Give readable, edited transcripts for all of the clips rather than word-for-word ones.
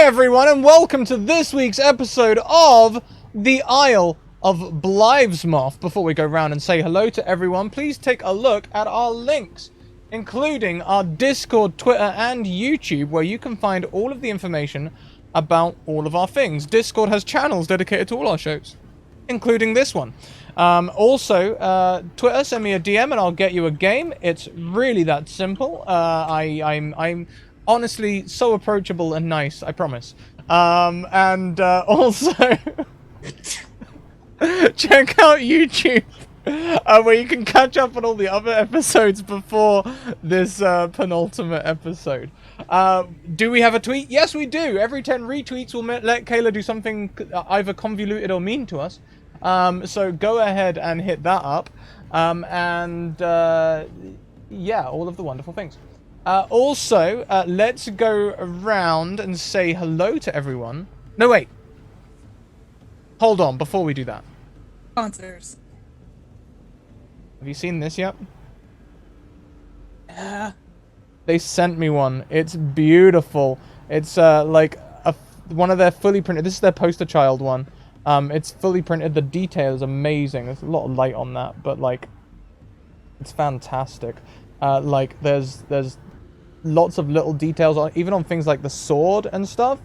everyone, and welcome to this week's episode of The Isle of Blythesmoth. Before we go round and say hello to everyone, please take a look at our links, including our Discord, Twitter, and YouTube, where you can find all of the information about all of our things. Discord has channels dedicated to all our shows, including this one. Also, Twitter, send me a DM and I'll get you a game. It's really that simple. I'm honestly so approachable and nice, I promise. Also, check out YouTube, where you can catch up on all the other episodes before this penultimate episode. Do we have a tweet? Yes, we do. Every 10 retweets will let Kayla do something either convoluted or mean to us. So go ahead and hit that up. Yeah, all of the wonderful things. Also, let's go around and say hello to everyone. No, wait. Hold on, before we do that. Sponsors. Have you seen this yet? Yeah. They sent me one. It's beautiful. It's like one of their fully printed. This is their poster child one. It's fully printed. The detail is amazing. There's a lot of light on that, but like, it's fantastic. Like there's lots of little details on, even on things like the sword and stuff,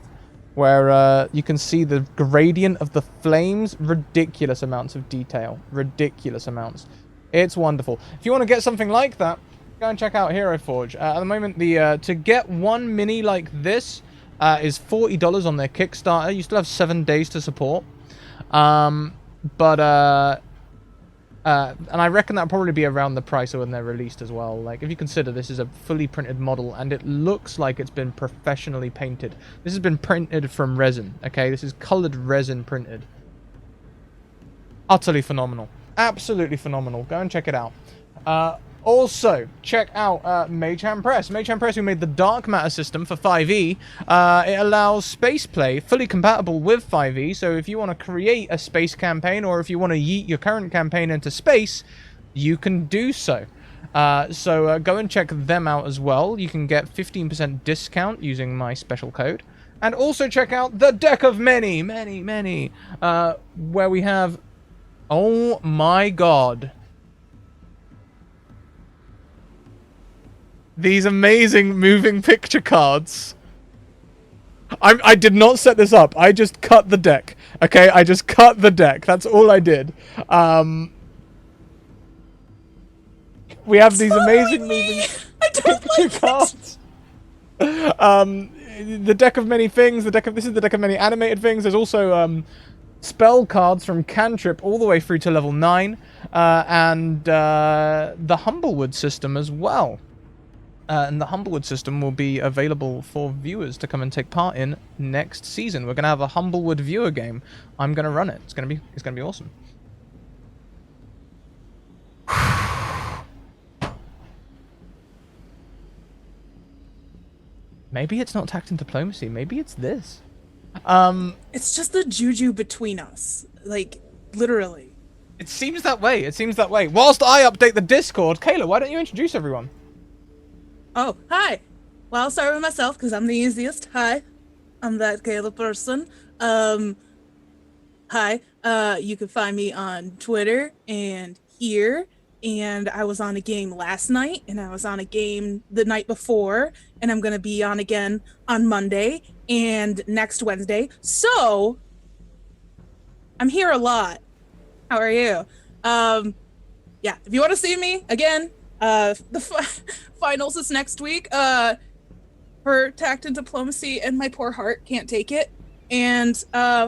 where you can see the gradient of the flames. Ridiculous amounts of detail. Ridiculous amounts. It's wonderful. If you want to get something like that, go and check out Hero Forge. At the moment, the to get one mini like this is $40 on their Kickstarter. You still have 7 days to support. And I reckon that'll probably be around the price of when they're released as well. Like, if you consider this is a fully printed model and it looks like it's been professionally painted. This has been printed from resin, okay? This is colored resin printed. Utterly phenomenal. Absolutely phenomenal. Go and check it out. Also, check out Mage Hand Press. Mage Hand Press, who made the Dark Matter system for 5e. It allows space play, fully compatible with 5e. So if you want to create a space campaign, or if you want to yeet your current campaign into space, you can do so. Go and check them out as well. You can get 15% discount using my special code. And also check out the Deck of Many, where we have... Oh my god. These amazing moving picture cards. I did not set this up. I just cut the deck. Okay, I just cut the deck. That's all I did. We have these amazing moving picture cards. The Deck of Many Things. This is the Deck of Many Animated Things. There's also spell cards from Cantrip all the way through to level 9. And the Humblewood system as well. And the Humblewood system will be available for viewers to come and take part in next season. We're gonna have a Humblewood viewer game. I'm gonna run it. It's gonna be awesome. Maybe it's not Tact and Diplomacy. Maybe it's this. It's just the juju between us. Like, literally. It seems that way. It seems that way. Whilst I update the Discord, Kayla, why don't you introduce everyone? Oh, hi. Well, I'll start with myself because I'm the easiest. Hi. I'm that Kayla person. Hi. You can find me on Twitter and here. And I was on a game last night, and I was on a game the night before, and I'm going to be on again on Monday and next Wednesday. So, I'm here a lot. How are you? Yeah, if you want to see me again, the finals is next week. For Tact and Diplomacy, and my poor heart can't take it. And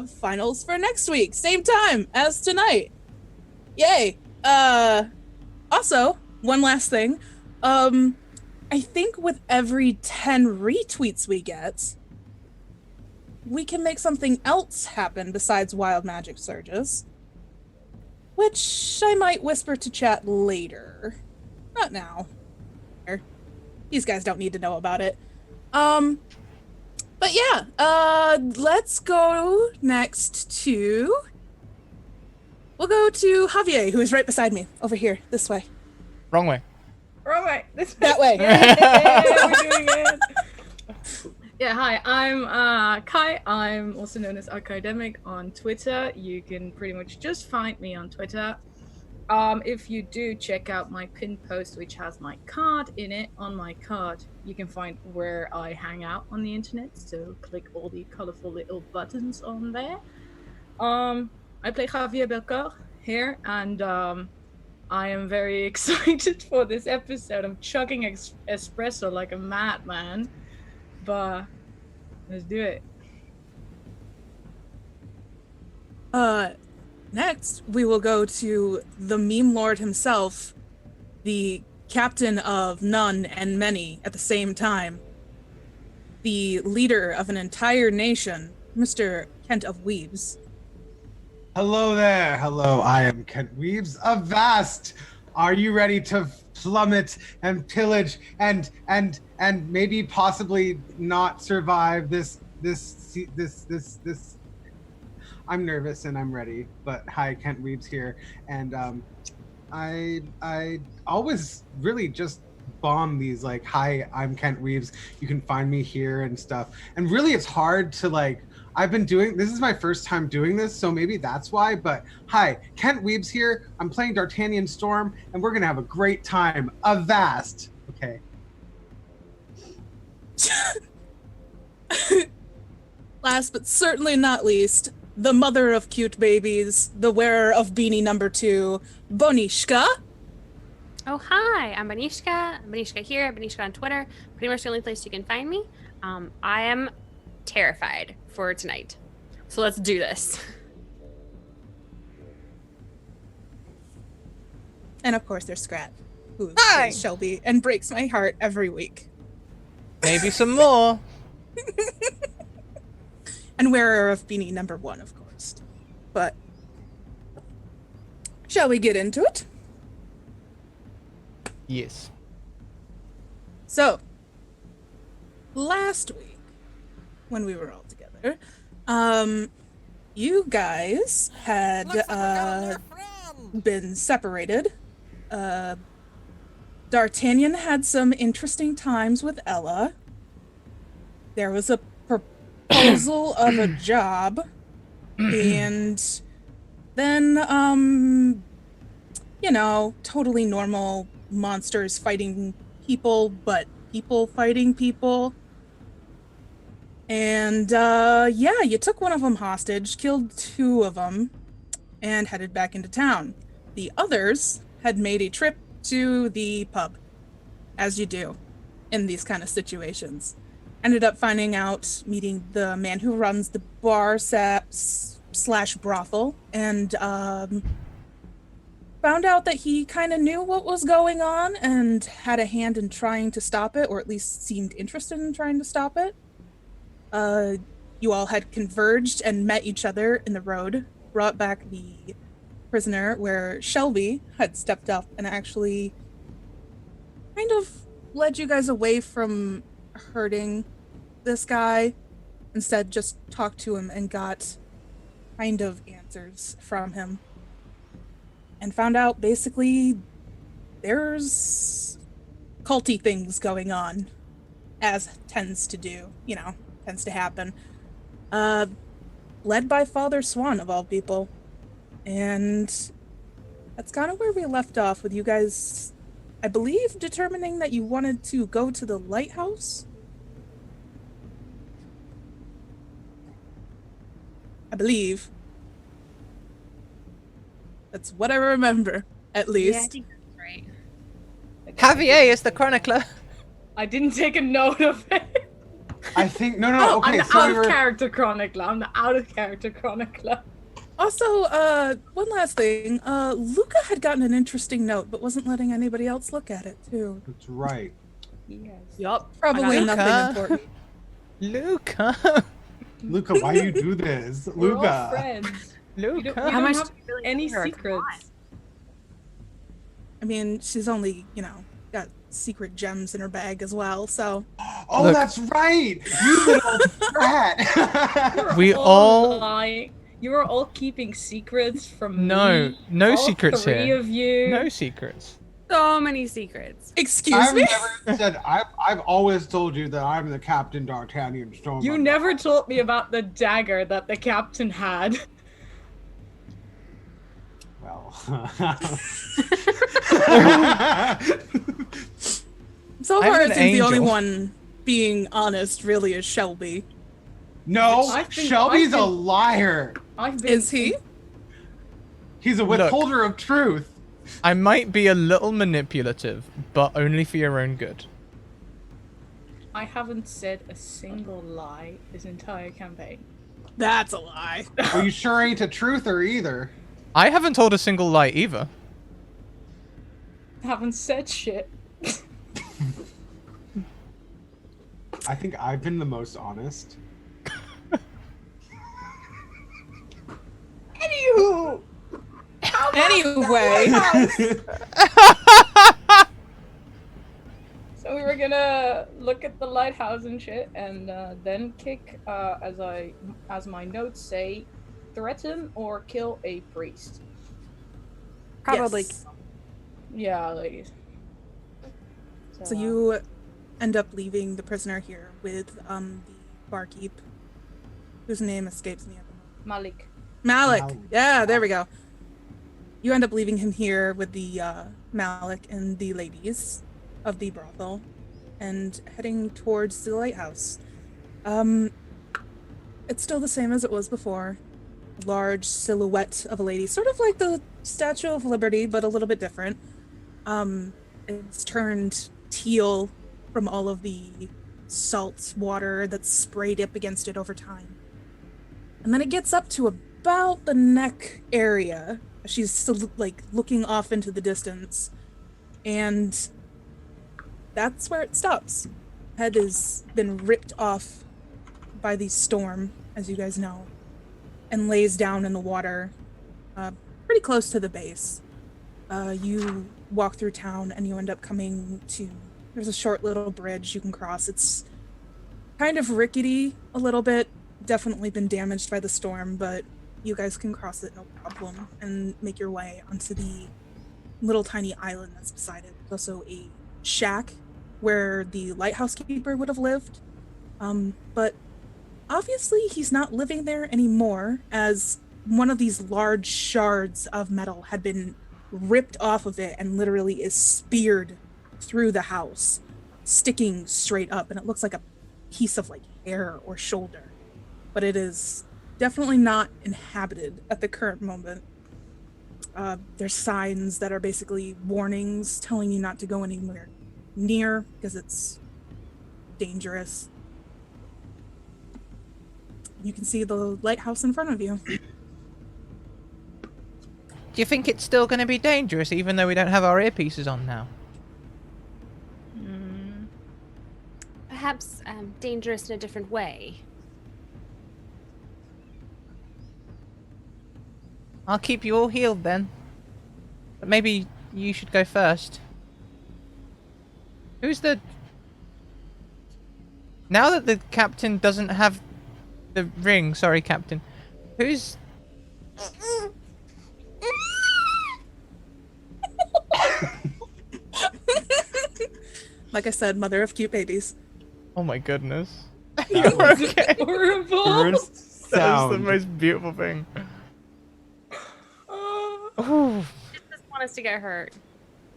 finals for next week, same time as tonight. Yay. Also, one last thing. I think with every 10 retweets we get, we can make something else happen besides wild magic surges, which I might whisper to chat later. Not now. These guys don't need to know about it. But yeah, let's go next to... We'll go to Javier, who is right beside me, over here, this way. Wrong way. Wrong way. This That way. Yeah, we're doing it. Yeah, hi, I'm Kai. I'm also known as Academic on Twitter. You can pretty much just find me on Twitter. If you do check out my pinned post, which has my card in it, on my card, you can find where I hang out on the internet. So click all the colorful little buttons on there. I play Javier Belcor here, and I am very excited for this episode. I'm chugging espresso like a madman, but let's do it. Next, we will go to the meme lord himself, the captain of none and many at the same time, the leader of an entire nation, Mr. Kent of Weaves. Hello there. Hello, I am Kent Weaves of Vast. Are you ready to plummet and pillage and maybe possibly not survive this? I'm nervous and I'm ready. But hi, Kent Weaves here, and I always really just bomb these like, hi, I'm Kent Weaves. You can find me here and stuff. And really, it's hard to like. I've been doing this is my first time doing this, so maybe that's why. But hi, Kent Weaves here. I'm playing D'Artagnan Storm, and we're gonna have a great time. Avast. Okay. Last but certainly not least, the mother of cute babies, the wearer of beanie number 2, Bonishka. Oh, hi, I'm Benishka. Benishka here, Benishka on Twitter. Pretty much the only place you can find me. I am terrified for tonight. So let's do this. And of course, there's Scrat, who Hi! is Shelby and breaks my heart every week. Maybe some more. And wearer of beanie number 1, of course. But shall we get into it? Yes. So, last week, when we were all together, you guys had been separated. D'Artagnan had some interesting times with Ella. There was a proposal of a job, and then, you know, totally normal monsters fighting people, but people fighting people. And, yeah, you took one of them hostage, killed 2 of them, and headed back into town. The others had made a trip to the pub, as you do in these kind of situations. Ended up finding out, meeting the man who runs the bar slash brothel, and, found out that he kind of knew what was going on and had a hand in trying to stop it, or at least seemed interested in trying to stop it. You all had converged and met each other in the road, brought back the prisoner, where Shelby had stepped up and actually kind of led you guys away from hurting this guy. Instead, just talked to him and got kind of answers from him. And found out basically there's culty things going on, as tends to do, you know, tends to happen. Led by Father Swan, of all people. And that's kind of where we left off, with you guys, I believe, determining that you wanted to go to the lighthouse? I believe. That's what I remember, at least. Yeah, I think that's right. Javier is the chronicler. I didn't take a note of it. I think no. Okay, I'm the so out we of were. character chronicler. I'm the out of character chronicler. Also, one last thing. Luca had gotten an interesting note, but wasn't letting anybody else look at it, too. That's right. Yes. Yup. Probably Luca. nothing important. Luca. Luca, why you do this? We're all Luca. friends. We Luca. don't How much have do you really any know her? Come secrets. I mean, she's only, you know, got secret gems in her bag as well, so. Oh, Look. that's right. You little brat. We all- lying. You are all keeping secrets from No, me. no all secrets three here. of you. No secrets. So many secrets. Excuse I've me? never said. I've always told you that I'm the Captain D'Artagnan Storm. You never told me about the dagger that the captain had. Well. So I'm far, an I think the only angel. one being honest really is Shelby. No, I've been- Shelby's I've a been- liar. I've been. Is he? He's a withholder of truth. I might be a little manipulative, but only for your own good. I haven't said a single lie this entire campaign. That's a lie. Are you sure ain't a truther either? I haven't told a single lie either. Haven't said shit. I think I've been the most honest. Anywho. Anyway, So we were gonna look at the lighthouse and shit, and then kick, as my notes say, threaten or kill a priest. Probably. yes. Yeah, like. So you end up leaving the prisoner here with the barkeep, whose name escapes me at the moment. Malik. Malik. Malik. Yeah, there we go. You end up leaving him here with the Malik and the ladies of the brothel, and heading towards the lighthouse. It's still the same as it was before. Large silhouette of a lady, sort of like the Statue of Liberty, but a little bit different. It's turned teal from all of the salt water that's sprayed up against it over time. And then it gets up to about the neck area. She's still like looking off into the distance, and that's where it stops. Head has been ripped off by the storm, as you guys know, and lays down in the water, pretty close to the base. You walk through town and you end up coming to, there's a short little bridge you can cross. It's kind of rickety a little bit, definitely been damaged by the storm, but you guys can cross it no problem and make your way onto the little tiny island that's beside it. There's also a shack where the lighthouse keeper would have lived, but obviously he's not living there anymore, as one of these large shards of metal had been ripped off of it and literally is speared through the house, sticking straight up, and it looks like a piece of like hair or shoulder, but it is definitely not inhabited at the current moment. There's signs that are basically warnings telling you not to go anywhere near because it's dangerous. You can see the lighthouse in front of you. Do you think it's still going to be dangerous even though we don't have our earpieces on now? Perhaps dangerous in a different way. I'll keep you all healed then. But maybe you should go first. Who's the... Now that the captain doesn't have the ring, sorry captain, who's... Like I said, mother of cute babies. Oh my goodness. That You're was okay. Horrible. Worst That was the sound. most beautiful thing. Ooh. Just want us to get hurt.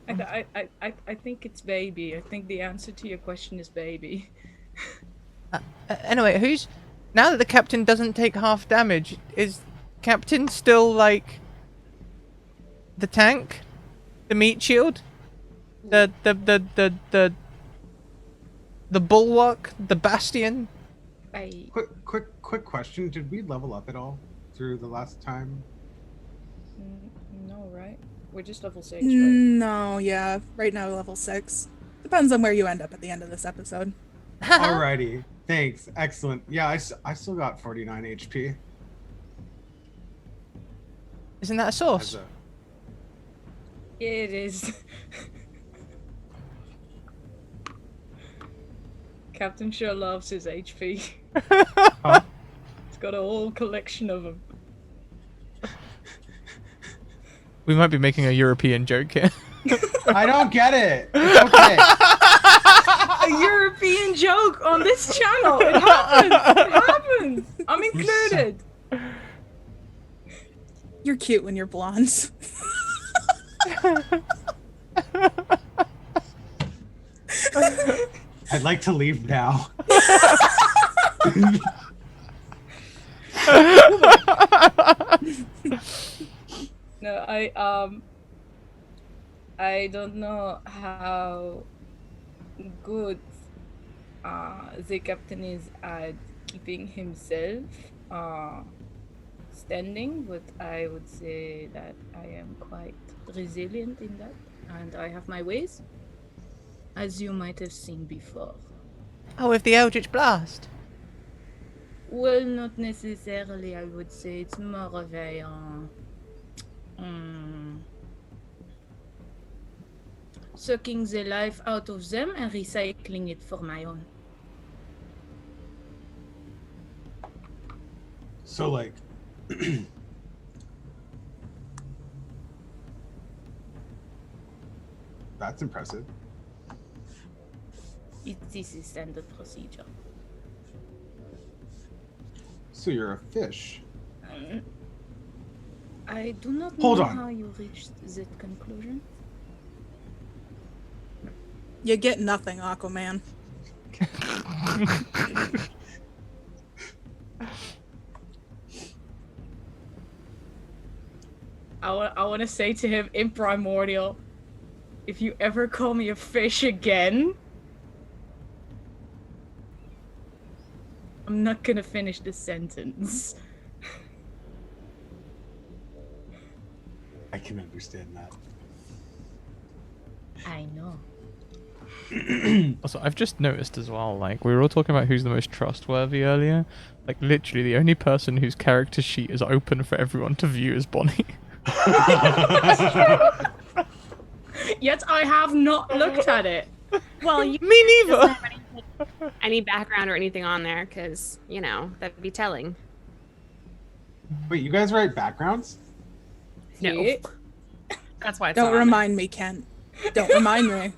I think it's baby. I think the answer to your question is baby. Anyway, who's... Now that the captain doesn't take half damage, is captain still like... The tank? The meat shield? The bulwark? The bastion? Quick question. Did we level up at all through the last time? No, right? We're just level 6, right? No, yeah. Right now, level 6. Depends on where you end up at the end of this episode. Alrighty. Thanks. Excellent. Yeah, I still got 49 HP. Isn't that a As source? a, It is. Captain sure loves his HP. huh? He's got a whole collection of them. We might be making a European joke here. I don't get it. It's okay. A European joke on this channel. It happens. It happens. I'm included. You're cute when you're blonde. I'd like to leave now. No, I don't know how good the captain is at keeping himself standing, but I would say that I am quite resilient in that, and I have my ways, as you might have seen before. Oh, with the Eldritch Blast. Well, not necessarily, I would say. It's more of a sucking the life out of them and recycling it for my own. So, like, that's impressive. This is standard procedure. So you're a fish. I do not Hold know on. how you reached that conclusion. You get nothing, Aquaman. I want to say to him in Primordial, if you ever call me a fish again, I'm not gonna finish this sentence. I can understand that. I know. Also, I've just noticed as well, like, we were all talking about who's the most trustworthy earlier. Like, literally, the only person whose character sheet is open for everyone to view is Bonnie. Yet I have not looked at it. Well, you Me neither! doesn't have any background or anything on there, because, you know, that'd be telling. Wait, you guys write backgrounds? No. Yeah. That's why it's Don't not on remind me, Kent. Don't remind me.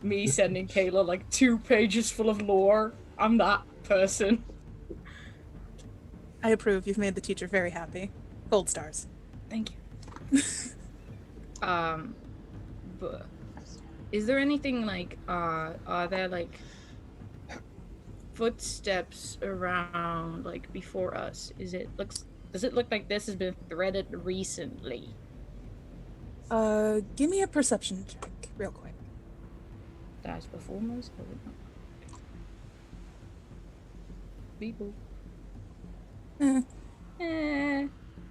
Me sending Kayla like 2 pages full of lore. I'm that person. I approve. You've made the teacher very happy. Gold stars. Thank you. But is there anything like, are there like footsteps around like before us? Does it look like this has been threaded recently? Give me a perception check, real quick. Dice performers? People.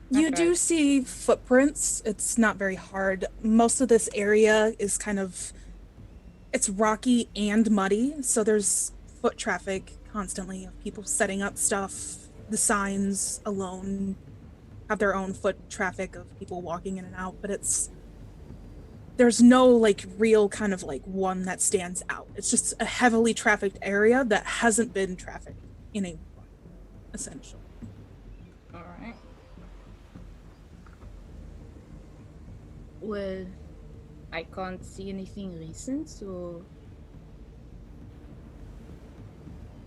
You do see footprints. It's not very hard. Most of this area is kind of, it's rocky and muddy, so there's foot traffic constantly of people setting up stuff. The signs alone have their own foot traffic of people walking in and out, but there's no like real kind of like one that stands out. It's just a heavily trafficked area that hasn't been trafficked in a while, essentially. Alright. Well, I can't see anything recent, so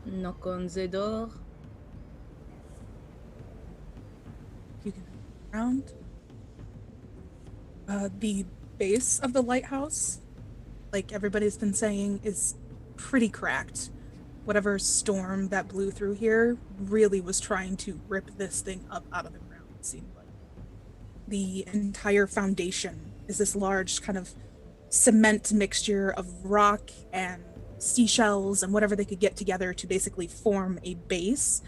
knock on the door. You can look around. The base of the lighthouse, like everybody's been saying, is pretty cracked. Whatever storm that blew through here really was trying to rip this thing up out of the ground, it seemed like. The entire foundation is this large kind of cement mixture of rock and seashells and whatever they could get together to basically form a base.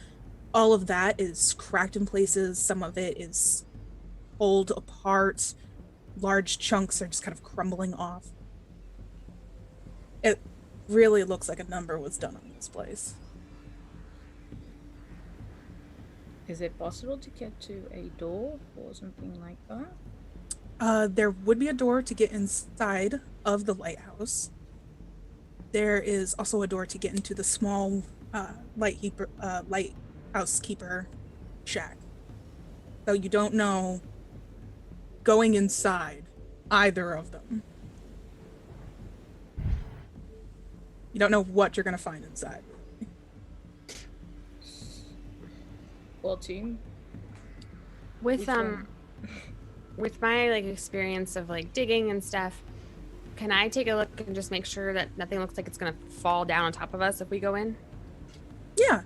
All of that is cracked in places. Some of it is pulled apart. Large chunks are just kind of crumbling off. It really looks like a number was done on this place. Is it possible to get to a door or something like that? There would be a door to get inside of the lighthouse. There is also a door to get into the small lighthouse keeper shack. Though you don't know going inside either of them. You don't know what you're going to find inside. Well, team. With Which one? with my like experience of like digging and stuff, can I take a look and just make sure that nothing looks like it's gonna fall down on top of us if we go in? Yeah,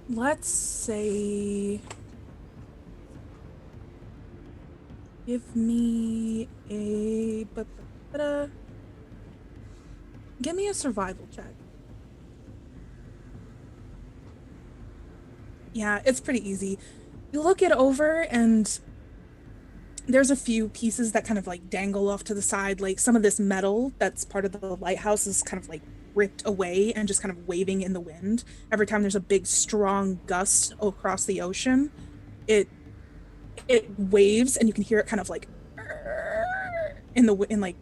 let's say give me a give me a survival check. Yeah, it's pretty easy. You look it over and there's a few pieces that kind of like dangle off to the side. Like some of this metal that's part of the lighthouse is kind of like ripped away and just kind of waving in the wind. Every time there's a big strong gust across the ocean, it waves and you can hear it kind of like in like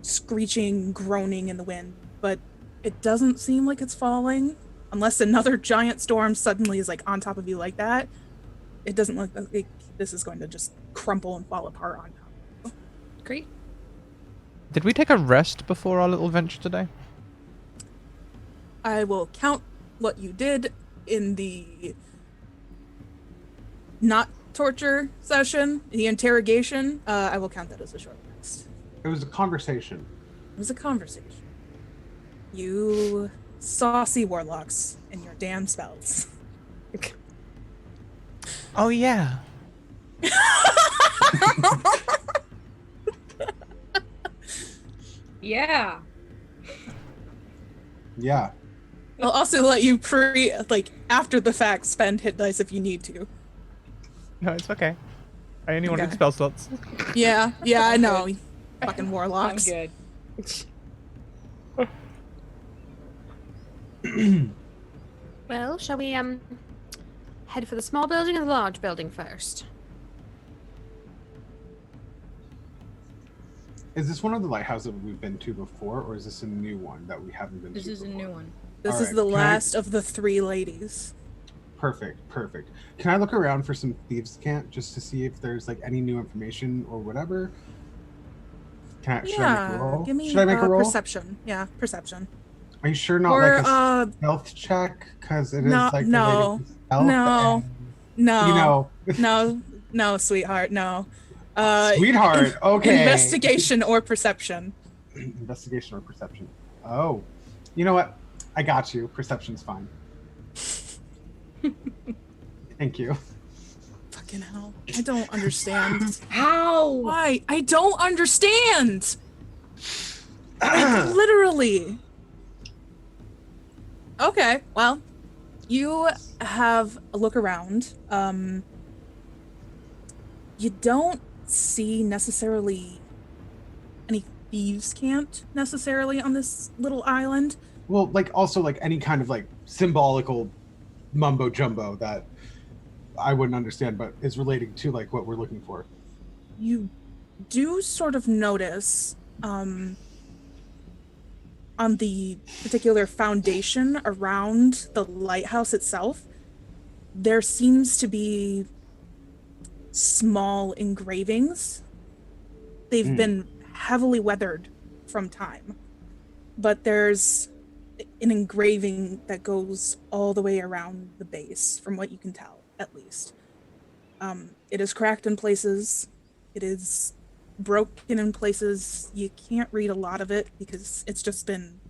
screeching, groaning in the wind. But it doesn't seem like it's falling unless another giant storm suddenly is like on top of you like that. It doesn't look like this is going to just crumple and fall apart on top. Great. Did we take a rest before our little venture today? I will count what you did in the not torture session, the interrogation. I will count that as a short rest. It was a conversation. It was a conversation. You saucy warlocks and your damn spells. Oh yeah. Yeah. Yeah. I'll also let you after the fact spend hit dice if you need to. No, it's okay. I only wanted Okay. spell slots. Yeah, I know. good. Fucking I'm warlocks. good. Well, shall we head for the small building or the large building first? Is this one of the lighthouses that we've been to before, or is this a new one that we haven't been This to is a before? new one. This All is right, the can I- last of the three ladies. Perfect. Can I look around for some thieves' cant just to see if there's like any new information or whatever? Should I make a Yeah, roll? give me Should I make a roll? perception. Yeah, perception. Are you sure not Or like a stealth check? Because it is no, like no, related to stealth. no, and, no, You know, no, sweetheart, no. sweetheart. Okay. Investigation or perception. Investigation or perception. Oh, you know what? I got you. Perception's fine. Thank you. Fucking hell. I don't understand. How? Why? I don't understand. Like, literally. Okay, well, you have a look around. You don't see necessarily any thieves' cant necessarily on this little island. Well, like also like any kind of like symbolical mumbo jumbo that I wouldn't understand, but is relating to like what we're looking for. You do sort of notice on the particular foundation around the lighthouse itself, there seems to be small engravings. They've been heavily weathered from time, but there's an engraving that goes all the way around the base, from what you can tell, at least. It is cracked in places. It is broken in places. You can't read a lot of it because it's just been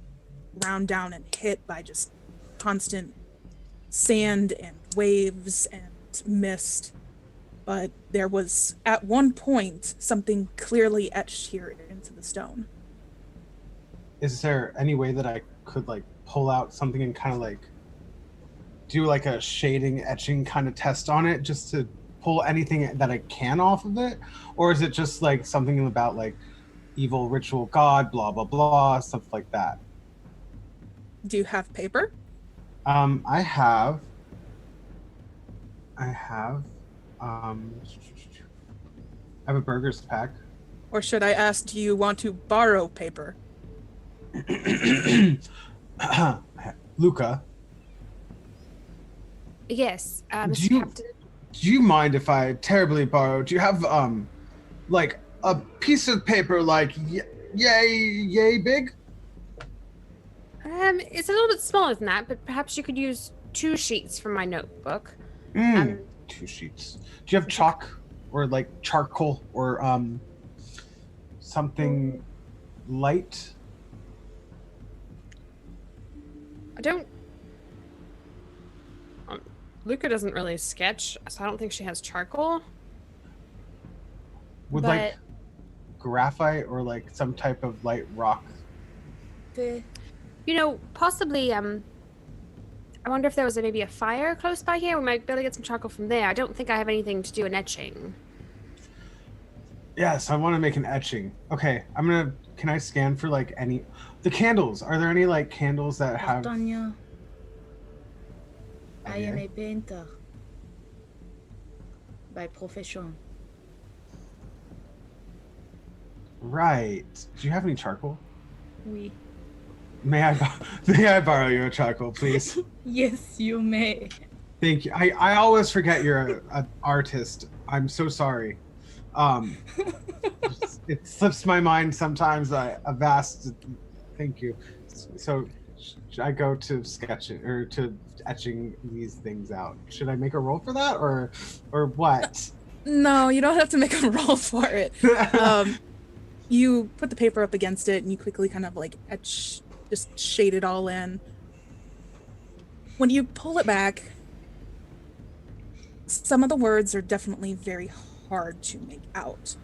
ground down and hit by just constant sand and waves and mist. But there was, at one point, something clearly etched here into the stone. Is there any way that I could like pull out something and kind of like do like a shading etching kind of test on it just to pull anything that I can off of it? Or is it just like something about like evil ritual god, blah, blah, blah, stuff like that? Do you have paper? I have a burger's pack. Or should I ask, do you want to borrow paper? Luca, Yes, Do Mr. you- Captain. do you mind if I terribly borrow? Do you have like a piece of paper like yay big? It's a little bit smaller than that, but perhaps you could use 2 sheets from my notebook. 2 sheets. Do you have chalk or like charcoal or something light? I don't. Luca doesn't really sketch, so I don't think she has charcoal. Would like graphite or like some type of light rock? You know, possibly. I wonder if there was maybe a fire close by here. We might be able to get some charcoal from there. I don't think I have anything to do in etching. Yes, I want to make an etching. Okay, can I scan for like the candles? Are there any like candles that have? Tanya, I am a painter by profession. Right. Do you have any charcoal? Oui. May I borrow your charcoal, please? Yes, you may. Thank you. I always forget you're an artist. I'm so sorry. It slips my mind sometimes. Thank you. So should I go to sketching or to etching these things out? Should I make a roll for that or what? No, you don't have to make a roll for it. You put the paper up against it and you quickly kind of like just shade it all in. When you pull it back, some of the words are definitely very hard to make out.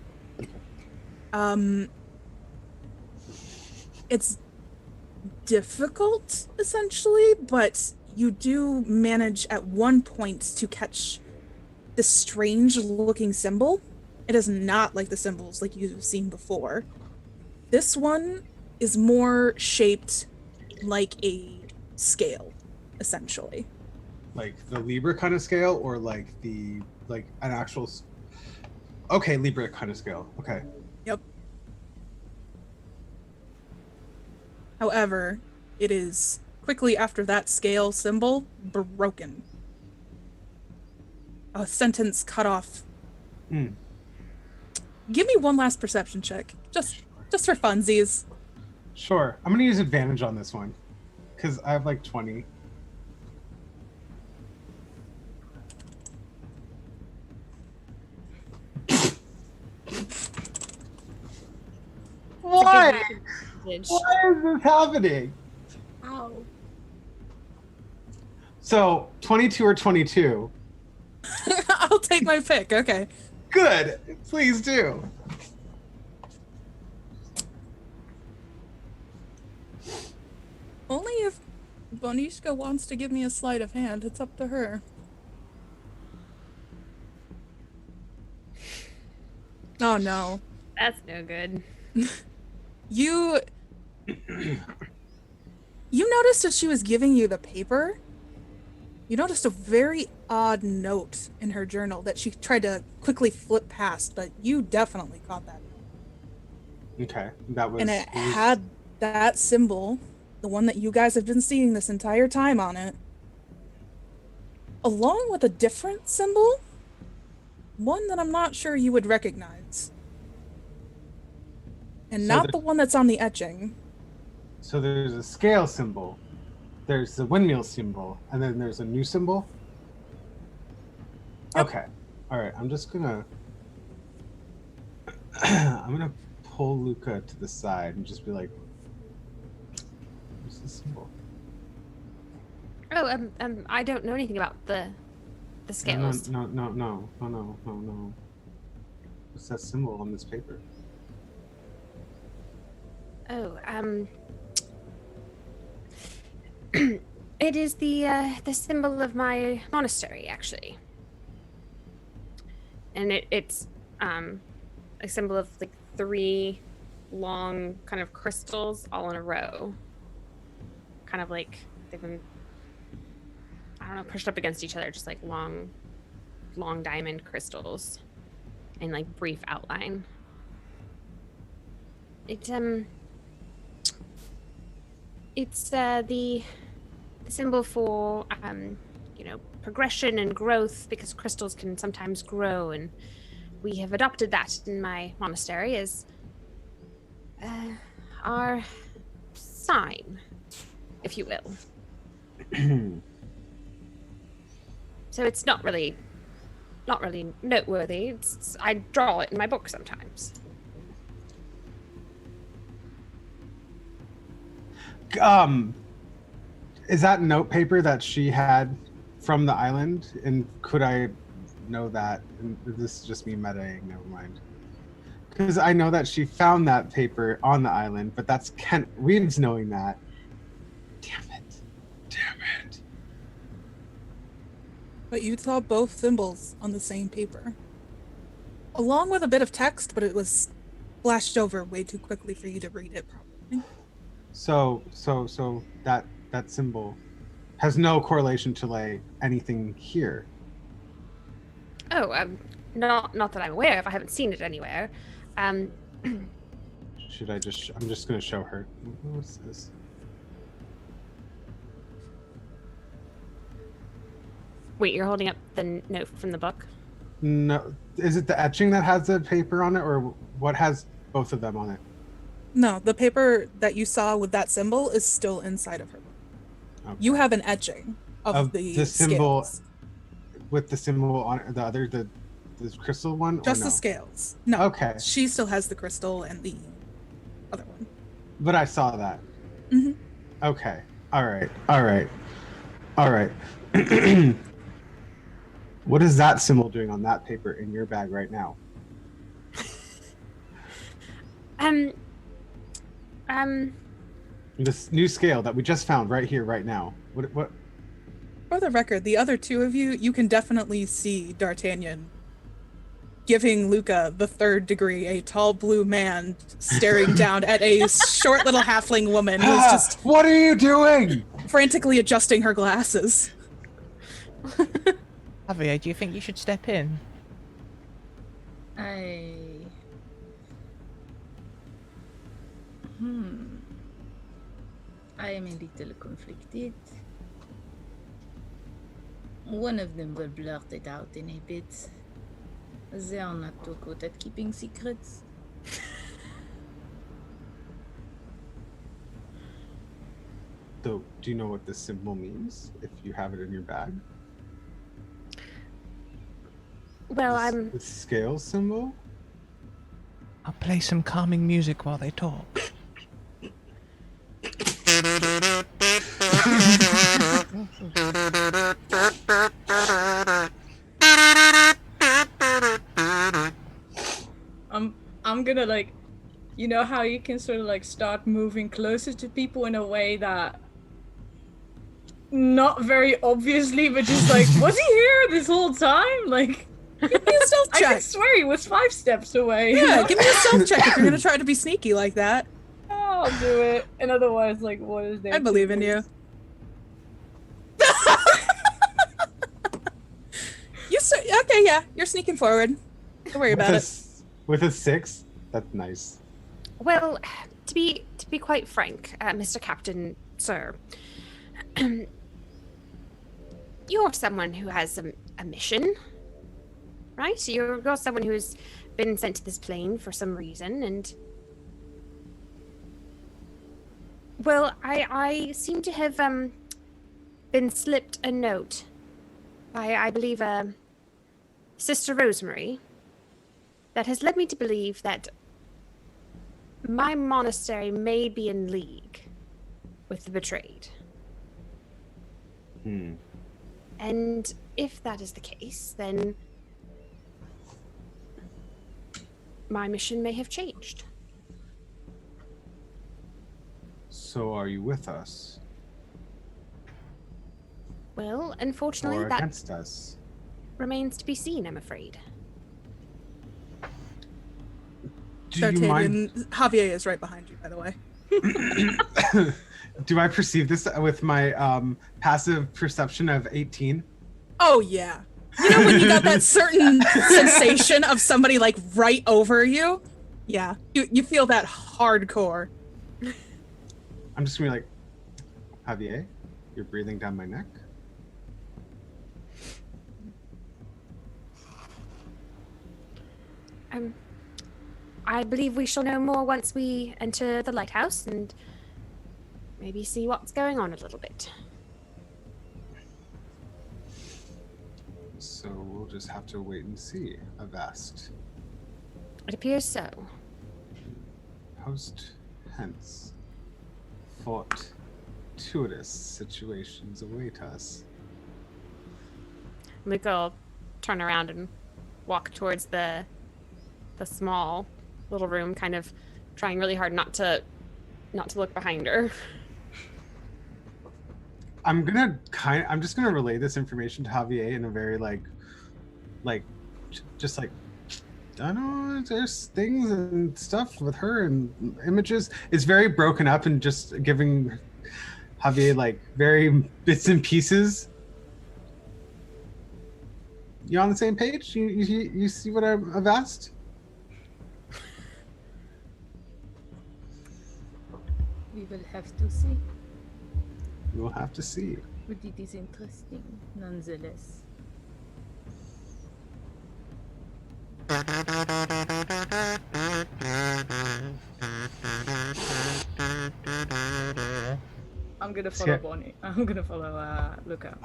It's difficult, essentially, but you do manage at one point to catch this strange looking symbol. It is not like the symbols like you've seen before. This one is more shaped like a scale, essentially. Like the Libra kind of scale, or like an actual? Okay, Libra kind of scale. Okay. Yep. However, it is quickly after that scale symbol broken. A sentence cut off. Give me one last perception check, just for funsies. Sure. I'm gonna use advantage on this one because I have like 20. Why? Why is this happening? Ow. So 22 or 22. I'll take my pick. Okay. Good. Please do. Only if Bonishka wants to give me a sleight of hand. It's up to her. Oh no. That's no good. You noticed as she was giving you the paper, you noticed a very odd note in her journal that she tried to quickly flip past, but you definitely caught that. Okay, that was. And it had that symbol, the one that you guys have been seeing this entire time on it, along with a different symbol, one that I'm not sure you would recognize. And So not the one that's on the etching. So there's a scale symbol, there's the windmill symbol, and then there's a new symbol. Yep. Okay, all right. I'm just gonna pull Luca to the side and just be like, "What's the symbol?" Oh, I don't know anything about the scales. No. What's that symbol on this paper? Oh, it is the symbol of my monastery, actually. And it's a symbol of like 3 long kind of crystals all in a row. Kind of like they've been, I don't know, pushed up against each other, just like long diamond crystals in like brief outline. It's the symbol for progression and growth, because crystals can sometimes grow, and we have adopted that in my monastery as our sign, if you will. So it's not really noteworthy. I draw it in my book sometimes. Is that note paper that she had from the island? And could I know that? And this is just me metaing, never mind. Because I know that she found that paper on the island, but that's Kent Reeves knowing that. Damn it. But you saw both symbols on the same paper, along with a bit of text, but it was splashed over way too quickly for you to read it properly. So that symbol has no correlation to like anything here. Oh, not that I'm aware of. I haven't seen it anywhere. Should I just? I'm just gonna show her. What's this? Wait, you're holding up the note from the book? No, is it the etching that has the paper on it, or what has both of them on it? No, the paper that you saw with that symbol is still inside of her book. Okay. You have an etching of the symbol scales. with the symbol on it, the crystal one. Just or no? the scales. No. Okay. She still has the crystal and the other one. But I saw that. Mm-hmm. Okay. All right. What is that symbol doing on that paper in your bag right now? This new scale that we just found right here, right now. What? For the record, the other two of you can definitely see D'Artagnan giving Luca the 3rd degree, a tall blue man staring down at a short little halfling woman who's just What are you doing? frantically adjusting her glasses. Javier, do you think you should step in? I am a little conflicted. One of them will blurt it out in a bit. They are not too good at keeping secrets. So, do you know what this symbol means? If you have it in your bag? Well, The scale symbol? I'll play some calming music while they talk. I'm gonna like, you know how you can sort of like start moving closer to people in a way that not very obviously, but just like, was he here this whole time? Like, Give me a stealth I check. could swear he was 5 steps away. Yeah, give me a stealth check if you're gonna try to be sneaky like that. I'll do it. And otherwise, like, what is there? I believe in you. Okay, yeah, you're sneaking forward. Don't worry about it. With a 6? That's nice. well, to be quite frank, Mr. Captain, sir, you're someone who has a mission, right? You're someone who's been sent to this plane for some reason, and well, I seem to have been slipped a note by, I believe, Sister Rosemary that has led me to believe that my monastery may be in league with the betrayed. And if that is the case, then my mission may have changed. So are you with us? Well, unfortunately, Or that against us? remains to be seen, I'm afraid. Do you mind? Javier is right behind you, by the way. Do I perceive this with my passive perception of 18? Oh yeah. You know when you got that certain sensation of somebody like right over you? Yeah. You feel that hardcore. I'm just gonna be like, Javier, you're breathing down my neck. I believe we shall know more once we enter the lighthouse and maybe see what's going on a little bit. So we'll just have to wait and see. Avast. It appears so. Post hence. Fortuitous situations await us. Luca will turn around and walk towards the small little room, kind of trying really hard not to look behind her. I'm just gonna relay this information to Javier in a very just like, I don't know, there's things and stuff with her and images. It's very broken up and just giving Javier like very bits and pieces. You on the same page? You see what I've asked? We will have to see. We will have to see. But it is interesting, nonetheless. I'm gonna follow Bonnie. I'm gonna follow Luca.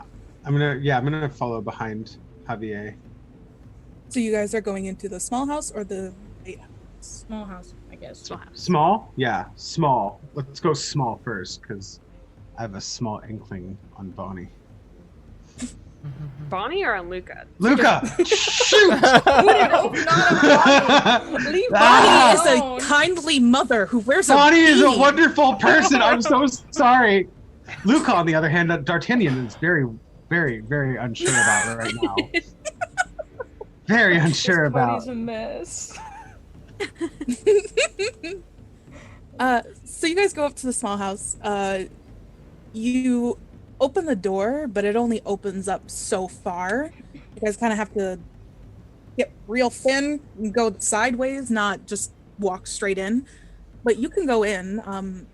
I'm gonna follow behind Javier. So you guys are going into the small house or the lighthouse? Small house, I guess. Small house. Small? Yeah, small. Let's go small first, because I have a small inkling on Bonnie. Bonnie or on Luca? Luca! Shoot! No, not Bonnie. Leave Bonnie is alone. a kindly mother who wears Bonnie a is a beanie. wonderful person. I'm so sorry. Luca, on the other hand, D'Artagnan is very, very, very unsure about right now. Very unsure about. Bonnie's a mess. So you guys go up to the small house. You open the door, but it only opens up so far. You guys kind of have to get real thin and go sideways, not just walk straight in. But you can go in.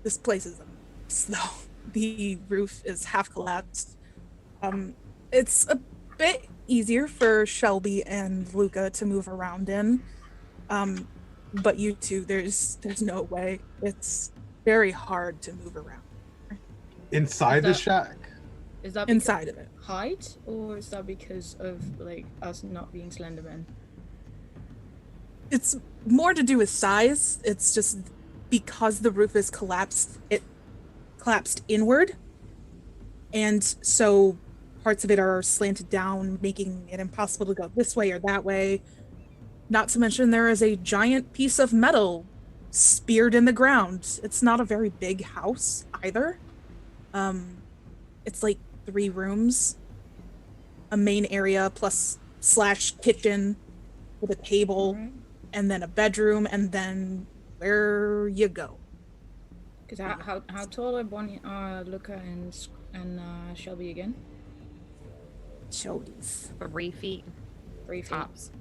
This place is a mess, though. The roof is half collapsed. It's a bit easier for Shelby and Luca to move around in. But you two, there's no way. It's very hard to move around Inside the shack? Is that inside of it. height, or is that because of like us not being Slenderman? It's more to do with size. It's just because the roof is collapsed, it collapsed inward. And so parts of it are slanted down, making it impossible to go this way or that way. Not to mention there is a giant piece of metal speared in the ground. It's not a very big house either. It's like 3 rooms, a main area plus / kitchen with a table, and then a bedroom, and then where you go. Because how tall are Bonnie, Luca, and Shelby again? Shelby's 3 feet. 3 feet. Tops.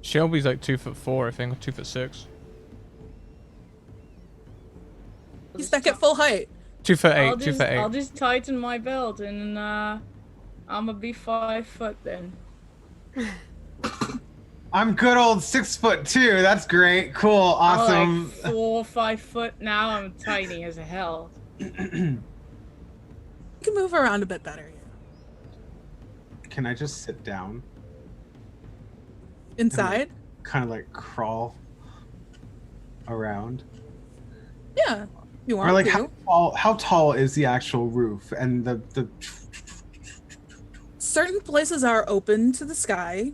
Shelby's like 2'4", I think, 2'6". He's back at full height. 2'8", 2'8". I'll just tighten my belt and I'm gonna be 5 foot then. I'm good old 6'2". That's great. Cool. Awesome. I'm like 4 or 5 foot now. I'm tiny as hell. You can move around a bit better. Can I just sit down? Inside? Kind of like crawl around? Yeah. You want Or like to. how tall is the actual roof and the Certain places are open to the sky,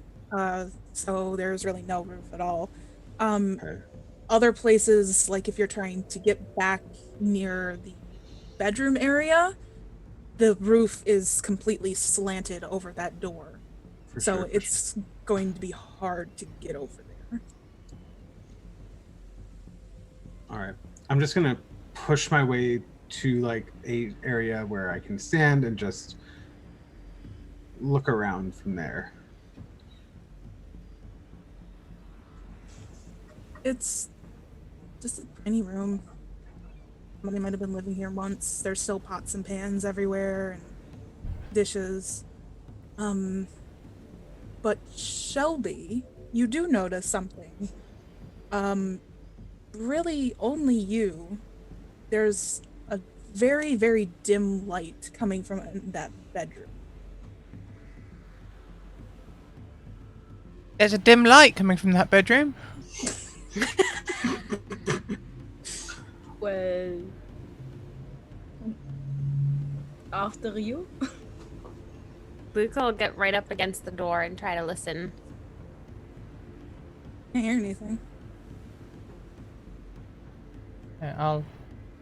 so there's really no roof at all. Okay. Other places, like if you're trying to get back near the bedroom area, the roof is completely slanted over that door. For So sure, for it's going to be hard to get over there. All right. I'm just gonna push my way to like a area where I can stand and just look around from there. It's just a tiny room. Somebody might have been living here once. There's still pots and pans everywhere and dishes. But Shelby, you do notice something. Really only you. There's a very, very dim light coming from that bedroom. There's a dim light coming from that bedroom. Well, after you. Luca will get right up against the door and try to listen. Can't hear anything. Yeah, I'll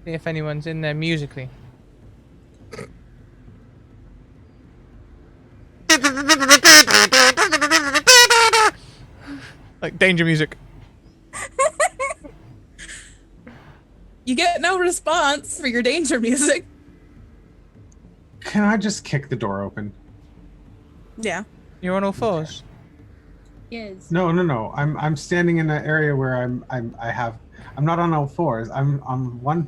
see if anyone's in there musically. Like danger music. You get no response for your danger music. Can I just kick the door open? Yeah. You're on all fours. Yes. No. I'm standing in an area where I'm not on all fours. I'm on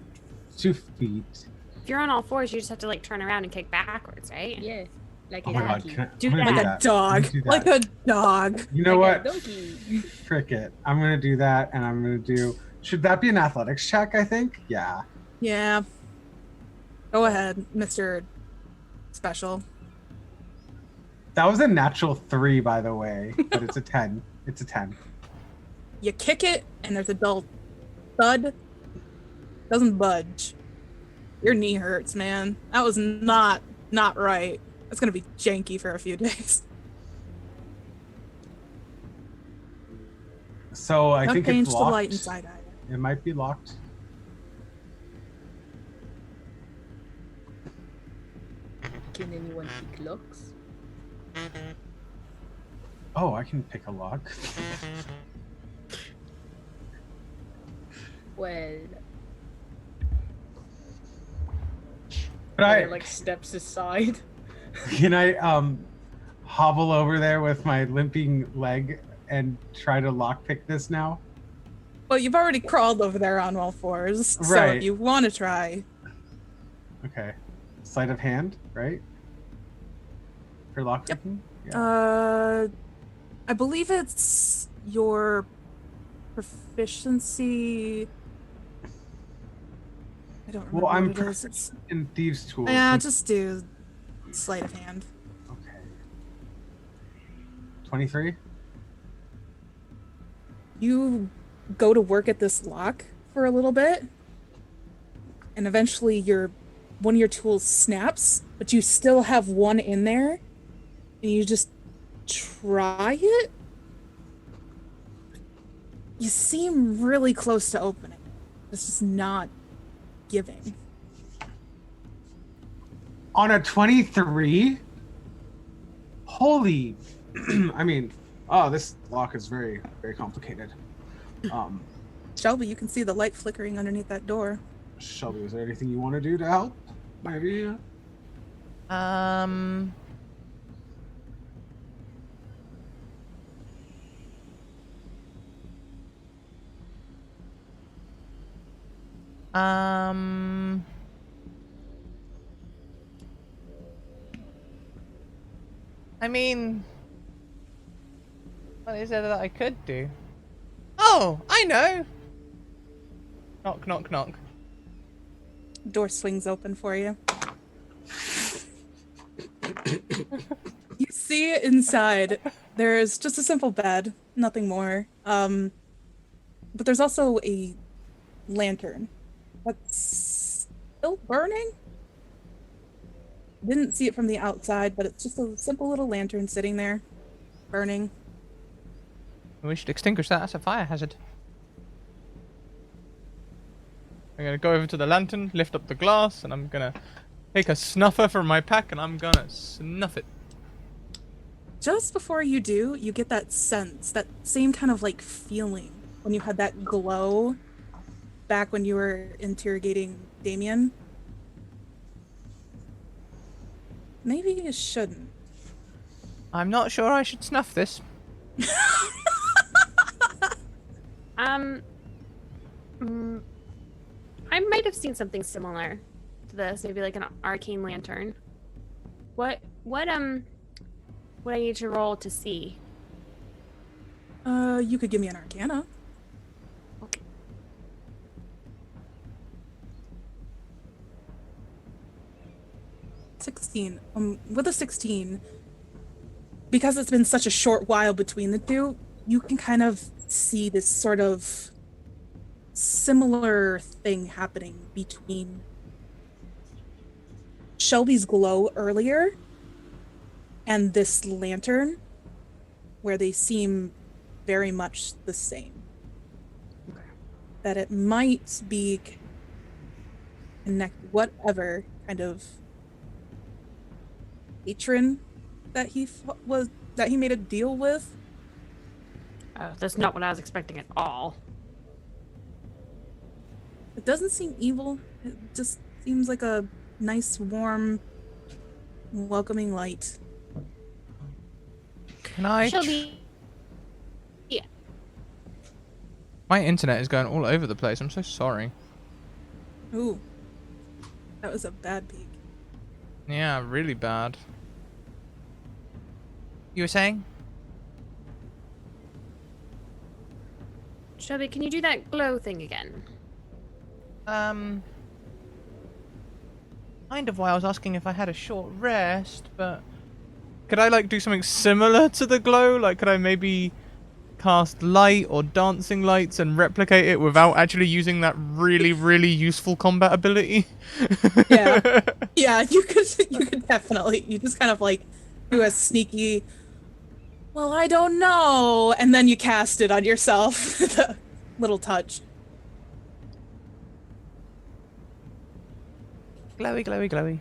2 feet. If you're on all fours, you just have to like turn around and kick backwards, right? Yeah. Like Oh a my god, donkey. can I, Do I'm gonna that. do Like that. a dog. I'm gonna do Like that. a dog. You know Like a what? donkey. Frick it. I'm gonna do that, and I'm gonna do. Should that be an athletics check? I think. Yeah. Yeah. Go ahead, Mr. Special. That was a natural 3, by the way, but it's a 10. It's a 10. You kick it, and there's a dull thud. Doesn't budge. Your knee hurts, man. That was not right. That's gonna be janky for a few days. So I No think change it's to locked. light inside either. It might be locked. Can anyone pick locks? Oh, I can pick a lock. Well, But I like steps aside. can I hobble over there with my limping leg and try to lockpick this now? Well, you've already crawled over there on all fours, so Right. if you want to try, Okay. Sleight of hand, right? For lockpicking? Yep. Yeah. I believe it's your proficiency. I don't remember Well, I'm what it is. It's, In thieves' tools. yeah, like- just do sleight of hand. Okay. 23. You go to work at this lock for a little bit, and eventually one of your tools snaps, but you still have one in there, and you just try it. You seem really close to opening. It's just not giving. On a 23? Holy. I mean, this lock is very, very complicated. Shelby, you can see the light flickering underneath that door. Shelby, is there anything you want to do to help? Maybe? I mean, what is there that I could do? Oh, I know. Knock, knock, knock. Door swings open for you. You see inside, there's just a simple bed, nothing more. But there's also a lantern that's still burning. Didn't see it from the outside, but it's just a simple little lantern sitting there, burning. We should extinguish that. That's a fire hazard. I'm gonna go over to the lantern, lift up the glass, and I'm gonna take a snuffer from my pack, and I'm gonna snuff it. Just before you do, you get that sense, that same kind of like feeling when you had that glow back when you were interrogating Damien. Maybe you shouldn't. I'm not sure I should snuff this. I might have seen something similar to this, maybe like an arcane lantern. What What I need to roll to see? You could give me an Arcana. Okay. With a 16, because it's been such a short while between the two, you can kind of see this sort of similar thing happening between Shelby's glow earlier and this lantern, where they seem very much the same. That it might be whatever kind of patron that he made a deal with. Oh, that's not what I was expecting at all. It doesn't seem evil. It just seems like a nice, warm, welcoming light. Can I? Shelby. Yeah. My internet is going all over the place. I'm so sorry. Ooh. That was a bad peek. Yeah, really bad. You were saying? Shelby, can you do that glow thing again? Kind of why I was asking if I had a short rest, but could I like do something similar to the glow? Like, could I maybe cast light or dancing lights and replicate it without actually using that really, really useful combat ability? Yeah. Yeah, you could definitely. You just kind of like do a sneaky, well, I don't know, and then you cast it on yourself. The little touch. Glowy, glowy, glowy.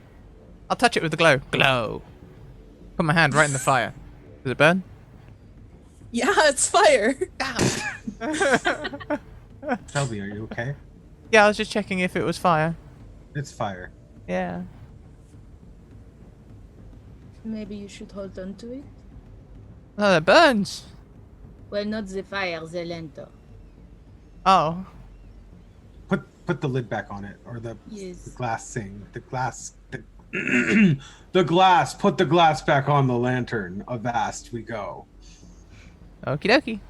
I'll touch it with the glow. Glow. Put my hand right in the fire. Does it burn? Yeah, it's fire. Shelby, are you okay? Yeah, I was just checking if it was fire. It's fire. Yeah. Maybe you should hold on to it. Oh, it burns. Well, not the fire, the lantern. Oh. Put the lid back on it, or the Yes. glass thing. The glass. The glass. Put the glass back on the lantern. Avast we go. Okie dokie.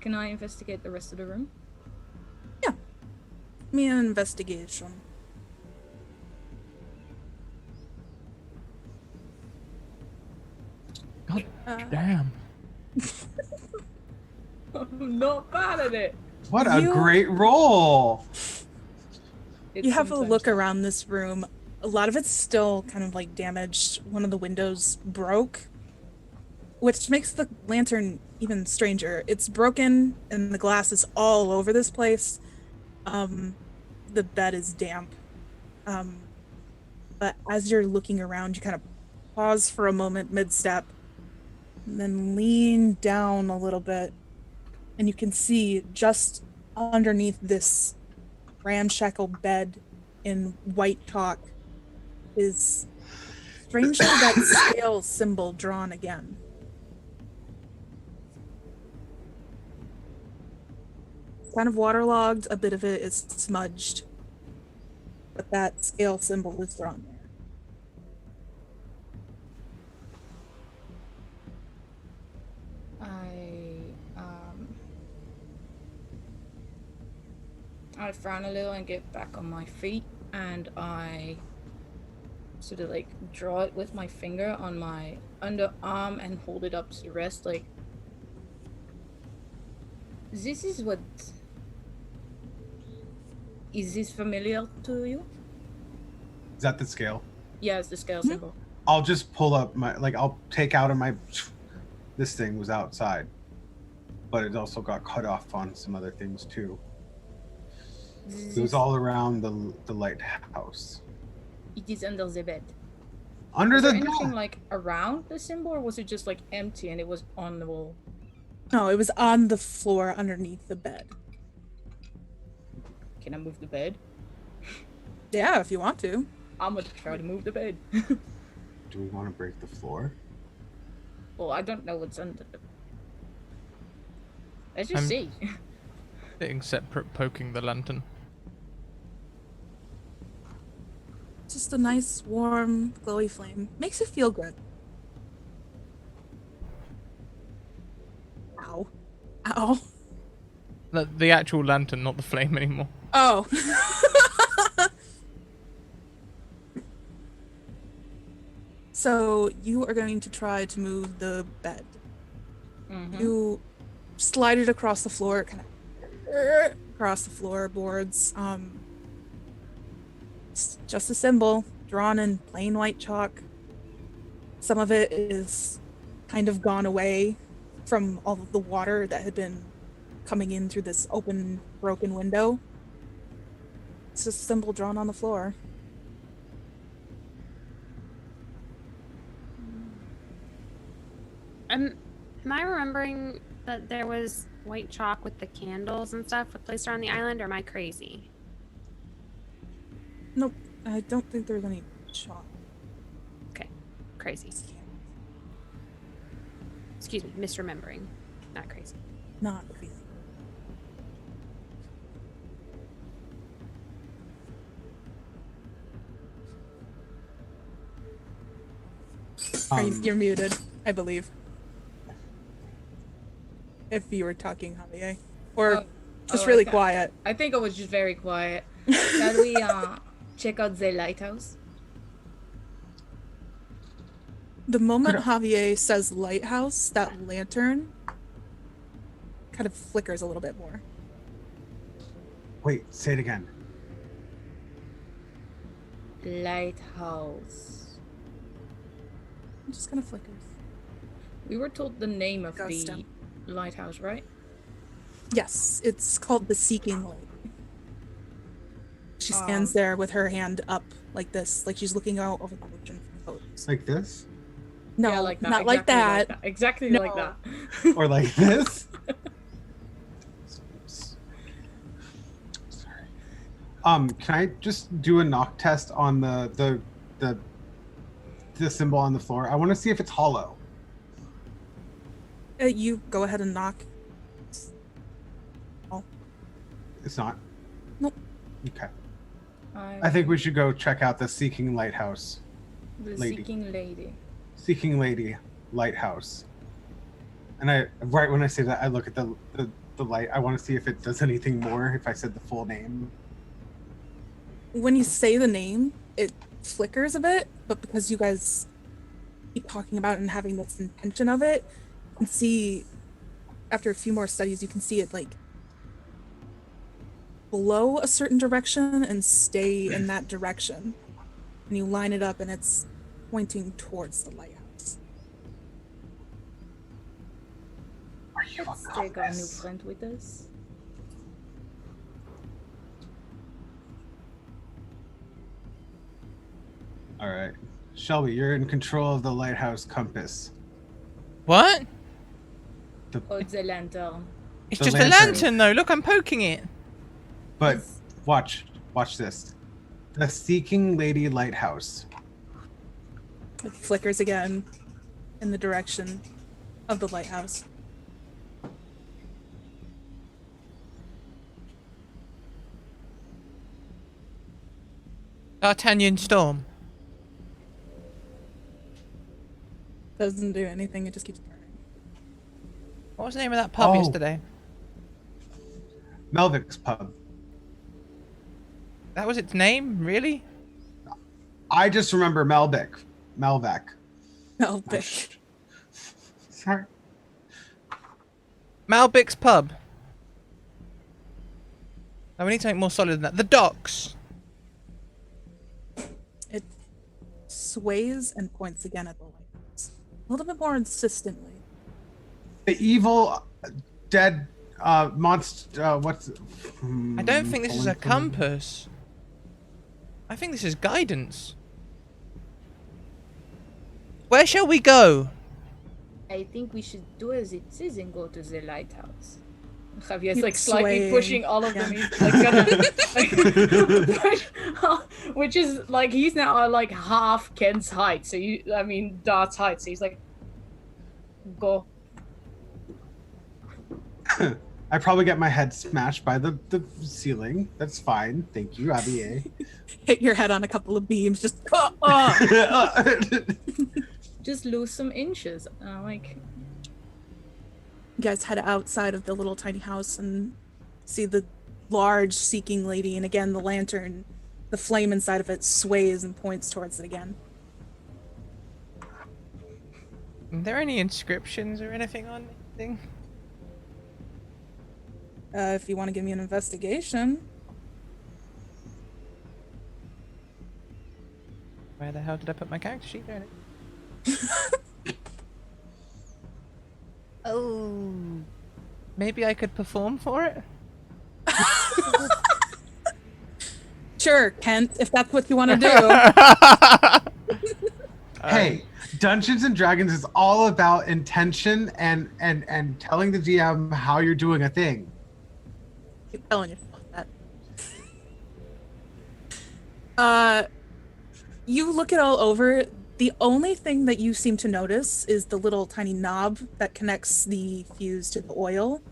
Can I investigate the rest of the room? Me an investigation. God damn. I'm not bad at it. What a You- great roll! You have a look around this room. A lot of it's still kind of like damaged. One of the windows broke, which makes the lantern even stranger. It's broken and the glass is all over this place. The bed is damp. But as you're looking around, you kind of pause for a moment mid-step and then lean down a little bit. And you can see just underneath this ramshackle bed in white chalk is strangely that scale symbol drawn again. Kind of waterlogged, a bit of it is smudged, but that scale symbol is drawn there. I frown a little and get back on my feet, and I sort of like draw it with my finger on my underarm and hold it up to the rest. Like, this is what. Is this familiar to you? Is that the scale? Yeah, it's the scale symbol. I'll just pull up my I'll take out of my. This thing was outside, but it also got cut off on some other things too. It was all around the lighthouse. It is under the bed. Under Was the there anything like around the symbol, or was it just like empty and it was on the wall? No, it was on the floor underneath the bed. Can I move the bed? Yeah, if you want to. I'm gonna try to move the bed. Do we want to break the floor? Well, I don't know what's under the. Let's just see. Sitting separate, poking the lantern. Just a nice, warm, glowy flame. Makes it feel good. Ow. The actual lantern, not the flame anymore. Oh. So you are going to try to move the bed. Mm-hmm. You slide it across the floor, kind of across the floorboards. It's just a symbol drawn in plain white chalk. Some of it is kind of gone away from all of the water that had been coming in through this open, broken window. It's just a symbol drawn on the floor. Am I remembering that there was white chalk with the candles and stuff placed around the island, or am I crazy? Nope, I don't think there's any chalk. Okay, crazy. Excuse me, misremembering. Not crazy. Not crazy. You're muted, I believe. If you were talking, Javier. Or just really okay. quiet. I think I was just very quiet. Shall we check out the lighthouse? The moment Javier says lighthouse, that lantern kind of flickers a little bit more. Wait, say it again. Lighthouse. It just kind of flickers. We were told the name of Ghost the town. lighthouse, right? Yes, it's called the Seeking Lady. She stands there with her hand up like this, like she's looking out over the ocean from the boats. Like this? No, Yeah, like that. not like that. Exactly No. like that. Or like this? Sorry. Can I just do a knock test on the symbol on the floor? I want to see if it's hollow. You go ahead and knock. It's not? Nope. Okay. I think we should go check out the Seeking Lighthouse. The lady. Seeking Lady. Seeking Lady Lighthouse. And right when I say that, I look at the light. I want to see if it does anything more if I said the full name. When you say the name, it flickers a bit, but because you guys keep talking about it and having this intention of it, you can see, after a few more studies, you can see it like blow a certain direction and stay in that direction. And you line it up and it's pointing towards the lighthouse. Are you Let's a take our new compass? friend with us. All right. Shelby, you're in control of the lighthouse compass. What? Oh, the lantern. It's The just lantern. a lantern, though. Look, I'm poking it. But watch this. The Seeking Lady Lighthouse. It flickers again in the direction of the lighthouse. D'Artagnan Storm. Doesn't do anything, it just keeps turning. What was the name of that pub Oh. yesterday? Melvick's Pub. That was its name? Really? I just remember Melvick. Oh, big. Sorry. Malbic's Pub. No, we need something more solid than that. The Docks. It sways and points again at the lighthouse. A little bit more insistently. The evil dead monster. What's? I don't think this is a pulling from- compass. I think this is guidance. Where shall we go? I think we should do as it says and go to the lighthouse. Javier's Keep like slightly swaying. pushing all of them. Yeah. He's like gonna push, which is like he's now at like half Ken's height. So Dart's height. So he's like, go. I probably get my head smashed by the ceiling. That's fine. Thank you, Javier. Hit your head on a couple of beams, just Just lose some inches. Like, You guys head outside of the little tiny house and see the large seeking lady, and again the lantern, the flame inside of it sways and points towards it again. Are there any inscriptions or anything on anything? If you want to give me an investigation. Where the hell did I put my character sheet? There it is. Oh. Maybe I could perform for it? Sure, Kent, if that's what you want to do. Hey, Dungeons and Dragons is all about intention and telling the DM how you're doing a thing. Keep telling yourself that. You look it all over. The only thing that you seem to notice is the little tiny knob that connects the fuse to the oil,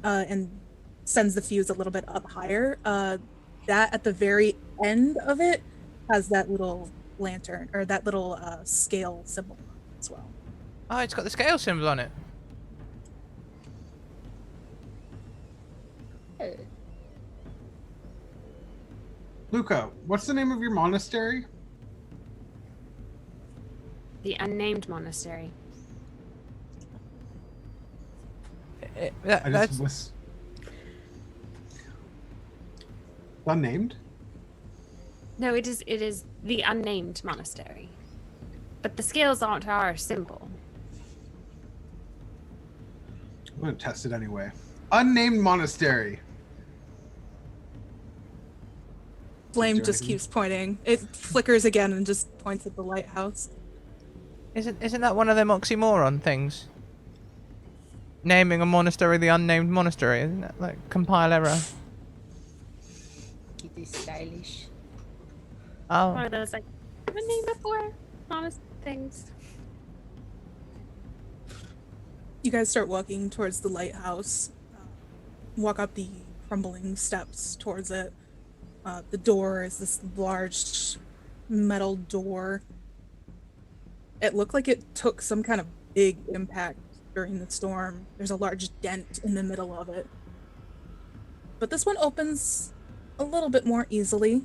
and sends the fuse a little bit up higher. That at the very end of it has that little lantern, or that little scale symbol as well. Oh, it's got the scale symbol on it. Luca, what's the name of your monastery? The unnamed monastery. That's unnamed? No, it is the unnamed monastery. But the scales aren't our symbol. I'm gonna test it anyway. Unnamed monastery. Flame just keeps pointing. It flickers again and just points at the lighthouse. Isn't that one of them oxymoron things? Naming a monastery the unnamed monastery, isn't that like compile error? It is stylish. Oh. One of those like unnamed before honest things. You guys start walking towards the lighthouse. Walk up the crumbling steps towards it. The door is this large metal door. It looked like it took some kind of big impact during the storm. There's a large dent in the middle of it. But this one opens a little bit more easily,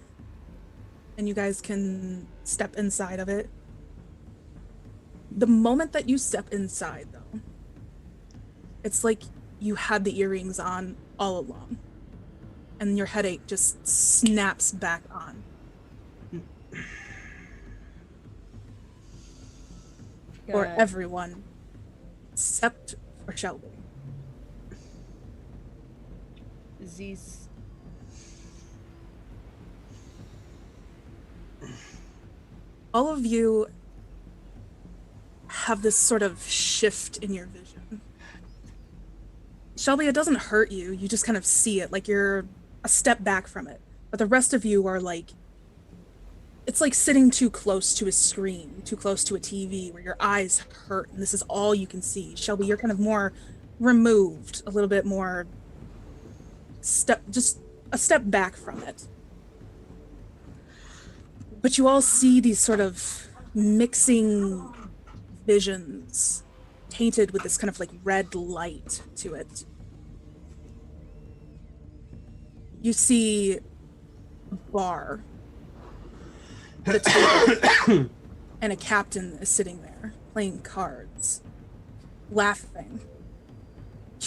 and you guys can step inside of it. The moment that you step inside, though, it's like you had the earrings on all along, and your headache just snaps back on. For everyone, except for Shelby. These. All of you have this sort of shift in your vision. Shelby, it doesn't hurt you. You just kind of see it, like you're a step back from it. But the rest of you are like, it's like sitting too close to a screen, too close to a TV, where your eyes hurt, and this is all you can see. Shelby, you're kind of more removed, a little bit more just a step back from it. But you all see these sort of mixing visions, tainted with this kind of like red light to it. You see a bar, the table, and a captain is sitting there playing cards, laughing.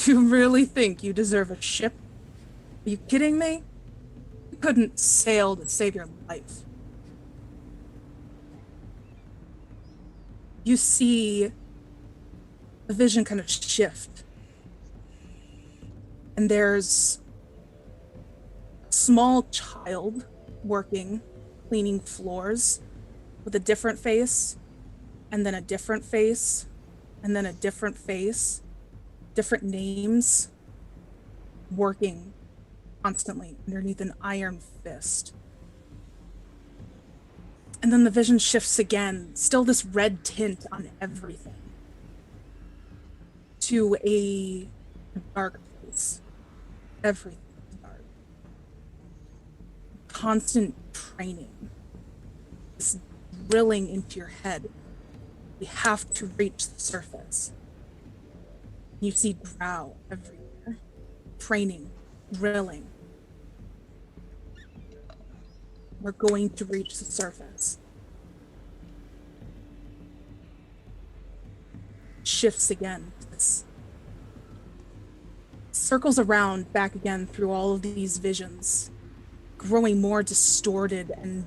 You really think you deserve a ship? Are you kidding me? You couldn't sail to save your life. You see the vision kind of shift. And there's a small child working, cleaning floors with a different face, and then a different face, and then a different face, different names, working constantly underneath an iron fist. And then the vision shifts again, still this red tint on everything, to a dark place. Everything is dark. Constant training. This drilling into your head. We have to reach the surface. You see drow everywhere, training, drilling. We're going to reach the surface. Shifts again. This circles around back again through all of these visions, growing more distorted and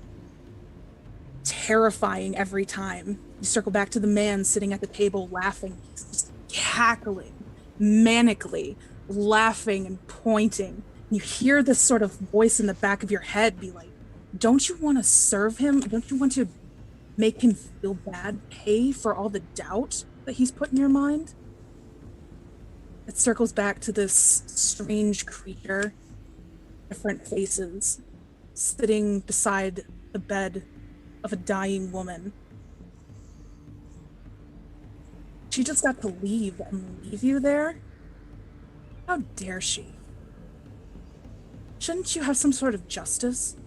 terrifying every time. You circle back to the man sitting at the table laughing. He's just cackling, manically, laughing and pointing. You hear this sort of voice in the back of your head be like, don't you want to serve him? Don't you want to make him feel bad? Pay for all the doubt that he's put in your mind? It circles back to this strange creature, different faces, sitting beside the bed of a dying woman. She just got to leave and leave you there? How dare she? Shouldn't you have some sort of justice?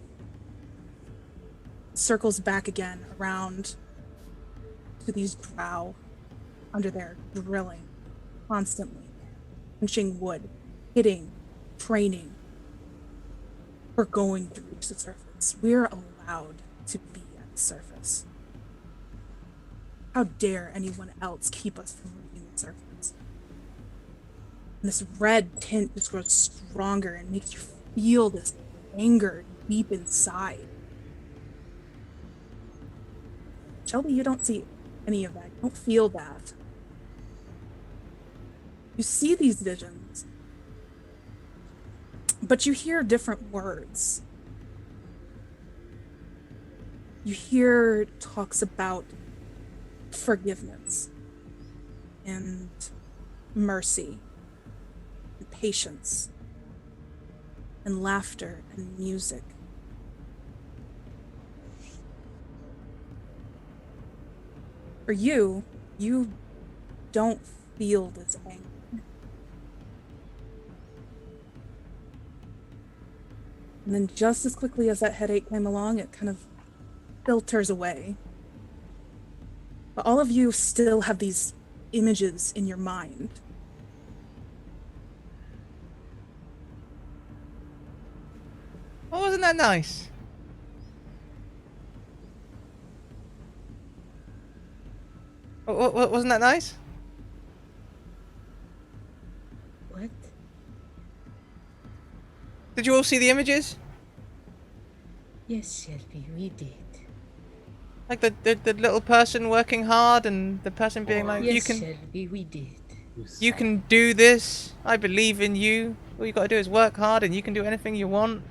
Circles back again around to these drow under there, drilling constantly, punching wood, hitting, training. We're going to reach the surface. We're allowed to be at the surface. How dare anyone else keep us from reaching the surface? And this red tint just grows stronger and makes you feel this anger deep inside. Shelby, you don't see any of that. You don't feel that. You see these visions, but you hear different words. You hear talks about forgiveness and mercy and patience and laughter and music. For you don't feel this anger. And then just as quickly as that headache came along, it kind of filters away. But all of you still have these images in your mind. Oh, wasn't that nice? Wasn't that nice? What? Did you all see the images? Yes, Shelby, we did. Like the little person working hard and the person being like, Yes, you can Shelby, we did. you can do this. I believe in you. All you gotta do is work hard and you can do anything you want.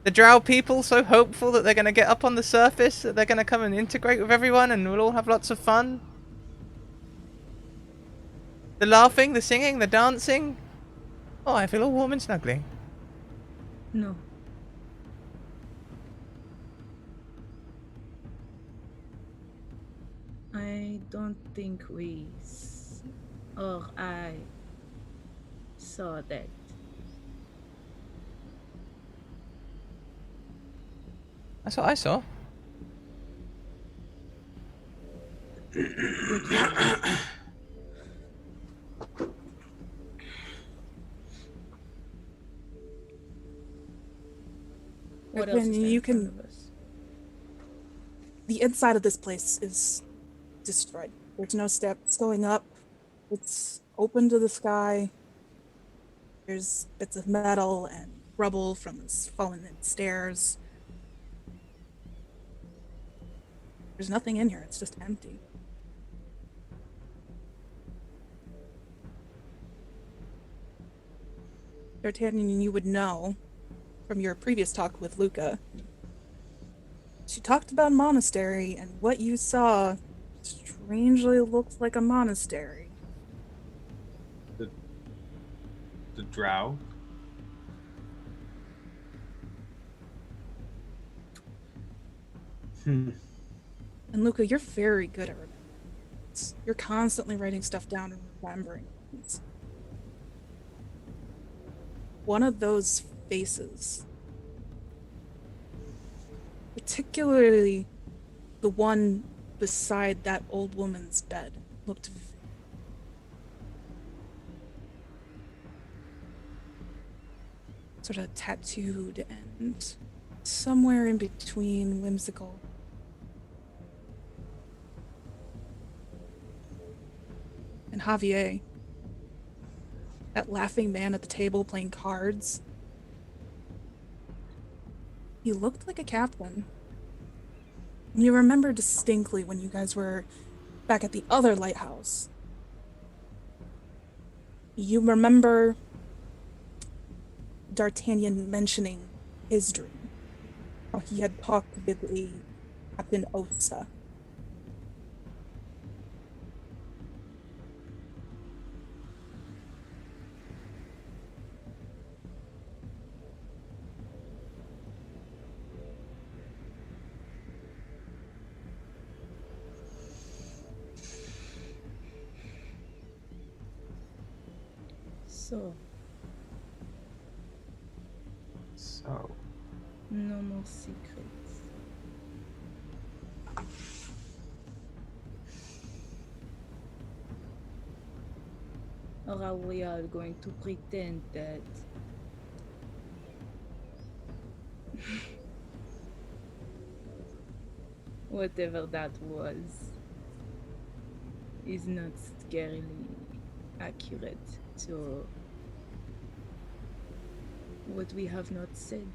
The drow people so hopeful that they're gonna get up on the surface, that they're gonna come and integrate with everyone and we'll all have lots of fun. The laughing, the singing, the dancing. Oh, I feel all warm and snuggly. No. I don't think I saw that. That's what I saw. What else is there You in front can. of us? The inside of this place is destroyed. There's no steps going up. It's open to the sky. There's bits of metal and rubble from this fallen stairs. There's nothing in here. It's just empty. D'Artagnan, you would know from your previous talk with Luca. She talked about a monastery, and what you saw strangely looks like a monastery. The drow? And Luca, you're very good at remembering. You're constantly writing stuff down and remembering things. One of those faces, particularly the one beside that old woman's bed, looked sort of tattooed and somewhere in between whimsical. And Javier, that laughing man at the table playing cards, he looked like a captain. You remember distinctly when you guys were back at the other lighthouse. You remember D'Artagnan mentioning his dream, how he had talked with a Captain Osa. So, No more secrets. Or are we all going to pretend that whatever that was is not scarily accurate to what we have not said?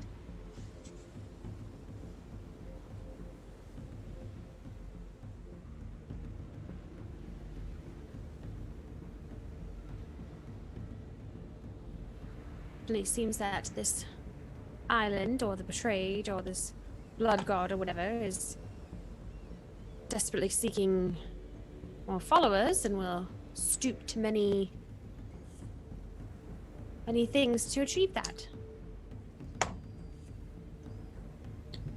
It seems that this island, or the betrayed, or this blood god, or whatever, is desperately seeking more followers, and will stoop to many things to achieve that.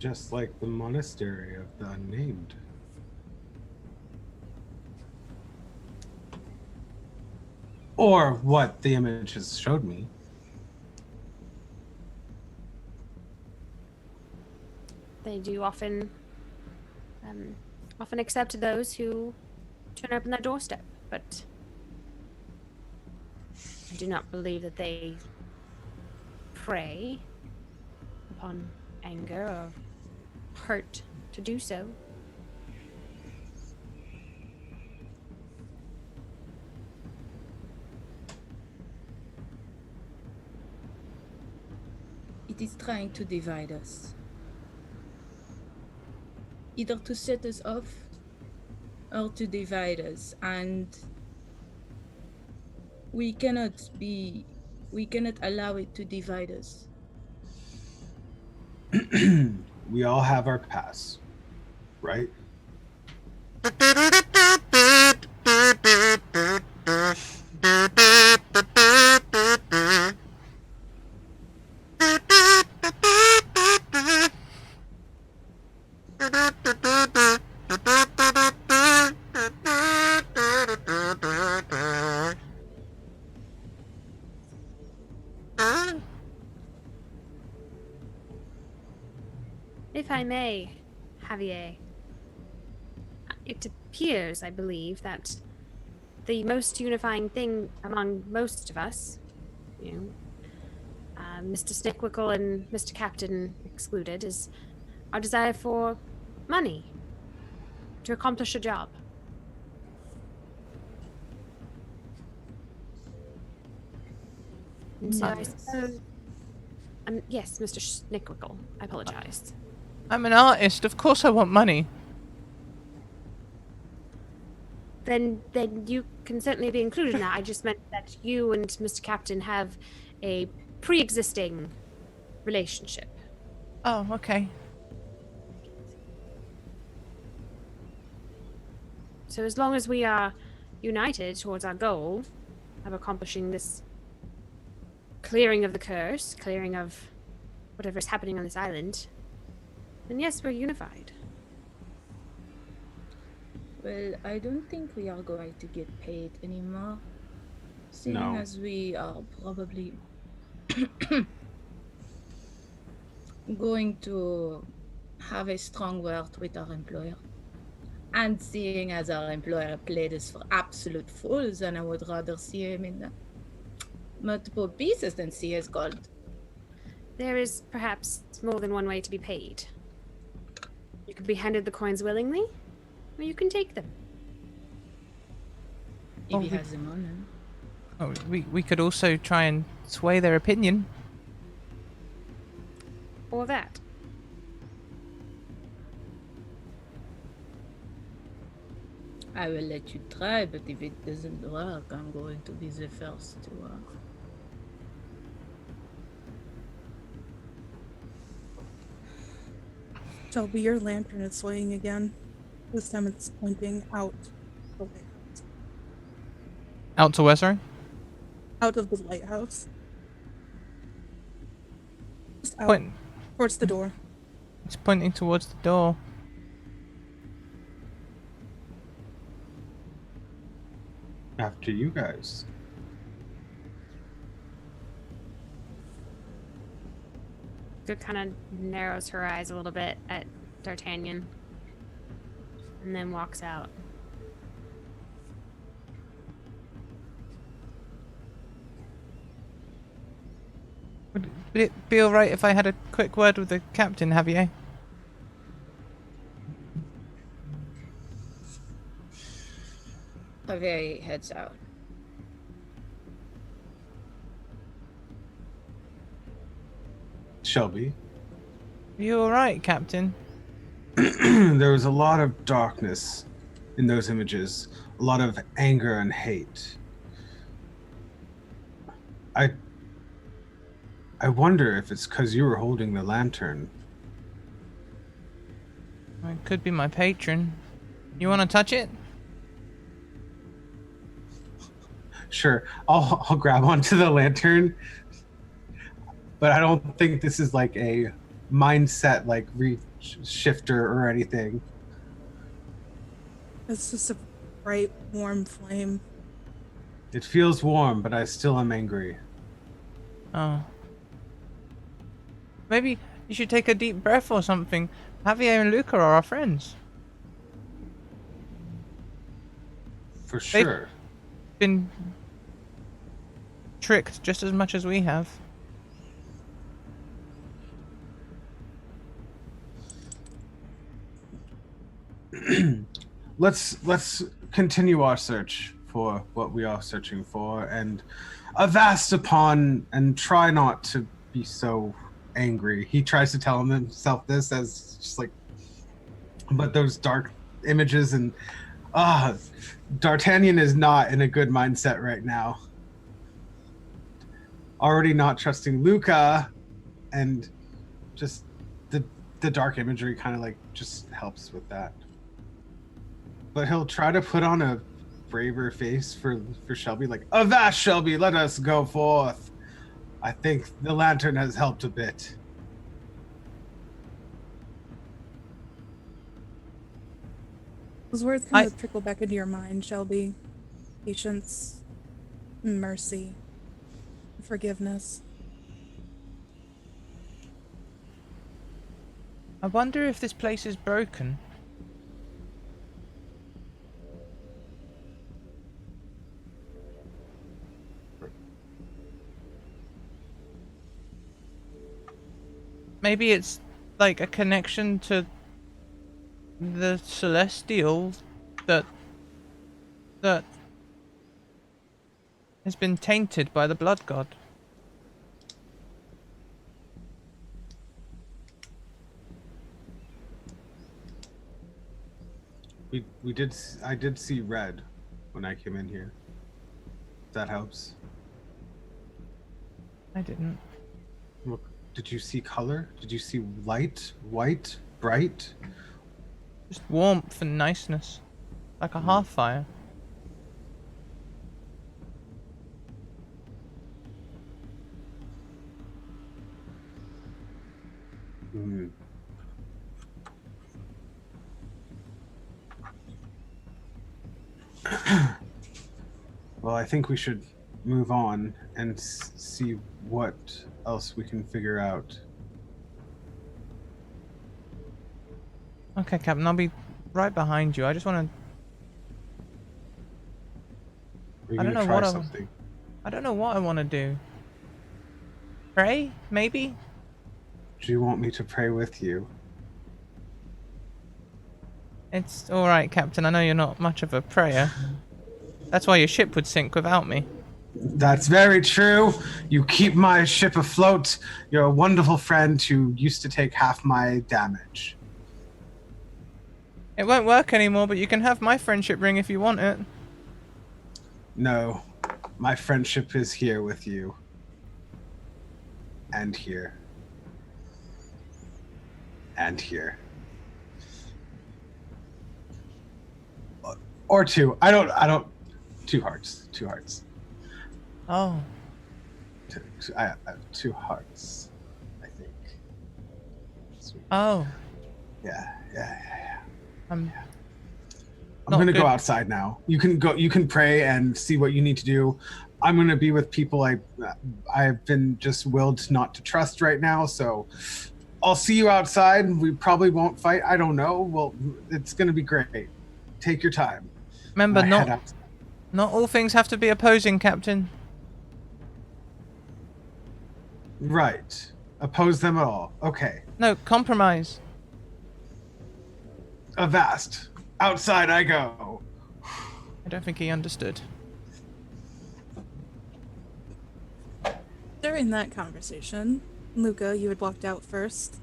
just like the monastery of the unnamed. Or what the images showed me. They do often accept those who turn up on their doorstep, but I do not believe that they prey upon anger or hurt to do so. It is trying to divide us. Either to set us off or to divide us, and we cannot allow it to divide us. We all have our past, right? If I may, Javier, it appears, I believe, that the most unifying thing among most of us, Mr. Snickwickle and Mr. Captain excluded, is our desire for money to accomplish a job. And so I suppose, yes, Mr. Snickwickle, I apologize. I'm an artist. Of course I want money. Then you can certainly be included in that. I just meant that you and Mr. Captain have a pre-existing relationship. Oh, okay. So as long as we are united towards our goal of accomplishing this clearing of the curse, clearing of whatever is happening on this island, then yes, we're unified. Well, I don't think we are going to get paid anymore, seeing No. as we are probably going to have a strong word with our employer. And seeing as our employer played us for absolute fools, and I would rather see him in multiple pieces than see his gold. There is perhaps more than one way to be paid. You could be handed the coins willingly, or you can take them. If he has the money. Oh, we could also try and sway their opinion. Or that. I will let you try, but if it doesn't work, I'm going to be the first to. Shelby, your lantern is swaying again. This time it's pointing out the lighthouse. Out to where, sorry? Out of the lighthouse. Just out Point. towards the door. It's pointing towards the door. After you guys. Good kind of narrows her eyes a little bit at D'Artagnan. And then walks out. Would it be alright if I had a quick word with the captain, Javier? Javier heads out. Shelby. Are you alright, Captain? There was a lot of darkness in those images, a lot of anger and hate. I wonder if it's because you were holding the lantern. It could be my patron. You want to touch it? Sure, I'll grab onto the lantern, but I don't think this is like a mindset like shifter or anything. It's just a bright, warm flame. It feels warm, but I still am angry. Oh. Maybe you should take a deep breath or something. Javier and Luca are our friends. For sure. Been tricked just as much as we have. Let's continue our search for what we are searching for, and avast upon, and try not to be so angry. He tries to tell himself this as just like, but those dark images and D'Artagnan is not in a good mindset right now. Already not trusting Luca, and just the dark imagery kind of like just helps with that. But he'll try to put on a braver face for Shelby, like, avast, Shelby, let us go forth. I think the lantern has helped a bit. Those words kind of trickle back into your mind, Shelby. Patience, mercy, forgiveness. I wonder if this place is broken. Maybe it's like a connection to the celestial that has been tainted by the blood god. I did see red when I came in here. That helps. I didn't. Look, did you see color? Did you see light, white, bright? Just warmth and niceness. Like a half fire. Hmm. Well, I think we should move on and see what else we can figure out. Okay, Captain, I'll be right behind you. I just want to... I don't know what something. I don't know what I want to do. Pray? Maybe? Do you want me to pray with you? It's all right, Captain. I know you're not much of a prayer. That's why your ship would sink without me. That's very true. You keep my ship afloat. You're a wonderful friend who used to take half my damage. It won't work anymore, but you can have my friendship ring if you want it. No, my friendship is here with you. And here. And here. Or two. I don't. 2 hearts. 2 hearts. Oh. I have 2 hearts, I think. Sweet. Oh. Yeah. I'm gonna go outside now. You can go. You can pray and see what you need to do. I'm gonna be with people I've been just willed not to trust right now. So I'll see you outside. We probably won't fight. I don't know. Well, it's gonna be great. Take your time. Remember, not all things have to be opposing, Captain. Right. Oppose them at all. Okay. No, compromise. Avast. Outside I go. I don't think he understood. During that conversation, Luca, you had walked out first,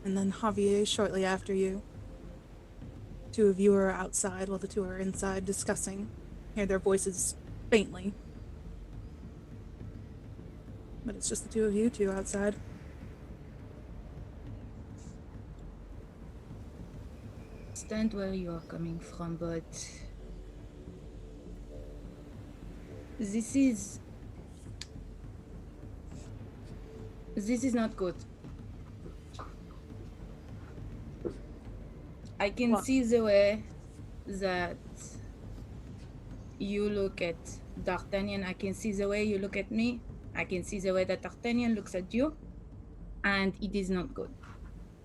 and then Javier shortly after you. 2 of you are outside while the 2 are inside discussing. Hear their voices faintly. But it's just the 2 of you 2 outside. Understand where you are coming from, but this is not good. I can see the way that you look at D'Artagnan. I can see the way you look at me. I can see the way that D'Artagnan looks at you, and it is not good.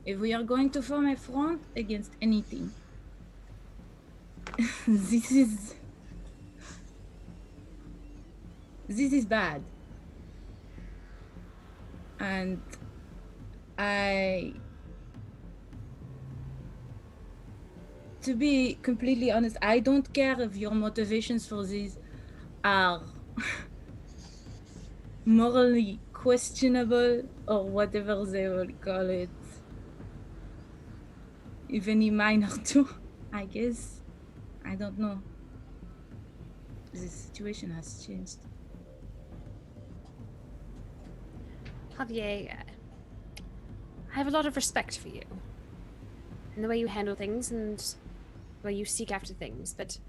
If we are going to form a front against anything, this is bad. And to be completely honest, I don't care if your motivations for this are morally questionable or whatever they will call it. If any minor too, I guess. I don't know. The situation has changed. Javier, I have a lot of respect for you and the way you handle things and the way you seek after things, but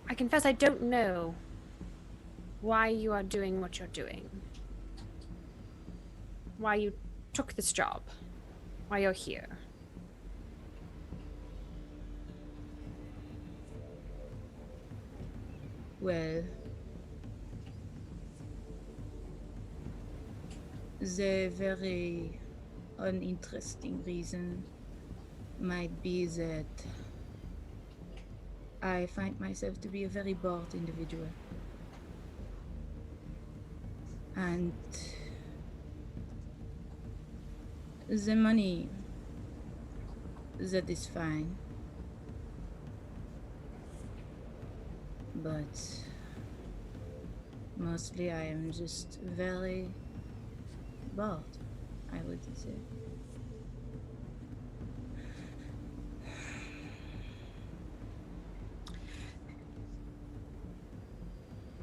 I confess I don't know why you are doing what you're doing. Why you took this job. Why you're here. Well, the very uninteresting reason might be that I find myself to be a very bored individual. And the money, that is fine. But mostly I am just very bored, I would say.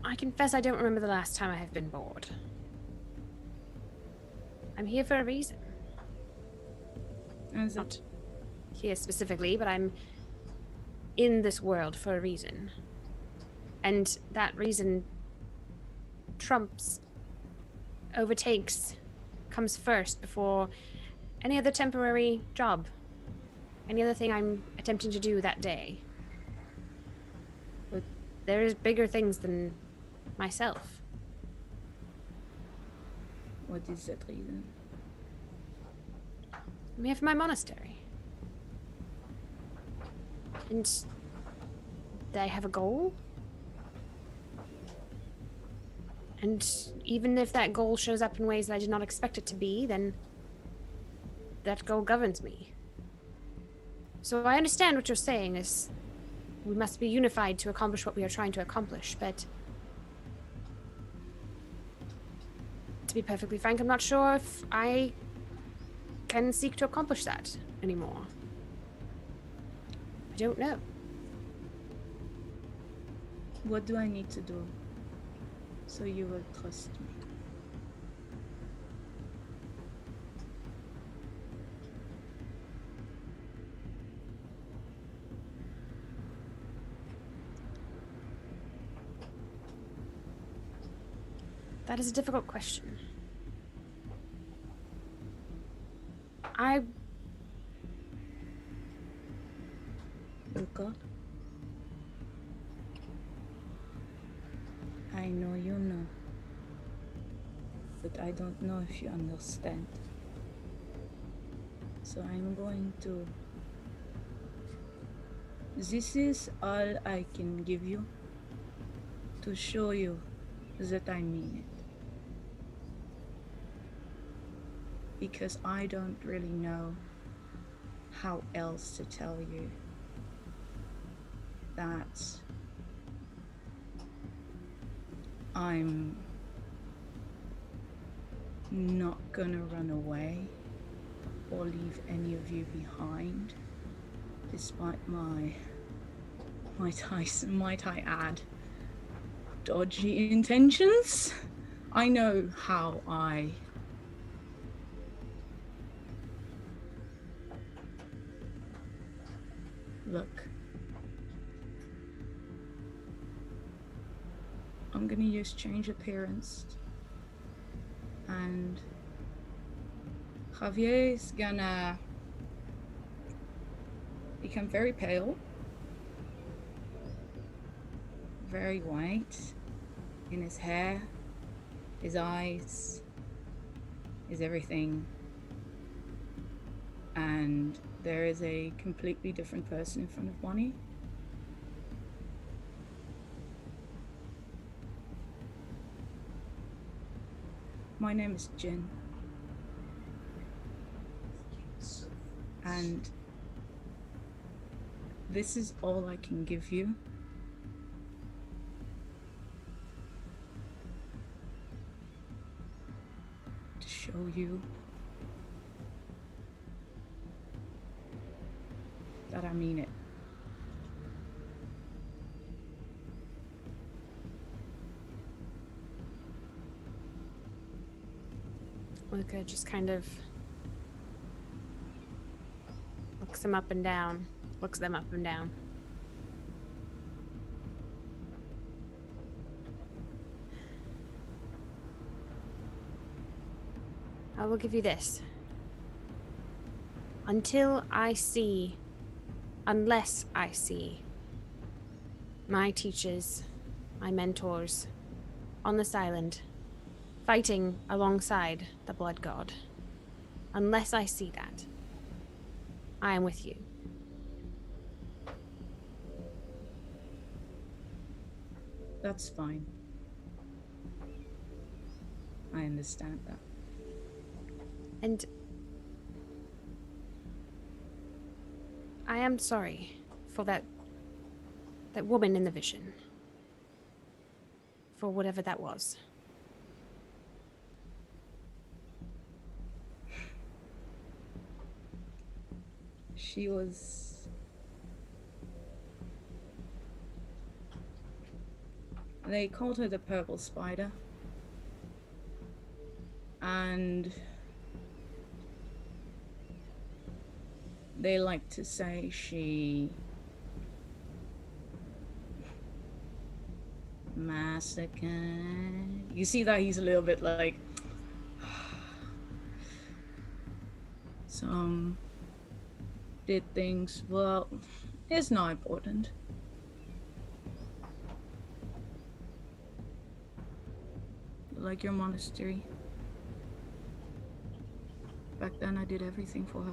I confess I don't remember the last time I have been bored. I'm here for a reason. Not here specifically, but I'm in this world for a reason. And that reason trumps, overtakes, comes first before any other temporary job, any other thing I'm attempting to do that day. But there is bigger things than myself. What is that reason? I'm here for my monastery. And they have a goal. And even if that goal shows up in ways that I did not expect it to be, then that goal governs me. So I understand what you're saying is we must be unified to accomplish what we are trying to accomplish, but to be perfectly frank, I'm not sure if I can seek to accomplish that anymore. I don't know. What do I need to do so you will trust me? That is a difficult question. Luca, I know you know, but I don't know if you understand. So I'm going to... This is all I can give you to show you that I mean it. Because I don't really know how else to tell you that I'm not gonna run away or leave any of you behind, despite might I add, dodgy intentions. I know how I look. I'm gonna use change appearance, and Javier's gonna become very pale, very white in his hair, his eyes, his everything. And there is a completely different person in front of Bonnie. My name is Jin. And this is all I can give you. To show you that I mean it. Luca just kind of looks them up and down. Looks them up and down. I will give you this. Unless I see my teachers, my mentors on this island fighting alongside the Blood God, unless I see that, I am with you. That's fine. I understand that. And I am sorry for that woman in the vision. For whatever that was. She was... They called her the Purple Spider. And they like to say she massacred. You see that he's a little bit like... Some did things, well, it's not important. Like your monastery. Back then I did everything for her.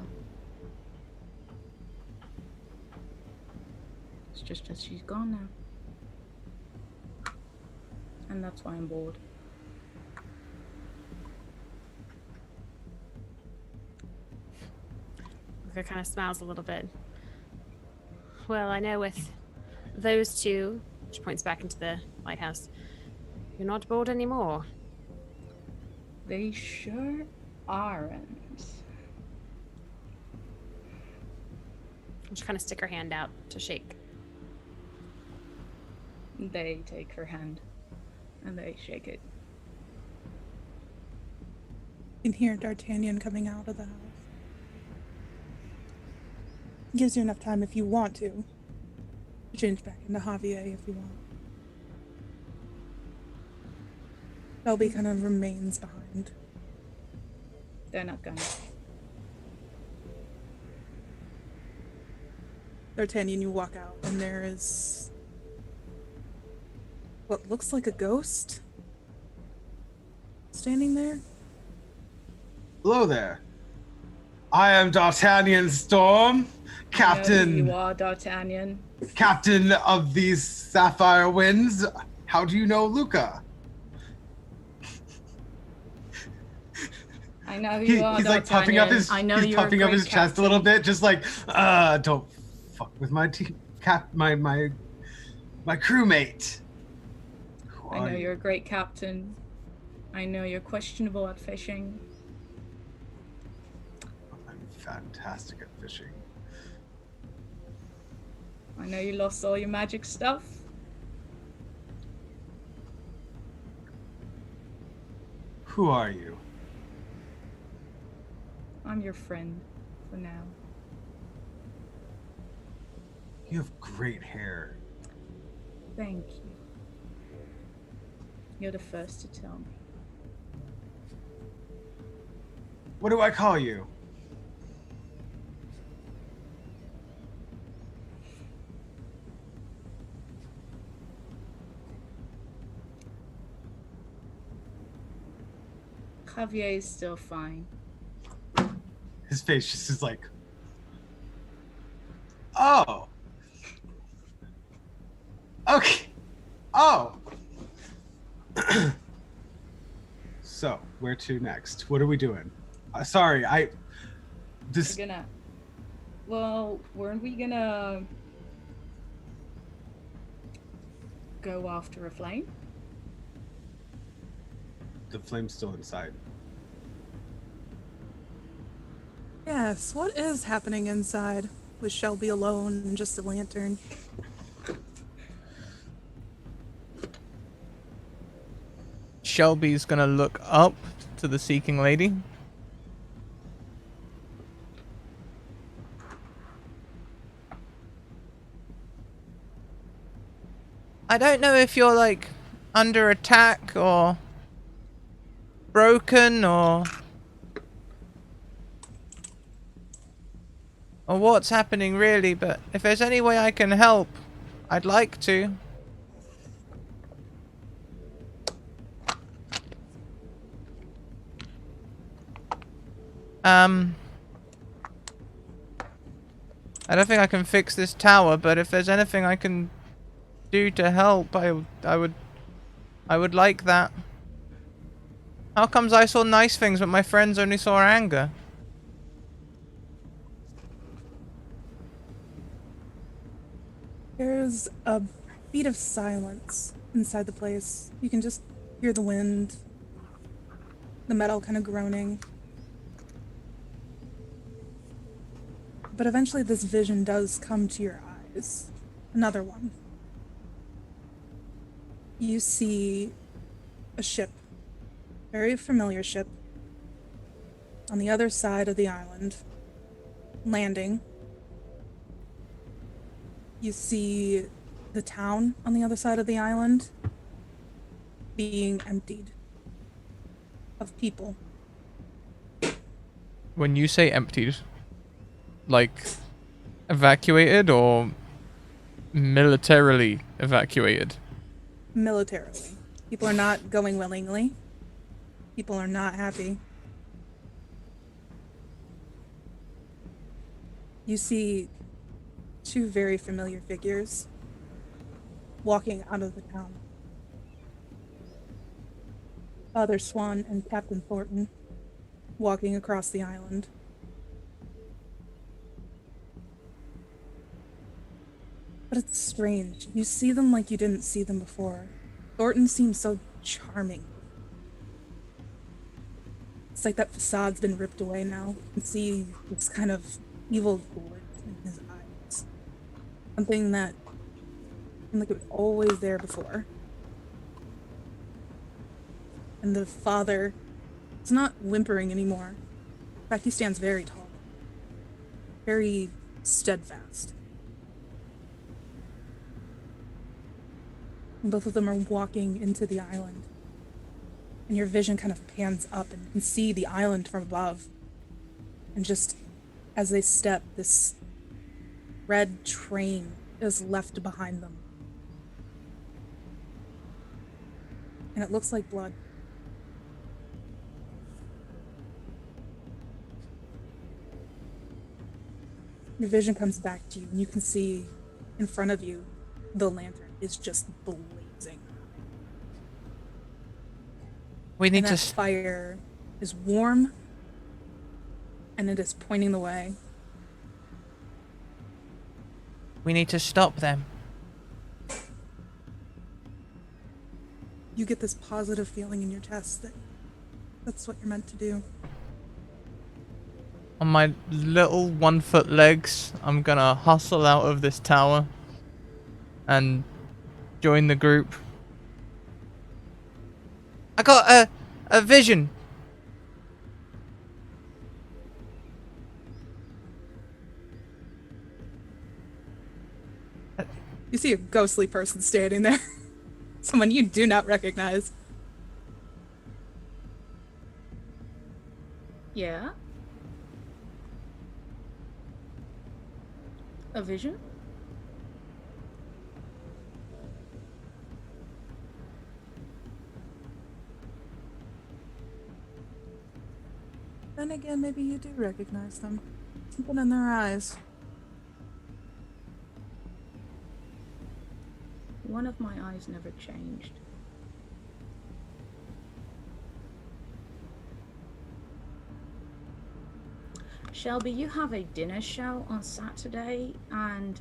It's just that she's gone now. And that's why I'm bored. Luca kind of smiles a little bit. Well, I know with those two, she points back into the lighthouse, you're not bored anymore. They sure aren't. She'll kind of stick her hand out to shake. They take her hand and they shake it. You can hear D'Artagnan coming out of the house. Gives you enough time if you want to change back into Javier if you want. Shelby kind of remains behind. They're not gonna. D'Artagnan, you walk out, and there is what looks like a ghost standing there. Hello there. I am D'Artagnan Storm, Captain. You are D'Artagnan. Captain of these Sapphire Winds. How do you know Luca? I know who you are, He's like puffing up his. I know he's you're a puffing up great his chest a little bit, just like, don't fuck with my my crewmate. I know you're a great captain. I know you're questionable at fishing. I'm fantastic at fishing. I know you lost all your magic stuff. Who are you? I'm your friend for now. You have great hair. Thank you. You're the first to tell me. What do I call you? Javier is still fine. His face just is like, oh. Okay. Oh. So, where to next? What are we doing? Sorry, this. We're gonna. Well, weren't we gonna go after a flame? The flame's still inside. Yes, what is happening inside with Shelby alone and just a lantern? Shelby's gonna look up to the Seeking Lady. I don't know if you're like under attack or broken or what's happening really, but if there's any way I can help, I'd like to. I don't think I can fix this tower, but if there's anything I can do to help, I would like that. How comes I saw nice things but my friends only saw anger? There's a beat of silence inside the place. You can just hear the wind, the metal kind of groaning. But eventually this vision does come to your eyes. Another one. You see a ship, very familiar ship, on the other side of the island, landing. You see the town on the other side of the island being emptied of people. When you say emptied, like evacuated or militarily evacuated? Militarily. People are not going willingly. People are not happy. You see two very familiar figures walking out of the town. Father Swan and Captain Thornton walking across the island. But it's strange. You see them like you didn't see them before. Thornton seems so charming. It's like that facade's been ripped away now. You can see this kind of evil glint in his eyes. Something that seemed like it was always there before. And the father is not whimpering anymore. In fact, he stands very tall. Very steadfast. And both of them are walking into the island. And your vision kind of pans up and you can see the island from above. And just as they step, this red train is left behind them. And it looks like blood. Your vision comes back to you and you can see in front of you the lantern is just blazing. We need And that to. fire is warm and it is pointing the way. We need to stop them. You get this positive feeling in your chest that that's what you're meant to do. On my little 1 foot legs, I'm gonna hustle out of this tower and join the group. I got a vision. You see a ghostly person standing there. Someone you do not recognize. Yeah. A vision? Then again, maybe you do recognize them. Something in their eyes. One of my eyes never changed. Shelby, you have a dinner show on Saturday, and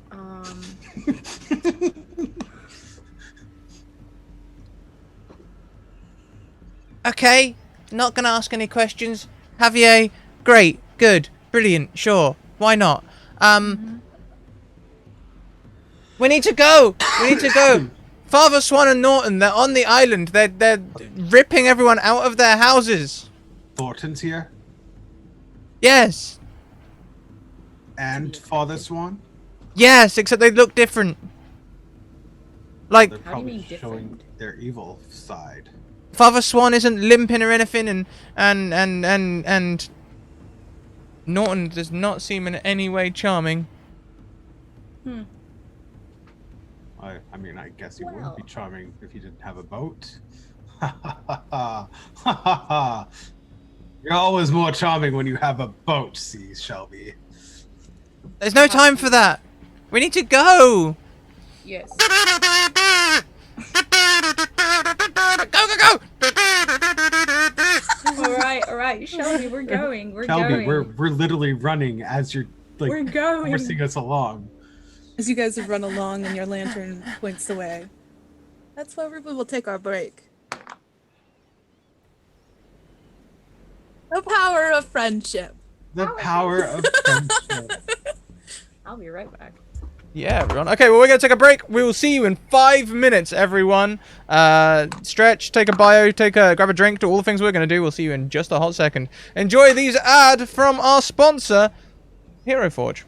Okay, not gonna ask any questions. Javier, great, good, brilliant, sure, why not? We need to go. We need to go. Father Swan and Norton, they're on the island. They're ripping everyone out of their houses. Thornton's here. Yes. And Father Swan. Yes, except they look different. Like, They're How do you mean probably showing different? their evil side. Father Swan isn't limping or anything, and Norton does not seem in any way charming. I mean, I guess he would Well. be charming if he didn't have a boat. Ha ha ha ha ha ha ha. You're always more charming when you have a boat, see, Shelby. There's no time for that. We need to go. yes. Go, go, go. All right, Shelby, we're going. We're Shelby, going. we're literally running as you're like We're going. forcing us along. As you guys run along and your lantern points the way. That's where we will take our break. The power of friendship. The power of friendship. I'll be right back. Yeah, everyone. Okay, well, we're going to take a break. We will see you in 5 minutes, everyone. Stretch, take a bio, grab a drink, do all the things we're going to do. We'll see you in just a hot second. Enjoy these ad from our sponsor, Hero Forge.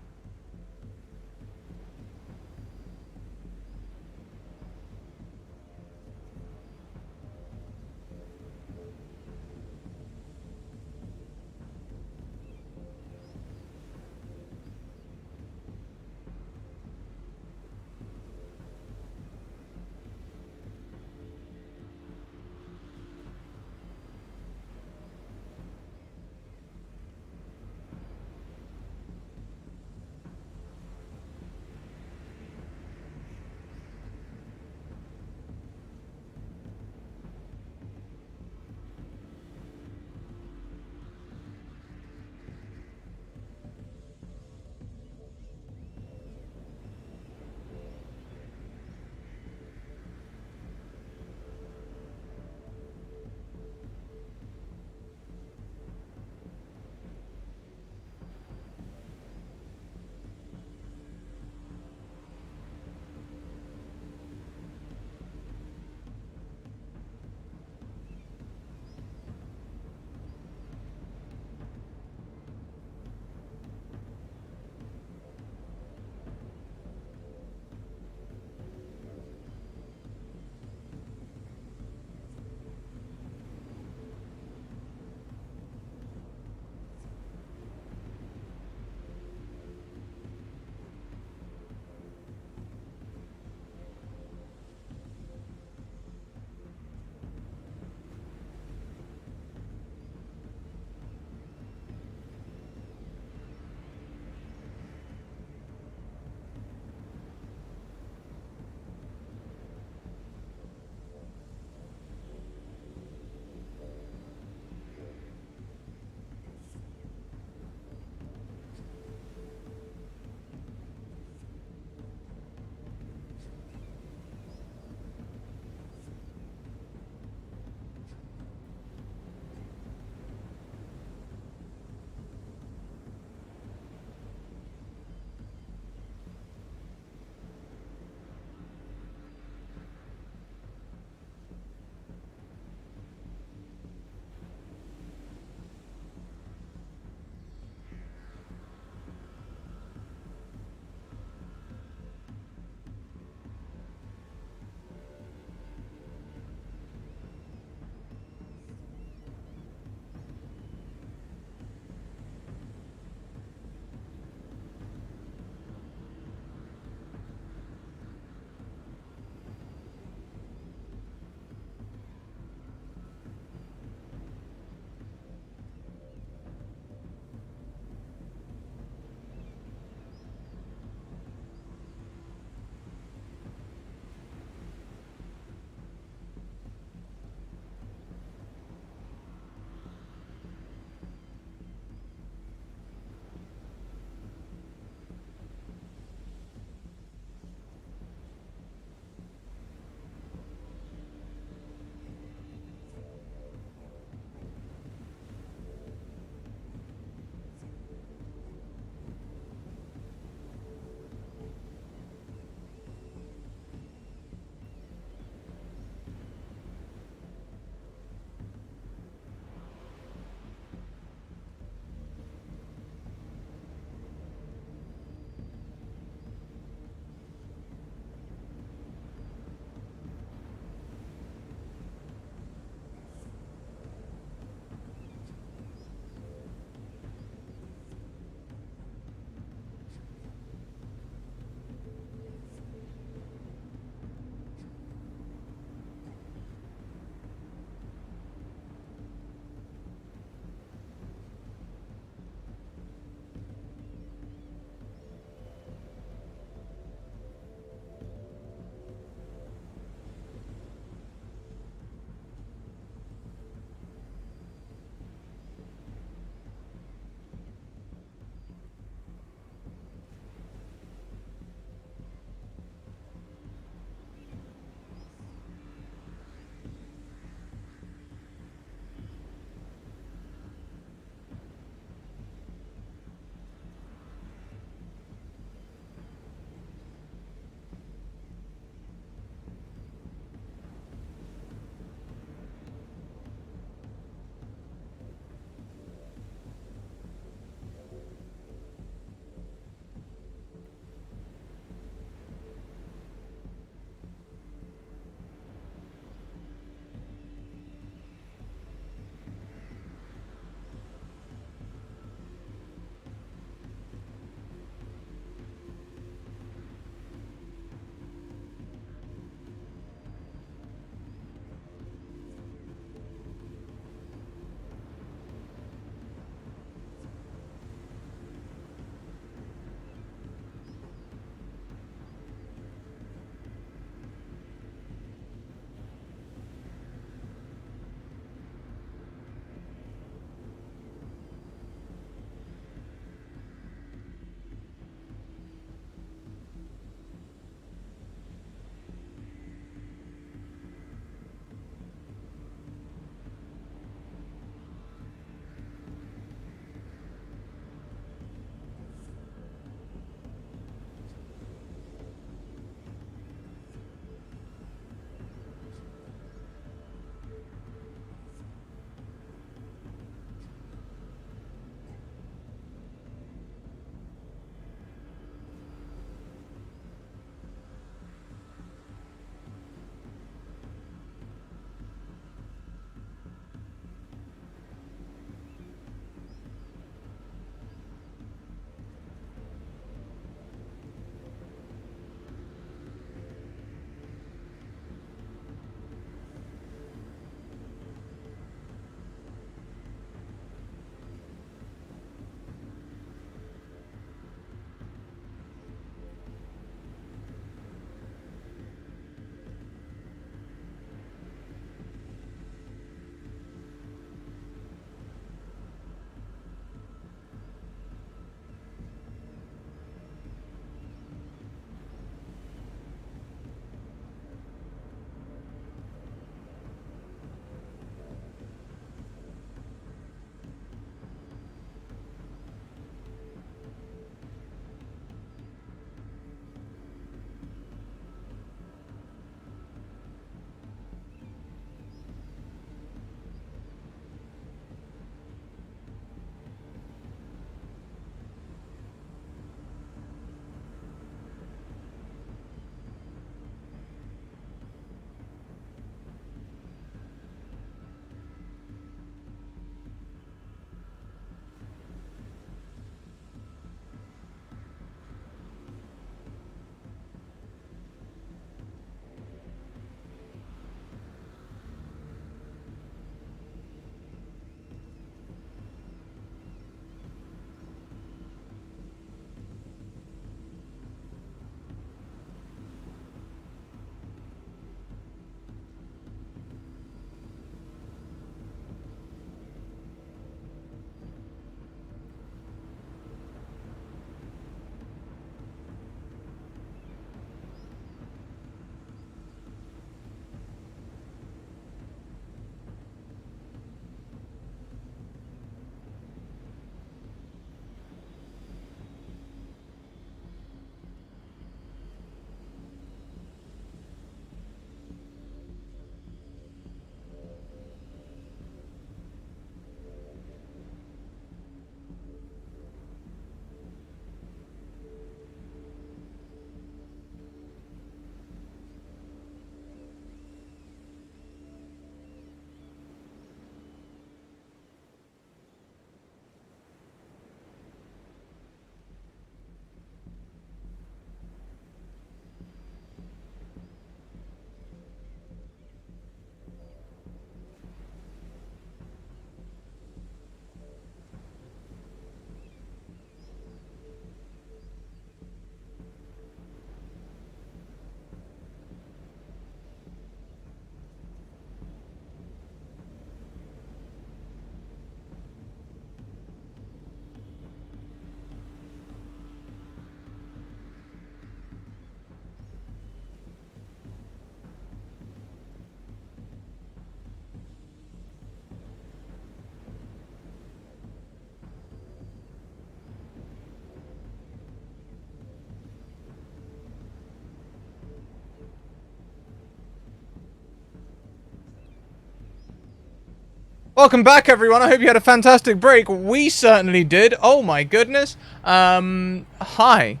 Welcome back, everyone. I hope you had a fantastic break. We certainly did. Oh my goodness. Hi.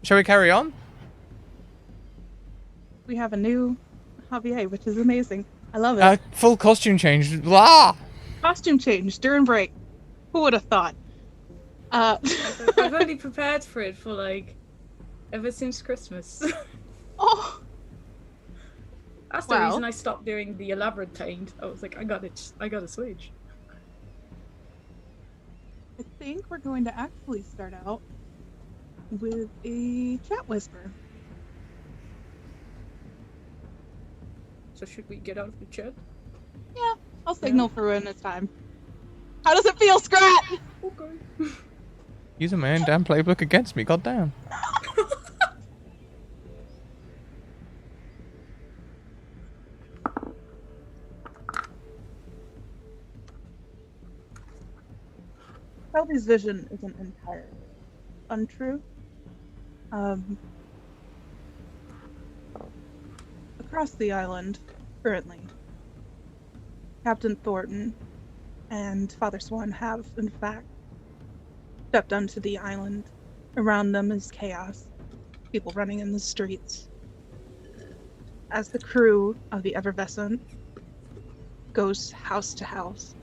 Shall we carry on? We have a new Javier, which is amazing. I love it. Full costume change. Blah. Costume change during break. Who would have thought? I've only prepared for it for like ever since Christmas. Oh, That's the Wow. reason I stopped doing the elaborate paint. I was like, I gotta switch. I think we're going to actually start out with a chat whisper. So should we get out of the chat? Yeah, I'll signal for when it's time. How does it feel, Scrat? Okay. Using my own damn playbook against me. Goddamn. Shelby's vision isn't entirely untrue. Across the island, currently, Captain Thornton and Father Swan have, in fact, stepped onto the island. Around them is chaos, people running in the streets. As the crew of the Effervescent goes house to house,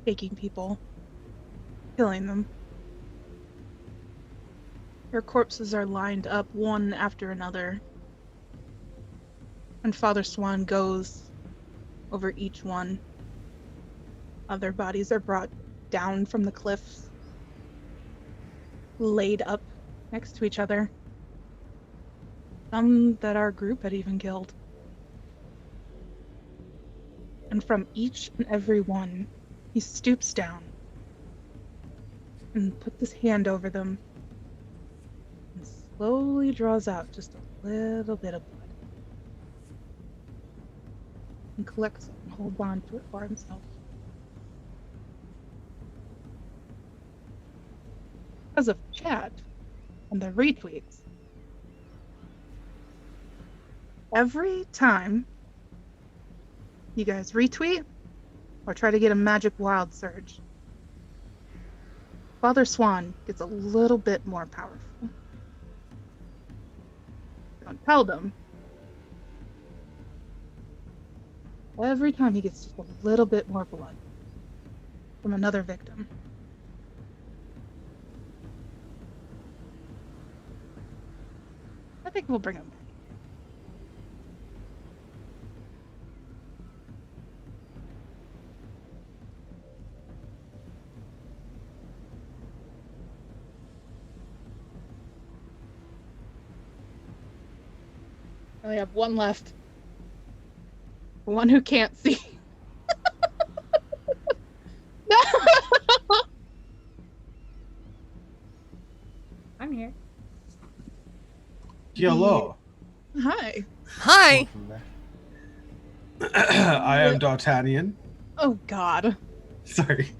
taking people, killing them. Their corpses are lined up one after another, and Father Swan goes over each one. Other bodies are brought down from the cliffs, laid up next to each other. Some that our group had even killed. And from each and every one, he stoops down and puts his hand over them and slowly draws out just a little bit of blood and collects it and holds on to it for himself. Because of chat and the retweets, every time you guys retweet or try to get a magic wild surge, Father Swan gets a little bit more powerful. Don't tell them. Every time he gets just a little bit more blood from another victim. I think we'll bring him back. I only have one left. One who can't see. I'm here. Hello. Hi. Hi. I am D'Artagnan. Oh God. Sorry.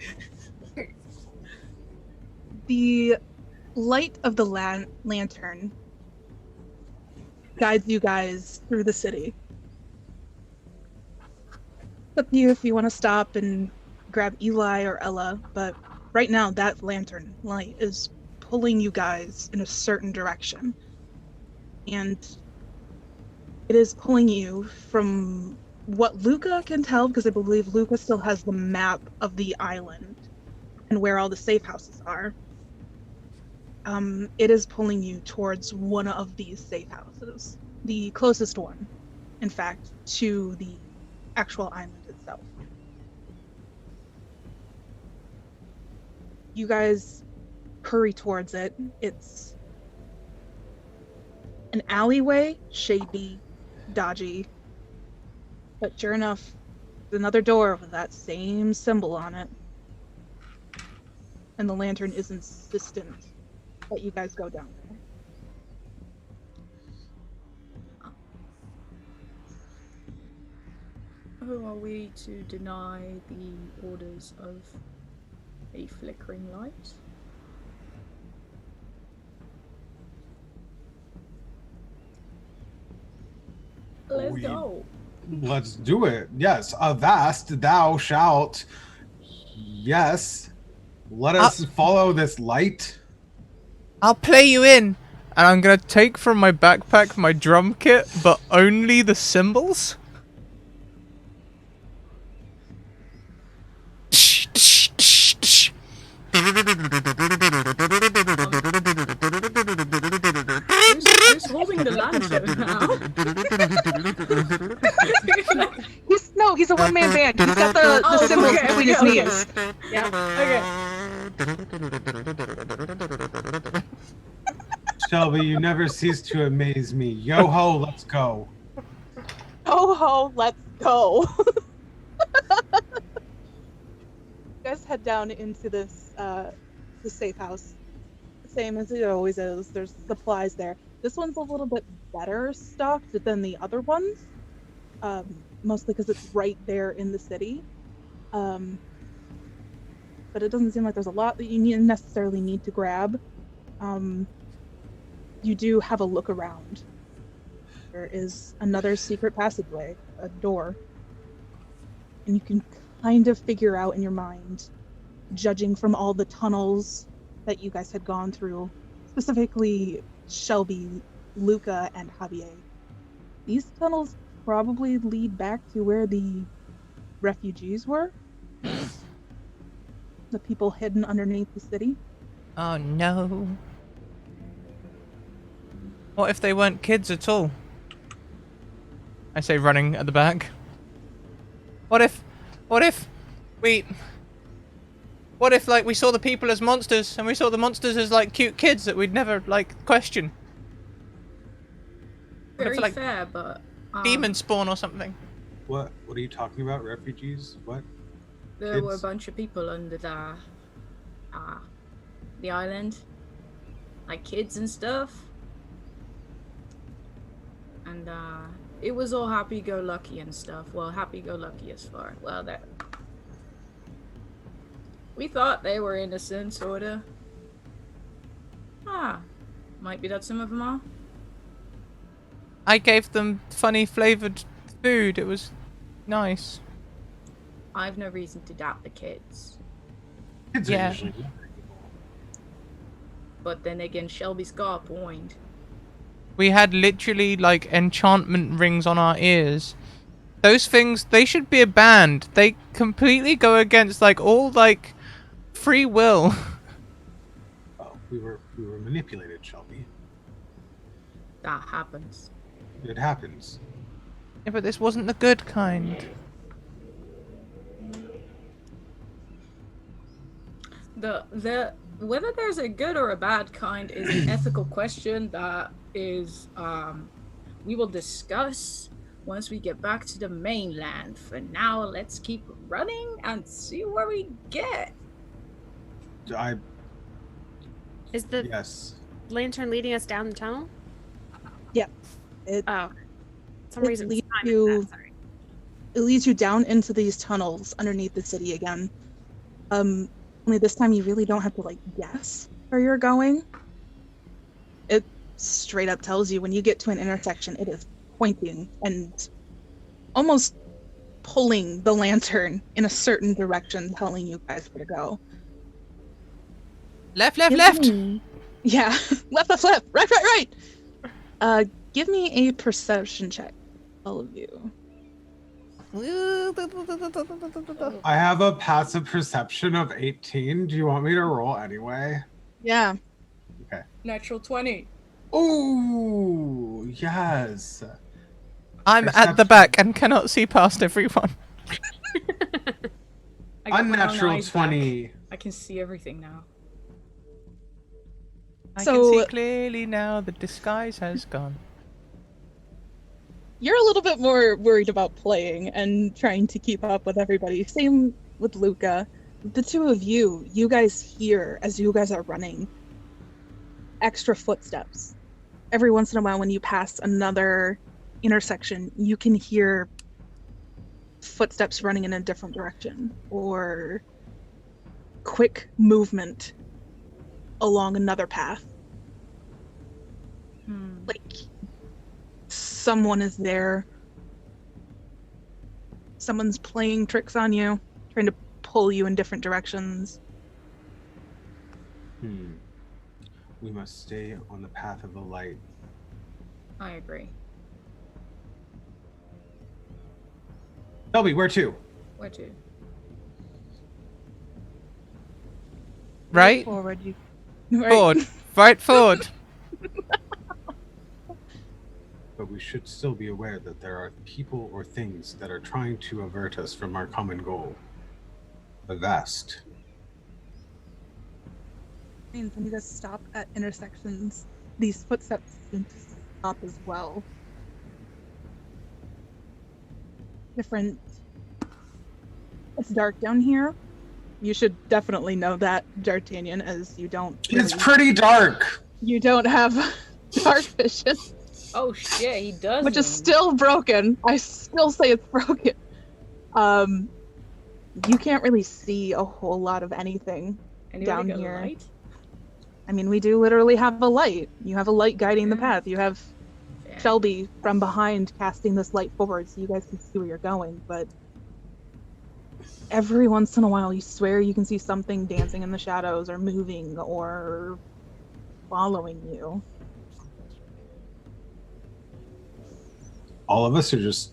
The light of the lantern guides you guys through the city. It's up to you if you want to stop and grab Eli or Ella, but right now that lantern light is pulling you guys in a certain direction. And it is pulling you from what Luca can tell, because I believe Luca still has the map of the island and where all the safe houses are. It is pulling you towards one of these safe houses, the closest one, in fact, to the actual island itself. You guys hurry towards it. It's an alleyway, shady, dodgy, but sure enough, there's another door with that same symbol on it. And the lantern is insistent that you guys go down there. Who are we to deny the orders of a flickering light? Let's We- go. Let's do it. Yes, avast thou shalt. Yes. Let us follow this light. I'll play you in, and I'm gonna take from my backpack my drum kit, but only the cymbals. Who's holding the lantern now? He's a one-man band. He's got the cymbals okay, between his okay. knees. Yeah, okay. Shelby, you never cease to amaze me. Yo ho, let's go. Oh ho, let's go. You guys head down into this the safe house. Same as it always is. There's supplies there. This one's a little bit better stocked than the other ones. Mostly because it's right there in the city. But it doesn't seem like there's a lot that you necessarily need to grab. You do have a look around. There is another secret passageway, a door. And you can kind of figure out in your mind, judging from all the tunnels that you guys had gone through, specifically Shelby, Luca, and Javier. These tunnels probably lead back to where the refugees were. The people hidden underneath the city. Oh no. What if they weren't kids at all? I say, running at the back. What if like we saw the people as monsters and we saw the monsters as like cute kids that we'd never like question? Very like, fair, but demon spawn or something. What are you talking about? Refugees? What? there were a Kids? bunch of people under the island, like kids and stuff, and it was all happy-go-lucky and stuff. Well, happy-go-lucky as far that we thought they were innocent, sorta. Might be that some of them are. I gave them funny flavored food. It was nice. I've no reason to doubt the kids. Kids Yeah. are usually But then again, Shelby's got a point. We had literally like enchantment rings on our ears. Those things, they should be banned. They completely go against like all like free will. Oh, we were manipulated, Shelby. That happens. It happens. Yeah, but this wasn't the good kind. The whether there's a good or a bad kind is an ethical question that is we will discuss once we get back to the mainland. For now, let's keep running and see where we get. Is the Yes. lantern leading us down the tunnel? It, Oh, some it reason. leads time is you- that, sorry. it leads you down into these tunnels underneath the city again. Only this time you really don't have to like guess where you're going. It straight up tells you when you get to an intersection, it is pointing and almost pulling the lantern in a certain direction, telling you guys where to go. Left. Yeah, left, right. Give me a perception check, all of you. I have a passive perception of 18. Do you want me to roll anyway? Yeah. Natural 20. Oh, yes. I'm at the back and cannot see past everyone. I got my own Unnatural eyes back. 20. I can see everything now. I So- can see clearly now the disguise has gone. You're a little bit more worried about playing and trying to keep up with everybody. Same with Luca. The two of you guys hear as you guys are running extra footsteps. Every once in a while when you pass another intersection, you can hear footsteps running in a different direction or quick movement along another path. Like someone is there someone's playing tricks on you, trying to pull you in different directions. We must stay on the path of the light. I agree. Shelby, where to? Where to? Right? Forward, you. Forward. Right forward. But we should still be aware that there are people or things that are trying to avert us from our common goal. The vast. When you guys stop at intersections, these footsteps seem to stop as well. Different. It's dark down here. You should definitely know that, D'Artagnan, as you don't. It's pretty dark. You don't have dark vision. Oh shit, he does. Which is still broken. I still say it's broken. You can't really see a whole lot of anything down here. Light? I mean, we do literally have a light. You have a light guiding the path. You have Shelby from behind casting this light forward so you guys can see where you're going, but every once in a while you swear you can see something dancing in the shadows or moving or following you. All of us are just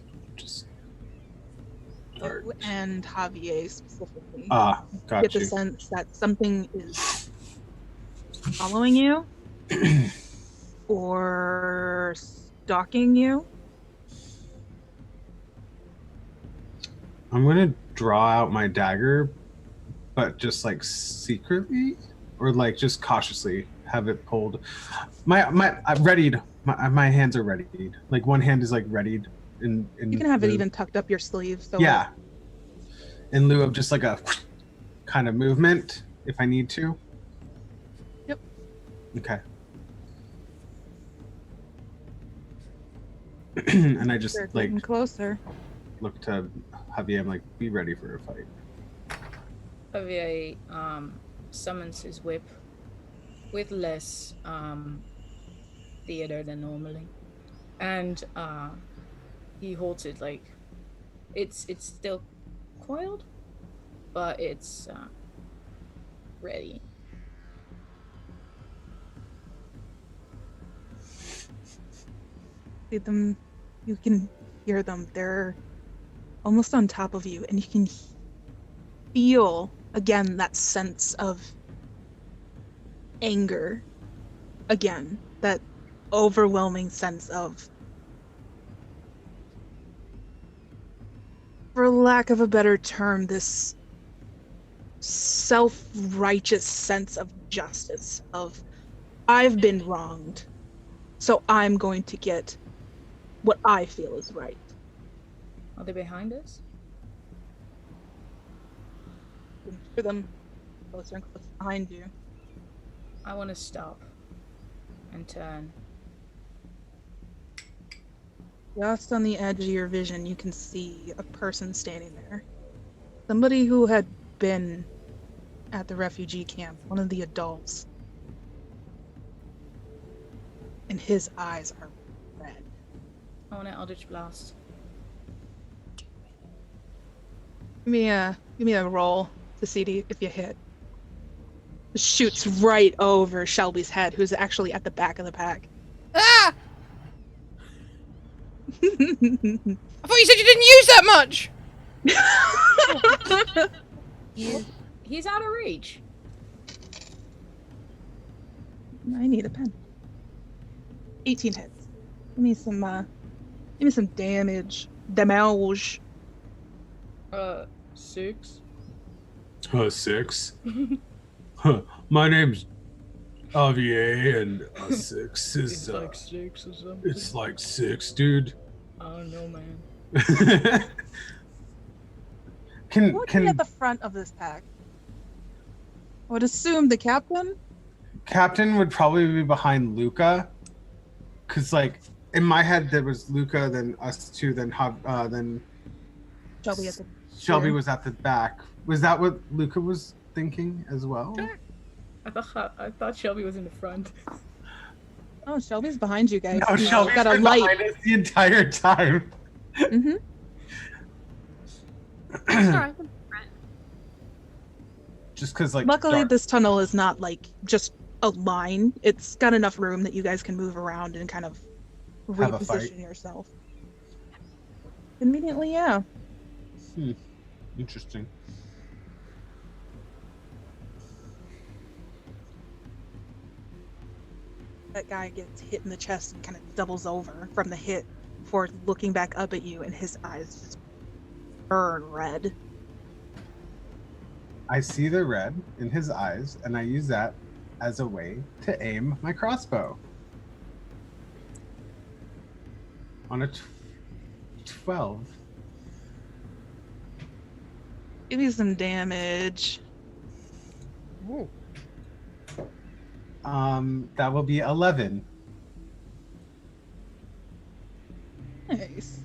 dark. You and Javier specifically. Got Get you. the sense that something is following you or stalking you. I'm gonna draw out my dagger, but just like secretly, or like just cautiously have it pulled. I'm readied. My hands are readied. Like one hand is like readied. In You can have it even tucked up your sleeve. So yeah. In lieu of just like a kind of movement, if I need to. Yep. Okay. And I just They're like getting closer. look to Javier. I'm like, be ready for a fight. Javier summons his whip with less theater than normally, and he holds it like it's still coiled, but it's ready. See them, you can hear them. They're almost on top of you, and you can feel again that sense of anger. Again, that overwhelming sense of, for lack of a better term, this self-righteous sense of justice, of I've been wronged, so I'm going to get what I feel is right. Are they behind us? You can hear them closer and closer behind you. I want to stop and turn. Just on the edge of your vision, you can see a person standing there. Somebody who had been at the refugee camp, one of the adults. And his eyes are red. I want an Eldritch Blast. Give me a roll to see if you hit. It shoots right over Shelby's head, who's actually at the back of the pack. Ah! I thought you said you didn't use that much! He's out of reach. I need a pen. 18 hits. Give me some damage. Damage. 6. 6. Huh. My name's Javier, and 6 is It's like 6 or something. it's like 6, dude. I don't know, man. Who would be at the front of this pack? I would assume the captain. Captain would probably be behind Luca, because like in my head there was Luca, then us two, then Shelby at the. Shelby rear. was at the back. Was that what Luca was thinking as well? I thought Shelby was in the front. Oh, Shelby's behind you guys. No, She's Shelby's got a been light. behind us the entire time. Mm-hmm. Alright. Just because, like, Luckily, dark- this tunnel is not like just a line. It's got enough room that you guys can move around and kind of Have a fight. reposition yourself. Immediately, yeah. Interesting. That guy gets hit in the chest and kind of doubles over from the hit before looking back up at you, and his eyes just burn red. I see the red in his eyes, and I use that as a way to aim my crossbow. On a 12. Give me some damage. Ooh. That will be 11. Nice.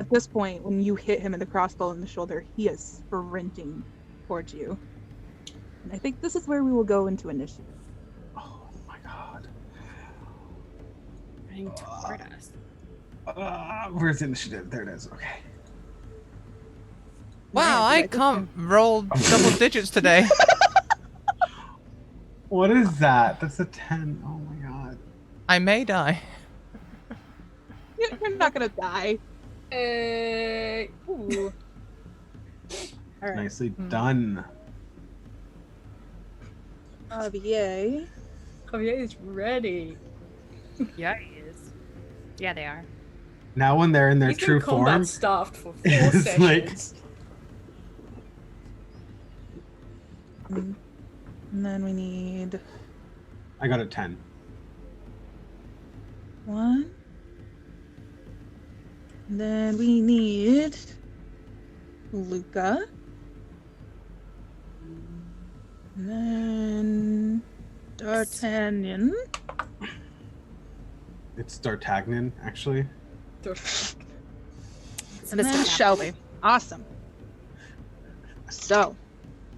At this point, when you hit him in the crossbow in the shoulder, he is sprinting towards you. And I think this is where we will go into initiative. Oh my god. Running toward us. Where's the initiative? There it is. Okay. Wow, Man, I did can't roll double digits today. What is that? That's a 10. Oh my god. I may die. You're not gonna die. Ooh. All right. Nicely done. Javier. Javier is ready. Yeah, he is. Yeah, they are. Now when they're in their He's true been combat form, staffed for 4 it's sessions. And then we need I got a 10. 1. And then we need Luca. And then D'Artagnan. It's D'Artagnan, actually. It's And Mr. then Shelby. Awesome. So,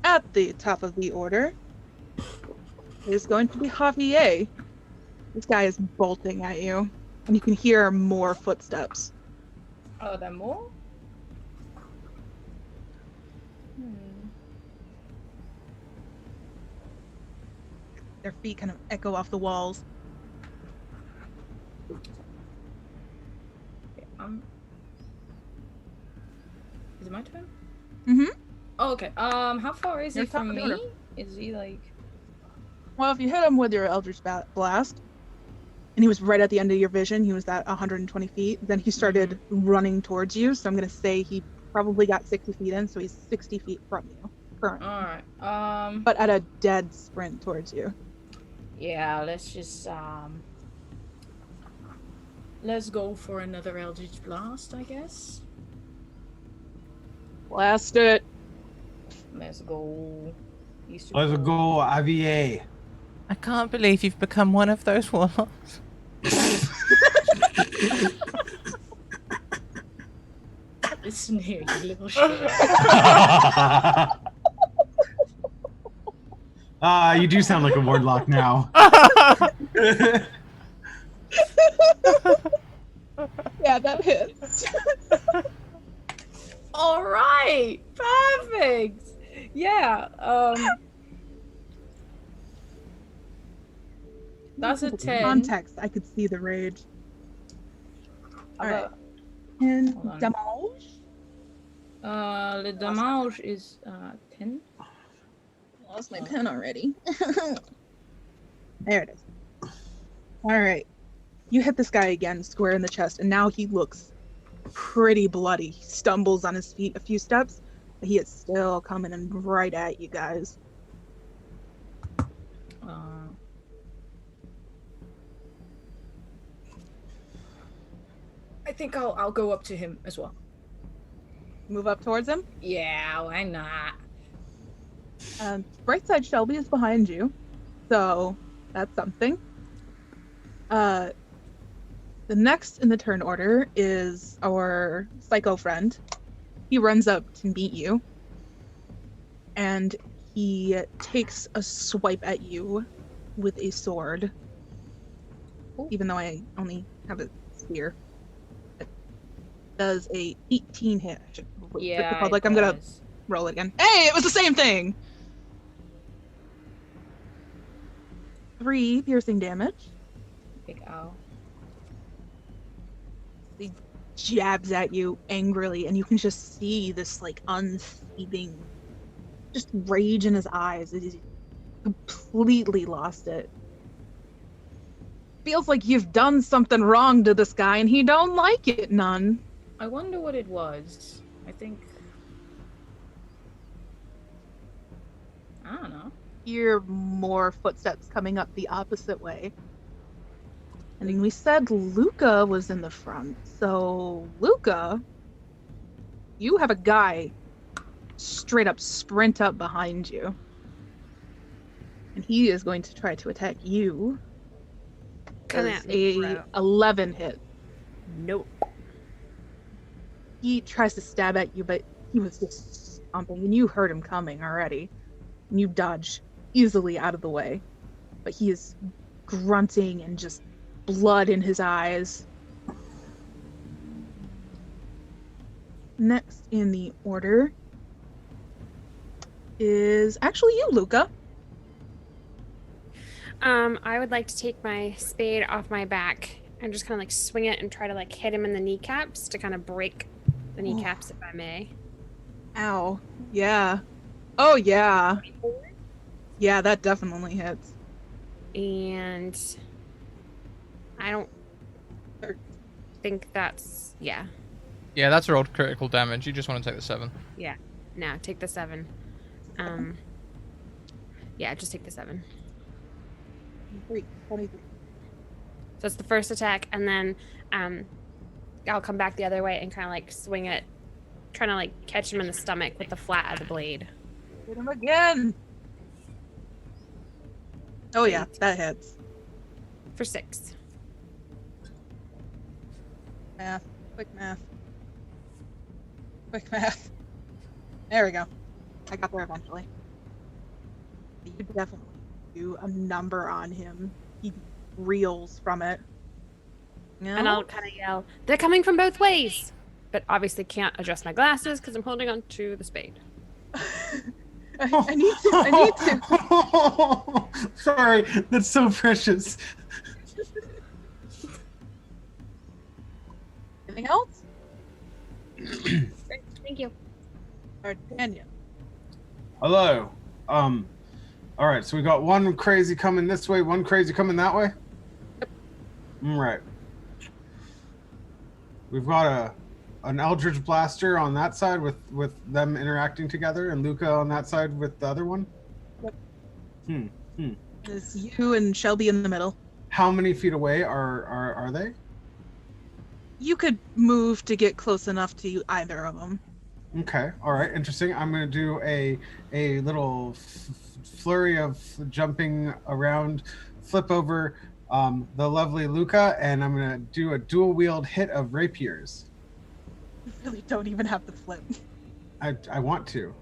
at the top of the order is going to be Javier. This guy is bolting at you, and you can hear more footsteps. Oh, there more? Their feet kind of echo off the walls. Okay, is it my turn? Mm-hmm. Oh, okay. How far is You're he top from of the me? order. Is he like? Well, if you hit him with your Eldritch Blast, and he was right at the end of your vision, he was at 120 feet, then he started running towards you, so I'm going to say he probably got 60 feet in, so he's 60 feet from you, currently. All right. But at a dead sprint towards you. Yeah. Let's just Let's go for another Eldritch Blast, I guess. Blast it! Let's go. Eastern Let's Pole. go, Javier. I can't believe you've become one of those warlocks. Listen here, you little shit. You do sound like a warlock now. Yeah, that hits. All right, perfect. Yeah. That's a 10. Context, I could see the rage. Alright. And Hold on. damage. The damage is 10. Lost my pen already. There it is. Alright. You hit this guy again, square in the chest, and now he looks pretty bloody. He stumbles on his feet a few steps, but he is still coming in right at you guys. I think I'll go up to him as well. Move up towards him. Yeah, why not? Right side Shelby is behind you, so that's something. The next in the turn order is our psycho friend. He runs up to meet you, and he takes a swipe at you with a sword. Ooh. Even though I only have a spear. It does a 18 hit. I should What's it called? Like, I'm gonna was. roll it again. Hey, it was the same thing. 3 piercing damage. Big O. He jabs at you angrily, and you can just see this like unseething, just rage in his eyes. He's completely lost it. Feels like you've done something wrong to this guy, and he don't like it none. I wonder what it was. I think. I don't know. Hear more footsteps coming up the opposite way. And we said Luca was in the front. So, Luca, you have a guy straight up sprint up behind you. And he is going to try to attack you. Come Does at me, a bro. 11 hit. Nope. He tries to stab at you, but he was just stomping, and you heard him coming already. And you dodge easily out of the way. But he is grunting and just blood in his eyes. Next in the order is actually you, Luca. I would like to take my spade off my back and just kind of like swing it and try to like hit him in the kneecaps to kind of break the kneecaps, if I may. Ow. Yeah. Oh, yeah. Yeah, that definitely hits. And I don't think that's, yeah. Yeah, that's rolled critical damage. You just want to take the 7. Yeah. No, take the 7. Yeah, just take the 7. 23. So that's the first attack, and then I'll come back the other way and kind of like swing it, trying to like catch him in the stomach with the flat of the blade. Hit him again. Oh yeah, that hits. For 6. Math. Quick math. Quick math. There we go. I got there eventually. You definitely do a number on him. He reels from it. No? And I'll kind of yell, "They're coming from both ways!" But obviously can't adjust my glasses because I'm holding on to the spade. I need to. Sorry, that's so precious. Anything else? Thank you. D'Artagnan. Hello. All right, so we got one crazy coming this way, one crazy coming that way. Yep. All right. We've got an Eldritch Blaster on that side with them interacting together, and Luca on that side with the other one. Yep. There's you and Shelby in the middle. How many feet away are they? You could move to get close enough to either of them. Okay. All right. Interesting. I'm going to do a little flurry of jumping around, flip over the lovely Luca, and I'm going to do a dual wield hit of rapiers. You really don't even have to flip. I want to.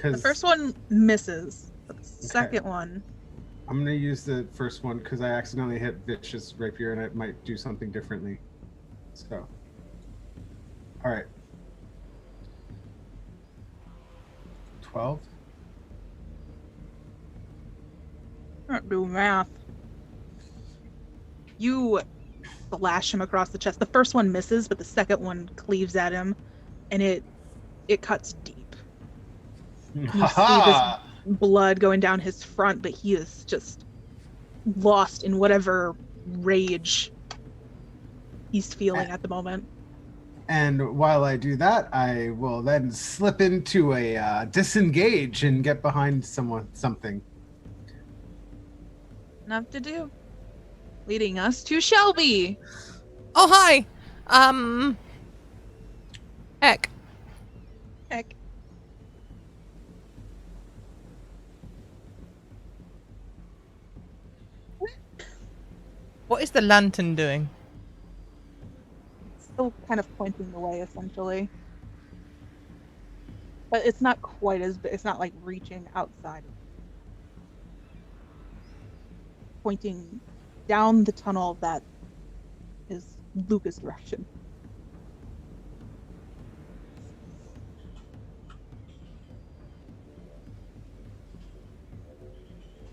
The first one misses, but the second one... I'm going to use the first one because I accidentally hit Vicious Rapier and it might do something differently. So, all right. 12. Can't do math. You slash him across the chest. The first one misses, but the second one cleaves at him, and it cuts deep. You see this blood going down his front, but he is just lost in whatever rage he's feeling at the moment. And while I do that, I will then slip into a disengage and get behind something. Enough to do. Leading us to Shelby. Oh, hi! Heck. Heck. What is the lantern doing? Still kind of pointing the way, essentially. But it's not quite as big. It's not like reaching outside. Pointing down the tunnel that is Luca's direction.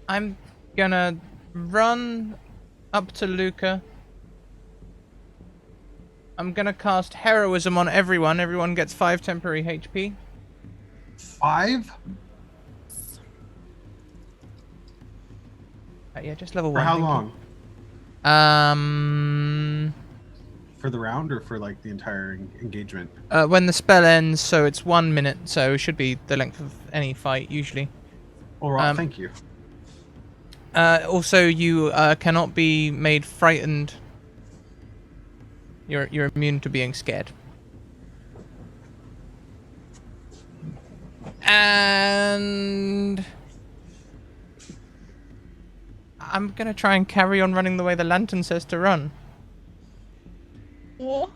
I'm gonna run up to Luca. I'm gonna cast Heroism on everyone. Everyone gets 5 temporary HP. 5? Yeah, just level For 1. how thank long? You. For the round or for like the entire engagement? When the spell ends, so it's 1 minute, so it should be the length of any fight usually. All right, thank you. Also, you cannot be made frightened. You're immune to being scared. And I'm gonna try and carry on running the way the lantern says to run. Oh.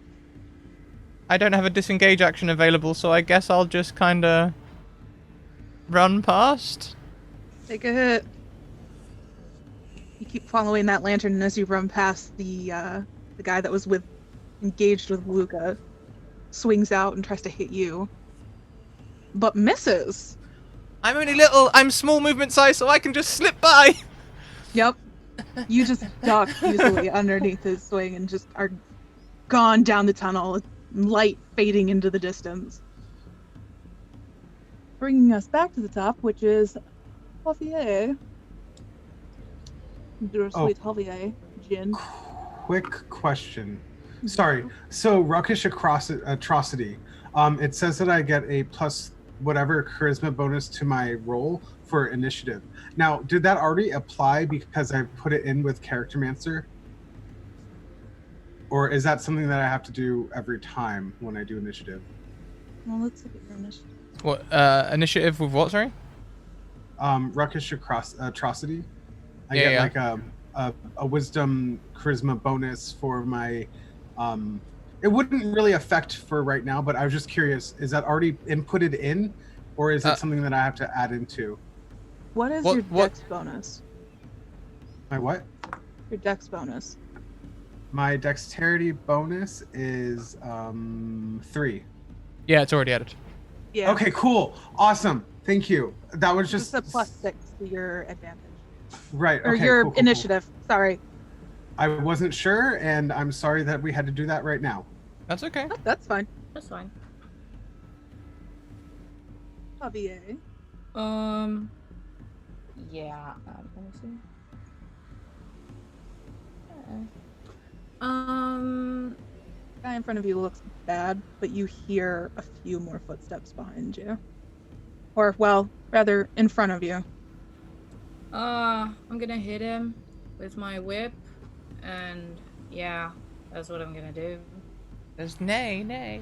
I don't have a disengage action available, so I guess I'll just kinda run past. Take a hit. You keep following that lantern, and as you run past the guy that was engaged with Luca, swings out and tries to hit you, but misses. I'm small movement size, so I can just slip by. Yep. You just duck easily underneath his swing and just are gone down the tunnel, light fading into the distance. Bringing us back to the top, which is Javier. Your sweet Javier, Jin. Quick question. Sorry. So Ruckish Atrocity. It says that I get a plus whatever charisma bonus to my roll for initiative. Now, did that already apply because I put it in with Charactermancer? Or is that something that I have to do every time when I do initiative? Well, let's look at your initiative. What, initiative with what, sorry? Ruckish Atrocity. I Yeah, get yeah. like a wisdom charisma bonus for my it wouldn't really affect for right now, but I was just curious, is that already inputted in, or is it something that I have to add into? What is your dex bonus? My what? Your dex bonus. My dexterity bonus is 3. Yeah, it's already added. Yeah. Okay, cool. Awesome. Thank you. That was just a plus 6 to your advantage. Right. Or okay, your cool. initiative. Sorry. I wasn't sure, and I'm sorry that we had to do that right now. That's okay. Oh, that's fine. That's fine. Javier. Yeah. Let me see. Guy in front of you looks bad, but you hear a few more footsteps behind you. Or, well, rather, in front of you. I'm gonna hit him with my whip, and yeah, that's what I'm gonna do. There's nay.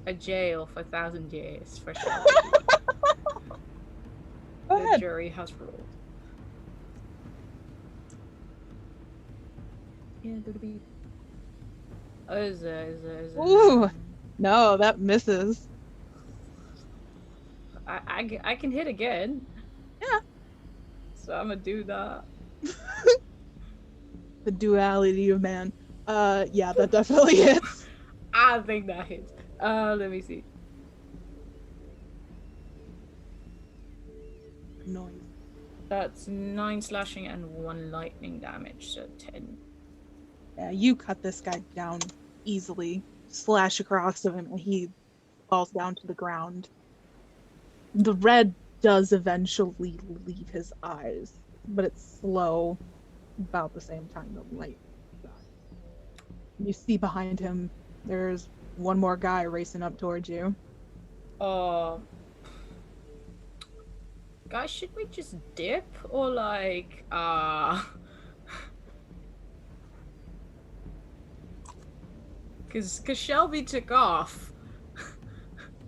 A jail for 1,000 years for sure. Go The ahead. jury has ruled. Yeah, it'll be. Is it? Ooh. No, that misses. I can hit again. Yeah. So I'm gonna do that. The duality of man. Yeah, that definitely hits. I think that hits. Let me see. Noise. That's 9 slashing and 1 lightning damage, so 10. Yeah, you cut this guy down easily. Slash across of him, and he falls down to the ground. The red does eventually leave his eyes, but it's slow, about the same time the light dies. You see behind him, there's one more guy racing up towards you. Guys, should we just dip or like Cause Shelby took off.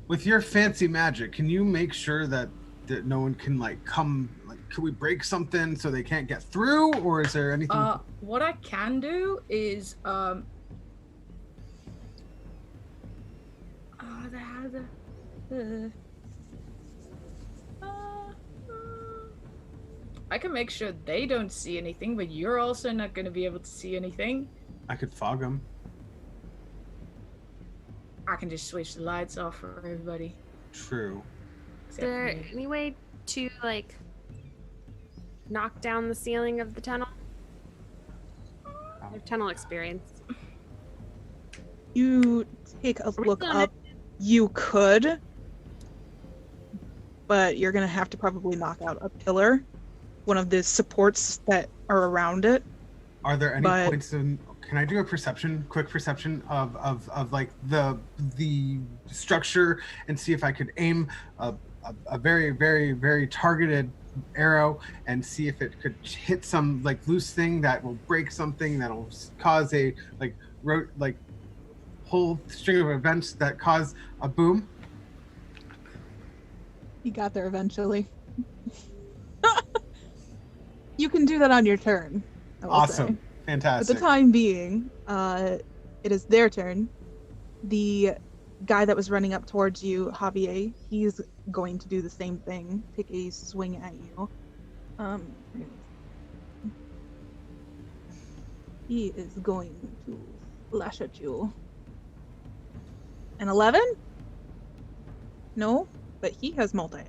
With your fancy magic, can you make sure that no one can like come? Like, can we break something so they can't get through, or is there anything? What I can do is I can make sure they don't see anything, but you're also not going to be able to see anything. I could fog them. I can just switch the lights off for everybody. True. Is there any way to like knock down the ceiling of the tunnel? Or tunnel experience. You take a we look doing up. You could, but you're gonna have to probably knock out a pillar, one of the supports that are around it. Are there any But- points in? Can I do a quick perception of like the structure and see if I could aim a very, very, very targeted arrow and see if it could hit some like loose thing that will break something that'll cause a whole string of events that cause a boom. You got there eventually. You can do that on your turn. I will Awesome. say. For Fantastic. the time being, it is their turn. The guy that was running up towards you, Javier, he's going to do the same thing. Take a swing at you. He is going to lash at you. An 11? No, but he has multi-hit.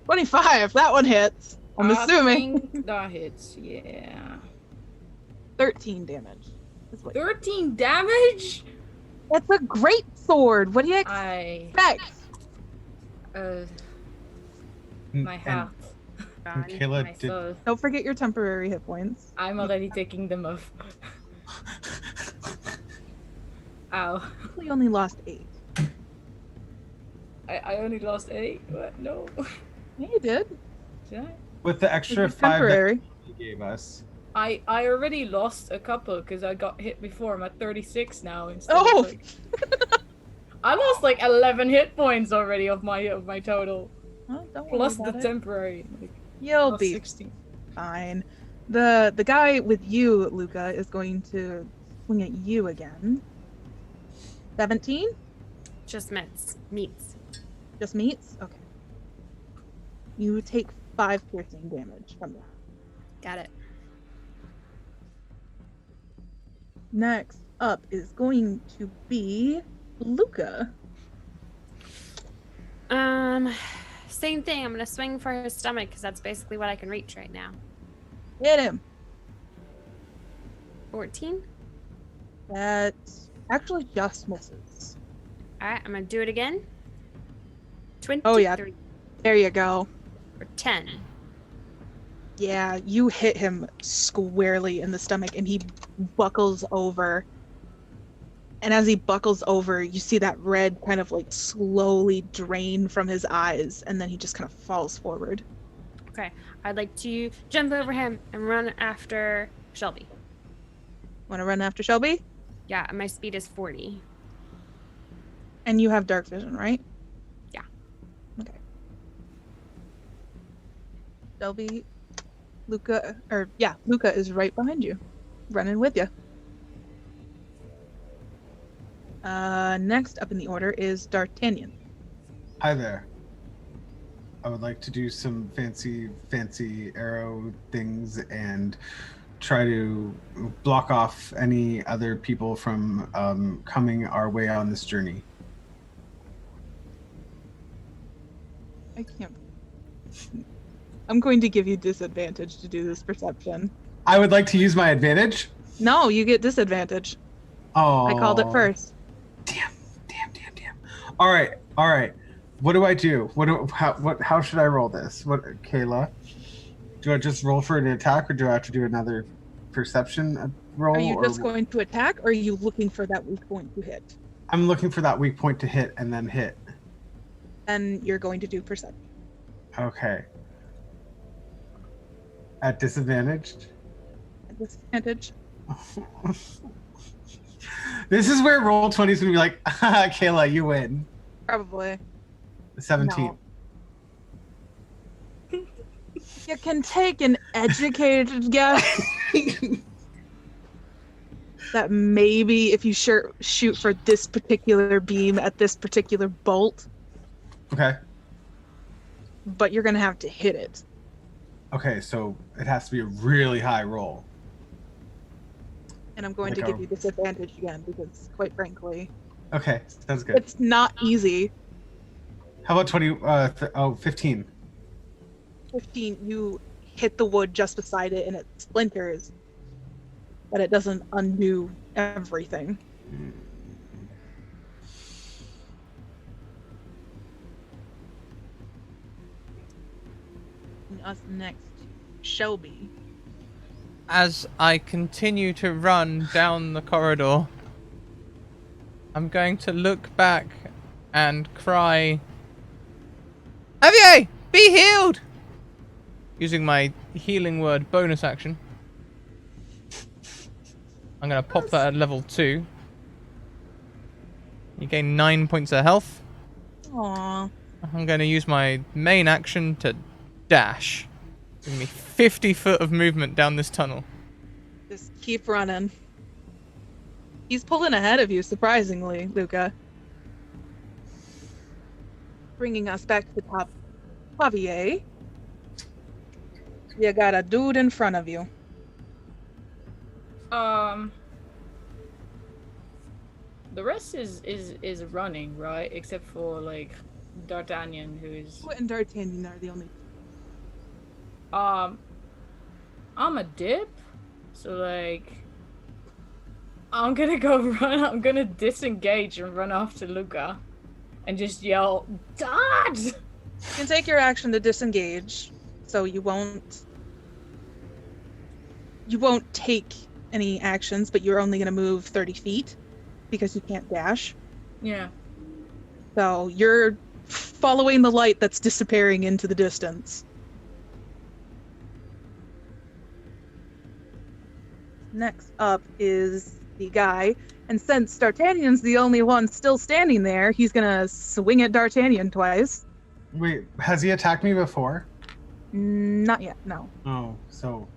25, that one hits. I'm I assuming. think that hits, yeah. 13 damage. Is what- 13 damage? That's a great sword. What do you I expect? my heart, God. Kayla my did. soul. Don't forget your temporary hit points. I'm already taking them off. Ow. We only lost 8. I only lost 8? What? No. Yeah, you did. Did I? With the extra It's 5 that temporary. he gave us. I already lost a couple because I got hit before. I'm at 36 now instead Oh! of like... I lost like 11 hit points already of my total. Well, don't Plus worry the about it. temporary. Like, You'll plus be 16. fine. The guy with you, Luca, is going to swing at you again. 17? Just meets. Just meets? Okay. You take 5 piercing damage from that. Got it. Next up is going to be Luca. Same thing. I'm gonna swing for his stomach because that's basically what I can reach right now. Hit him. 14. That actually just misses. All right, I'm gonna do it again. 23. Oh, yeah. There you go. Or 10. Yeah, you hit him squarely in the stomach and he buckles over. And as he buckles over, you see that red kind of like slowly drain from his eyes, and then he just kind of falls forward. Okay, I'd like to jump over him and run after Shelby. Want to run after Shelby? Yeah, and my speed is 40. And you have dark vision, right? Yeah. Okay. Shelby, Luca is right behind you, running with you. Next up in the order is D'Artagnan. Hi there. I would like to do some fancy arrow things and try to block off any other people from coming our way on this journey. I can't. I'm going to give you disadvantage to do this perception. I would like to use my advantage. No, you get disadvantage. Oh, I called it first. Damn. All right. What do I do? How should I roll this? Kayla? Do I just roll for an attack, or do I have to do another perception roll? Are you just going to attack, or are you looking for that weak point to hit? I'm looking for that weak point to hit and then hit. Then you're going to do perception. Okay. At disadvantage? At disadvantage. This is where Roll20 is going to be like, Kayla, you win. Probably. 17. No. You can take an educated guess that maybe if you shoot for this particular beam at this particular bolt, Okay. but you're going to have to hit it. Okay, so it has to be a really high roll. And I'm going to give you disadvantage again because, quite frankly, Okay, sounds good. it's not easy. How about 20? 15. 15, you hit the wood just beside it and it splinters, but it doesn't undo everything. And us next, Shelby. As I continue to run down the corridor, I'm going to look back and cry, Javier, be healed! Using my healing word bonus action. I'm going to pop that at level 2. You gain 9 points of health. Aww. I'm going to use my main action to dash. Giving me 50 foot of movement down this tunnel. Just keep running. He's pulling ahead of you, surprisingly, Luca. Bringing us back to the top. Javier. You got a dude in front of you. The rest is running, right? Except for like D'Artagnan, who's What and D'Artagnan are the only. I'm a dip, so like I'm gonna go run. I'm gonna disengage and run after Luca, and just yell, "Dad!" You can take your action to disengage, so you won't take any actions, but you're only gonna move 30 feet because you can't dash. Yeah. So you're following the light that's disappearing into the distance. Next up is the guy, and since D'Artagnan's the only one still standing there, he's gonna swing at D'Artagnan twice. Wait, has he attacked me before? Not yet, no. Oh, so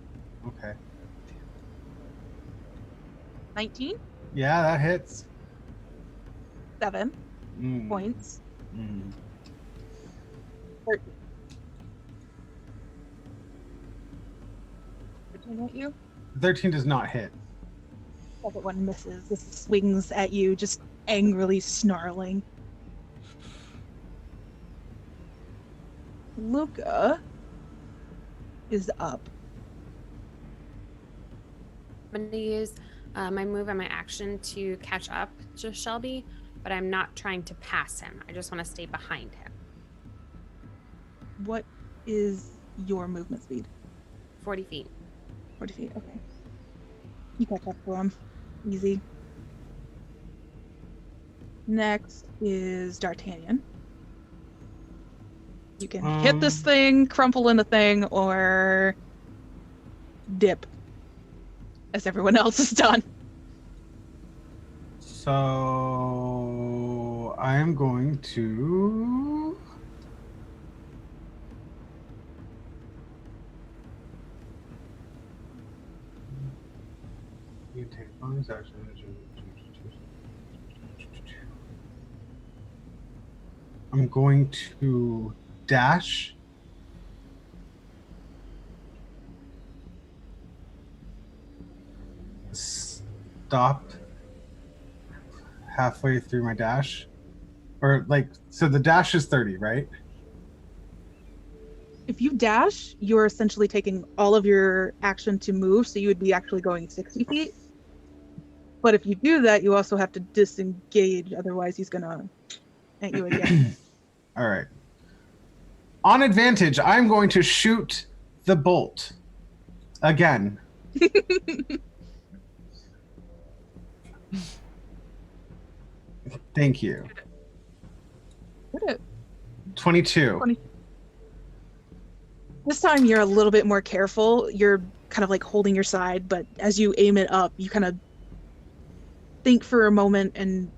okay. 19? Yeah, that hits. 7 points. 13. 13 at you? 13 does not hit. Second one misses. This swings at you, just angrily snarling. Luca is up. I'm going to use my move and my action to catch up to Shelby, but I'm not trying to pass him. I just want to stay behind him. What is your movement speed? 40 feet. 40 feet, okay. You catch up to him. Easy. Next is D'Artagnan. You can hit this thing, crumple in the thing, or dip, as everyone else has done. So I am going to you take bonus action. I'm going to dash. Stop halfway through my dash. Or like, so the dash is 30, right? If you dash, you're essentially taking all of your action to move, so you would be actually going 60 feet. But if you do that, you also have to disengage, otherwise he's gonna at you again. All right. On advantage, I'm going to shoot the bolt again. Thank you. What 22. This time you're a little bit more careful. You're kind of like holding your side, but as you aim it up, you kind of think for a moment and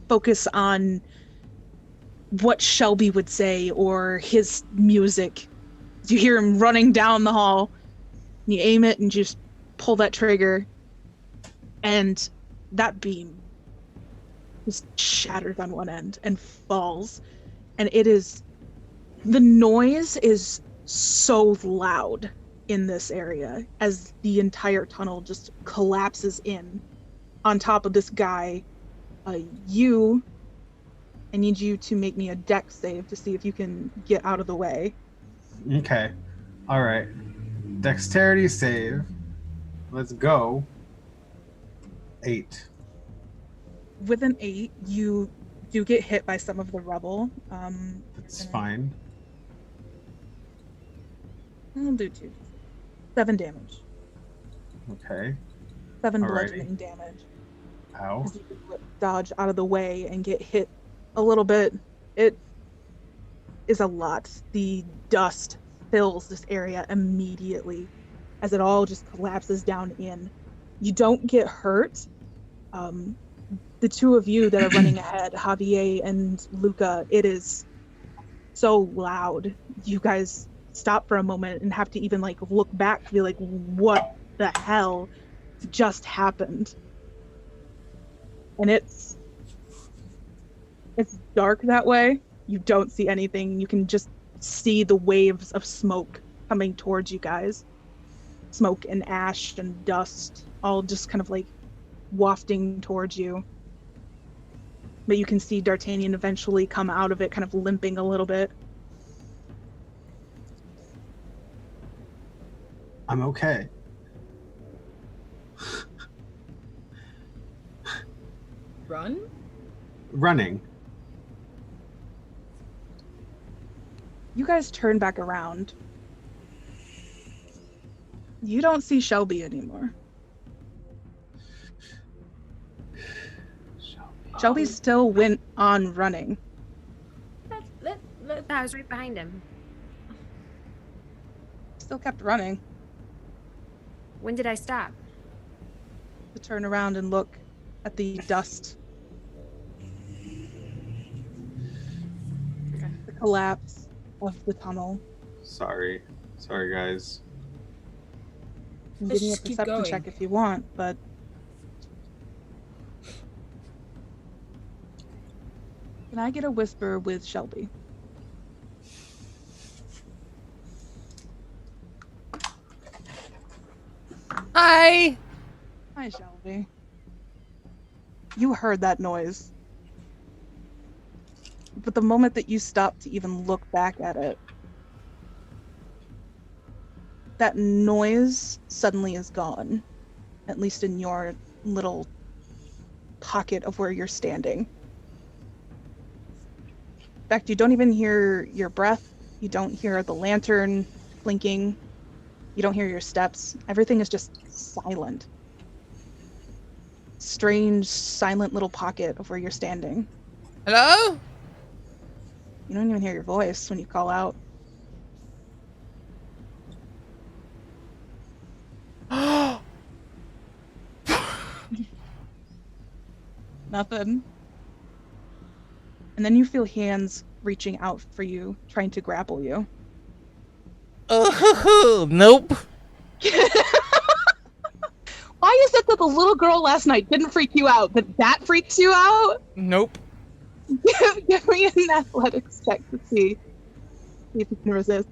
focus on what Shelby would say or his music. You hear him running down the hall, and you aim it and just pull that trigger, and that beam just shatters on one end and falls. And the noise is so loud in this area as the entire tunnel just collapses in on top of this guy. You I need you to make me a dex save to see if you can get out of the way. Okay. All right. Dexterity save. Let's go. 8. With an 8, you do get hit by some of the rubble. That's fine. I'll do 2. 7 damage. Okay. 7 Alrighty. bludgeoning damage. Ow. As you dodge out of the way and get hit a little bit. It is a lot. The dust fills this area immediately as it all just collapses down in. You don't get hurt. The two of you that are running ahead, Javier and Luca, it is so loud. You guys stop for a moment and have to even like look back to be like, what the hell just happened? And it's dark that way. You don't see anything. You can just see the waves of smoke coming towards you guys. Smoke and ash and dust all just kind of like wafting towards you. But you can see D'Artagnan eventually come out of it, kind of limping a little bit. I'm okay. Run? Running. You guys turn back around. You don't see Shelby anymore. Shelby still went on running. I was right behind him. Still kept running. When did I stop? To turn around and look at the dust. Okay. The collapse of the tunnel. Sorry, guys. Give me a Just keep perception going. check if you want, but can I get a whisper with Shelby? Hi! Hi, Shelby. You heard that noise. But the moment that you stop to even look back at it, that noise suddenly is gone. At least in your little pocket of where you're standing. In fact, you don't even hear your breath. You don't hear the lantern blinking. You don't hear your steps. Everything is just silent. Strange, silent little pocket of where you're standing. Hello? You don't even hear your voice when you call out. Nothing. And then you feel hands reaching out for you, trying to grapple you. Nope. Why is it that the little girl last night didn't freak you out, but that freaks you out? Nope. Give me an athletics check to see if you can resist.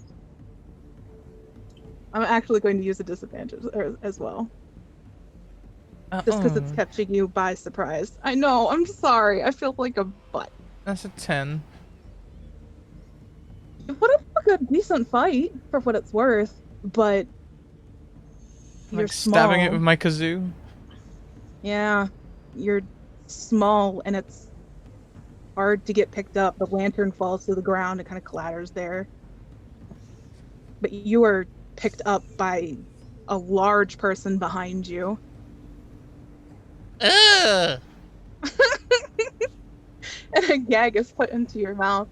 I'm actually going to use a disadvantage as well. Just because it's catching you by surprise. I know, I'm sorry. I feel like a butt. That's a 10. It put up a good, decent fight for what it's worth, but you're Like small. stabbing it with my kazoo. Yeah, you're small and it's hard to get picked up. The lantern falls to the ground and kind of clatters there. But you are picked up by a large person behind you. Ugh! And a gag is put into your mouth.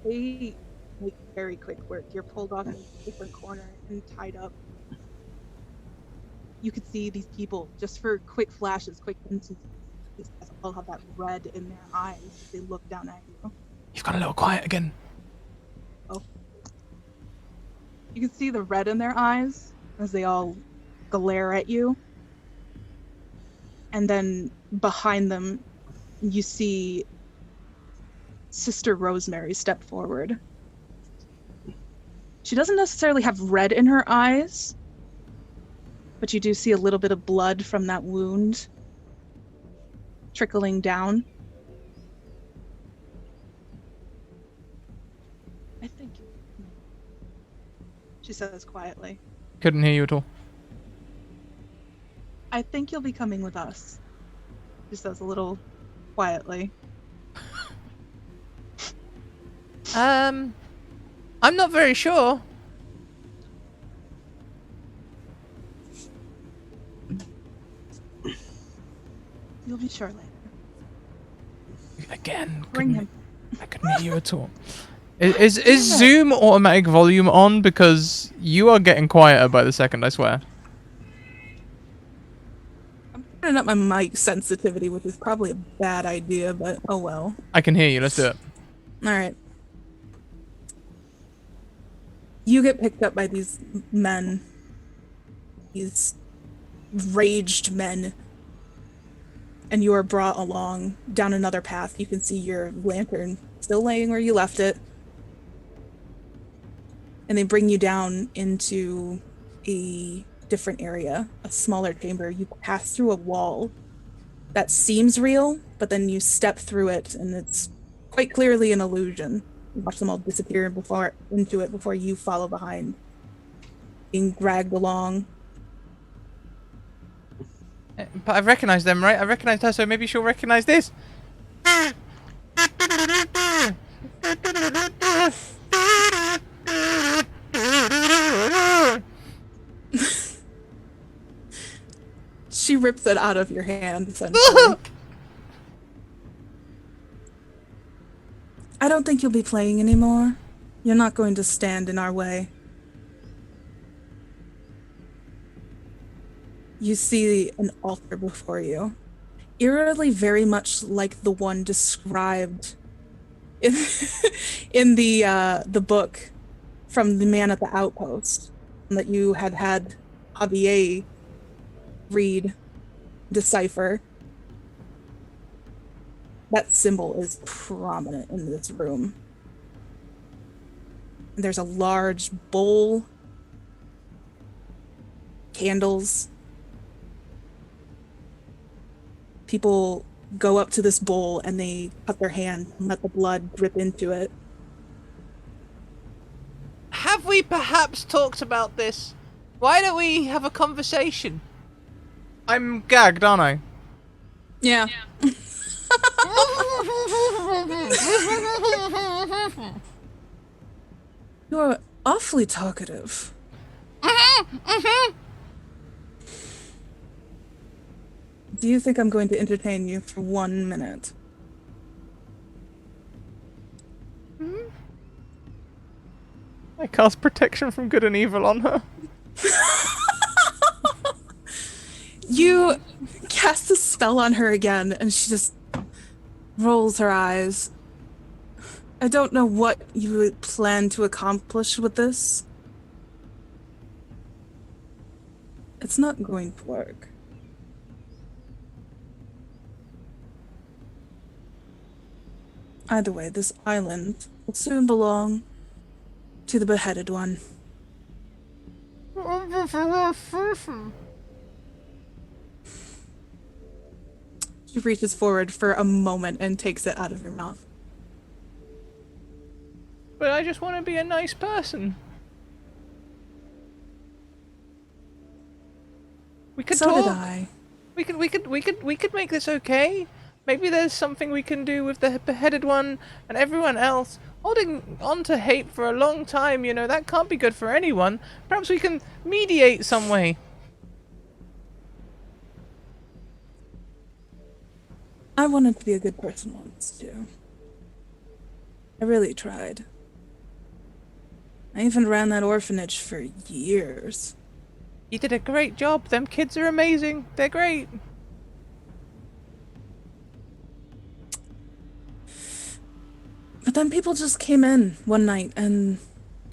They make very quick work. You're pulled off in a different corner and tied up. You could see these people just for quick flashes, quick instances. These guys all have that red in their eyes as they look down at you. You've got a little quiet again. Oh. You can see the red in their eyes as they all glare at you. And then behind them, you see Sister Rosemary step forward. She doesn't necessarily have red in her eyes, but you do see a little bit of blood from that wound. trickling down. I think you... She says quietly. Couldn't hear you at all. I think you'll be coming with us. She says a little quietly. I'm not very sure. You'll be sure later. Again, Bring him. I couldn't hear you at all. Is Zoom automatic volume on? Because you are getting quieter by the second, I swear. I'm turning up my mic sensitivity, which is probably a bad idea, but oh well. I can hear you, let's do it. Alright. You get picked up by these men. These raged men. And you are brought along down another path. You can see your lantern still laying where you left it. And they bring you down into a different area, a smaller chamber. You pass through a wall that seems real, but then you step through it, and it's quite clearly an illusion. You watch them all disappear into it before you follow behind, being dragged along. But I recognize them, right? I recognize her, so maybe she'll recognize this. She rips it out of your hand, essentially. I don't think you'll be playing anymore. You're not going to stand in our way. You see an altar before you, eerily very much like the one described in, in the book from the man at the outpost that you had Javier read, decipher. That symbol is prominent in this room. There's a large bowl, candles. People go up to this bowl and they cut their hand and let the blood drip into it. Have we perhaps talked about this? Why don't we have a conversation? I'm gagged, aren't I? Yeah. You're awfully talkative. Do you think I'm going to entertain you for 1 minute? I cast protection from good and evil on her. You cast a spell on her again, and she just rolls her eyes. I don't know what you would plan to accomplish with this. It's not going to work. Either way, this island will soon belong to the beheaded one. She reaches forward for a moment and takes it out of your mouth. But I just want to be a nice person. We could So talk. did I. We could make this okay. Maybe there's something we can do with the beheaded one and everyone else. Holding on to hate for a long time, you know, that can't be good for anyone. Perhaps we can mediate some way. I wanted to be a good person once, too. I really tried. I even ran that orphanage for years. You did a great job. Them kids are amazing. They're great. But then people just came in one night and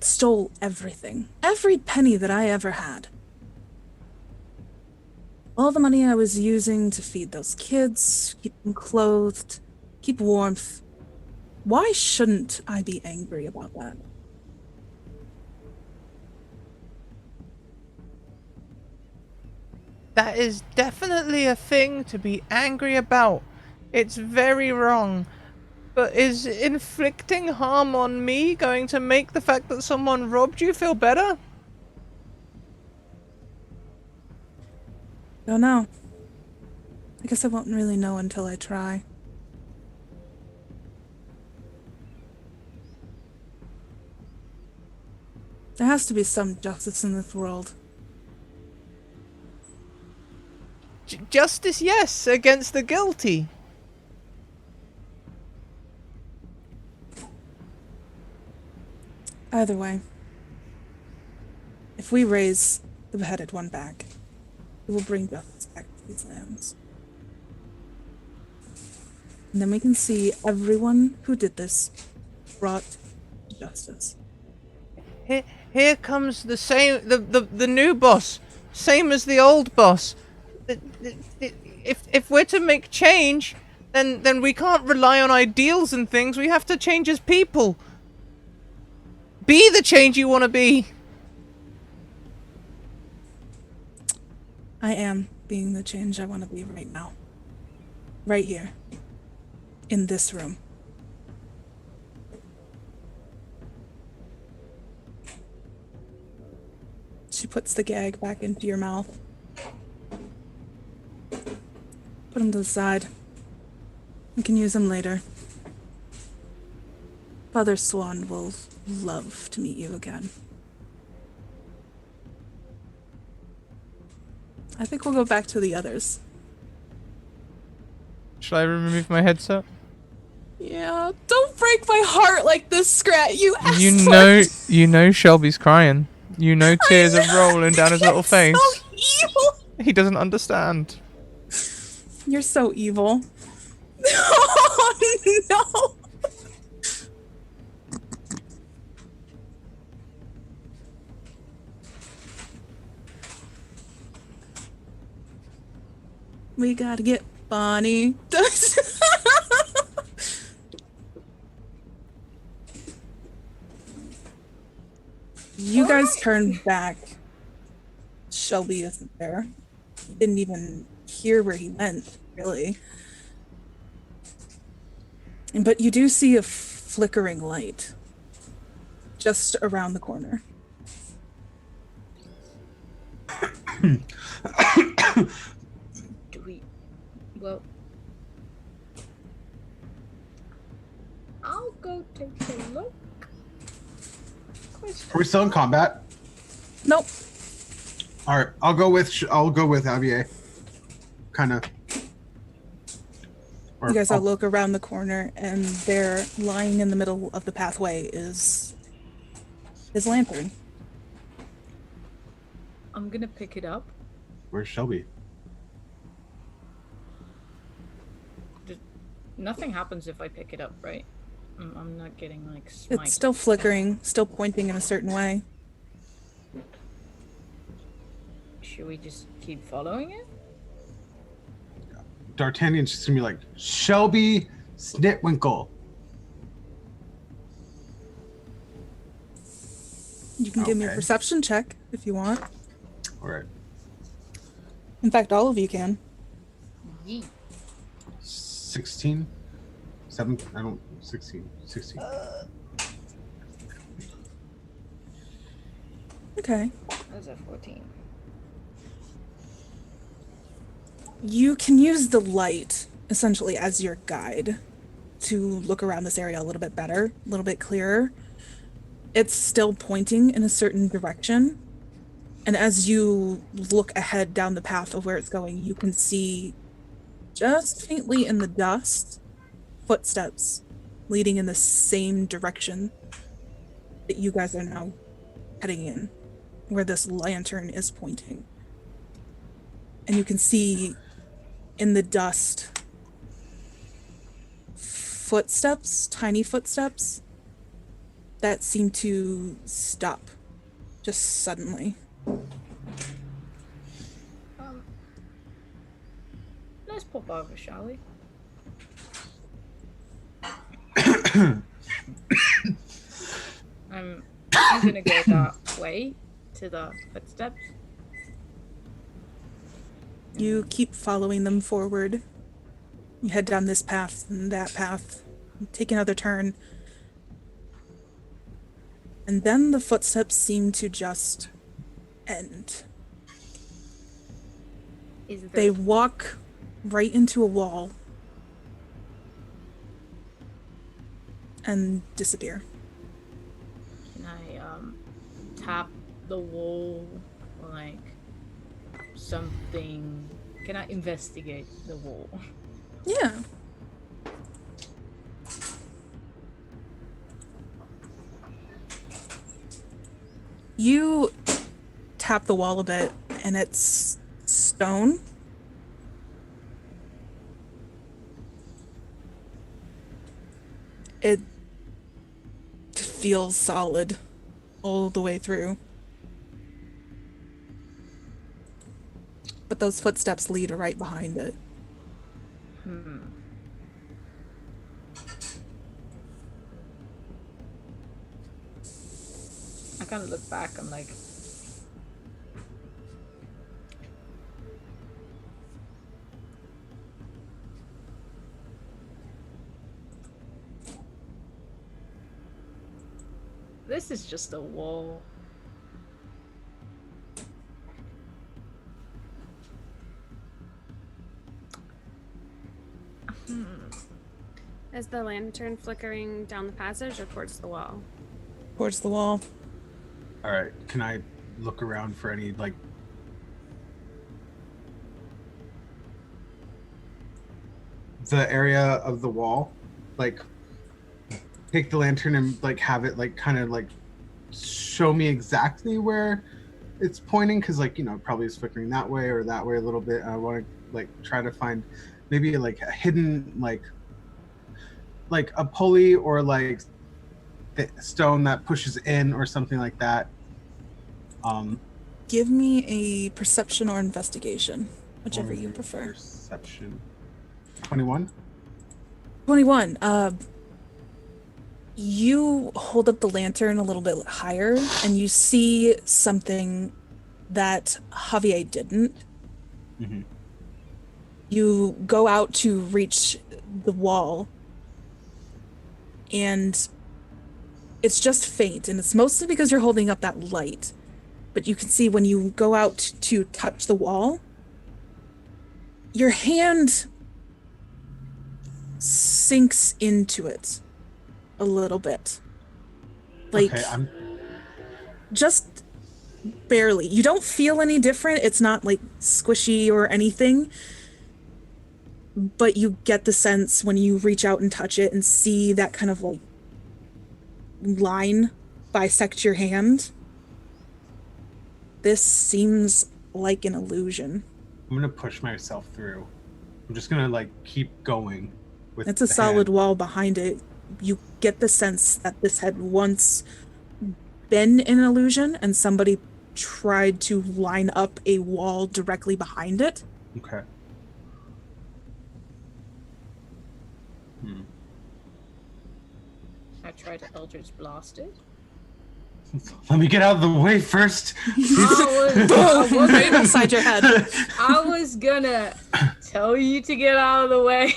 stole everything. Every penny that I ever had. All the money I was using to feed those kids, keep them clothed, keep warmth. Why shouldn't I be angry about that? That is definitely a thing to be angry about. It's very wrong. But is inflicting harm on me going to make the fact that someone robbed you feel better? Don't know. I guess I won't really know until I try. There has to be some justice in this world. Justice, yes, against the guilty. Either way, if we raise the beheaded one back, it will bring justice back to these lands. And then we can see everyone who did this brought to justice. Here comes the new boss, same as the old boss. If we're to make change, then we can't rely on ideals and things. We have to change as people. Be the change you want to be. I am being the change I want to be right now. Right here. In this room. She puts the gag back into your mouth. Put him to the side. We can use him later. Father Swan will love to meet you again. I think we'll go back to the others. Should I remove my headset? Yeah, don't break my heart like this, Scrat. You You know Shelby's crying. You know tears are rolling down his little face. So evil. He doesn't understand. You're so evil. Oh, no. We gotta get Bonnie. You guys turn back. Shelby isn't there. Didn't even hear where he went, really. But you do see a flickering light just around the corner. Well, I'll go take a look. Are we still in combat? Nope. All right, I'll go with Javier. Kind of. You guys all look around the corner, and there, lying in the middle of the pathway, is his lantern. I'm gonna pick it up. Where's Shelby? Nothing happens if I pick it up, right? I'm not getting like smite. It's still flickering, still pointing in a certain way. Should we just keep following it? D'Artagnan's just gonna be like, Shelby Snitwinkle. You can give me a perception check if you want. All right. In fact, all of you can. Yeet. 16? 7? I don't... 16. 16. Okay. That's a 14. You can use the light, essentially, as your guide to look around this area a little bit better, a little bit clearer. It's still pointing in a certain direction. And as you look ahead down the path of where it's going, you can see just faintly in the dust, footsteps leading in the same direction that you guys are now heading in, where this lantern is pointing. And you can see in the dust footsteps, tiny footsteps, that seem to stop just suddenly. Let's pop over, shall we? I'm gonna go that way to the footsteps. You keep following them forward. You head down this path and that path. Take another turn. And then the footsteps seem to just end. They walk right into a wall and disappear. Can I tap the wall or like something? Can I investigate the wall? Yeah. You tap the wall a bit, and it's stone. It feels solid all the way through. But those footsteps lead right behind it. I kind of look back. I'm like, this is just a wall. Is the lantern flickering down the passage or towards the wall? Towards the wall. All right, can I look around for any like the area of the wall, like take the lantern and like have it like kind of like show me exactly where it's pointing, because like, you know, it probably is flickering that way or that way a little bit. I want to like try to find maybe like a hidden like a pulley or like the stone that pushes in or something like that. Give me a perception or investigation, whichever you prefer. Perception. 21. 21. You hold up the lantern a little bit higher, and you see something that Javier didn't. Mm-hmm. You go out to reach the wall, and it's just faint, and it's mostly because you're holding up that light. But you can see when you go out to touch the wall, your hand sinks into it a little bit. Like, Okay, just barely. You don't feel any different. It's not like squishy or anything. But you get the sense when you reach out and touch it and see that kind of like line bisect your hand. This seems like an illusion. I'm gonna push myself through. I'm just gonna like keep going with It's a the solid hand. wall behind it. You get the sense that this had once been an illusion and somebody tried to line up a wall directly behind it. Okay. I try to Eldritch Blast it. Let me get out of the way first. Right inside your head. I was gonna tell you to get out of the way.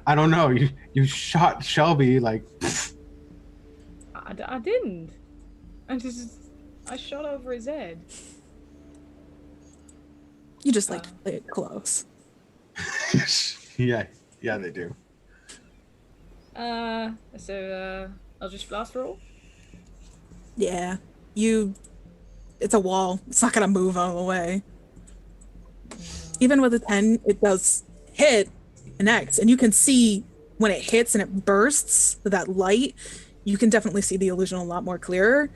I don't know. You shot Shelby like. I didn't. I shot over his head. You just like to play it close. yeah, they do. So Eldritch Blast roll. Yeah. It's a wall. It's not gonna move all the way. Even with a 10, it does hit, connect, and you can see when it hits and it bursts, that light, you can definitely see the illusion a lot more clearer,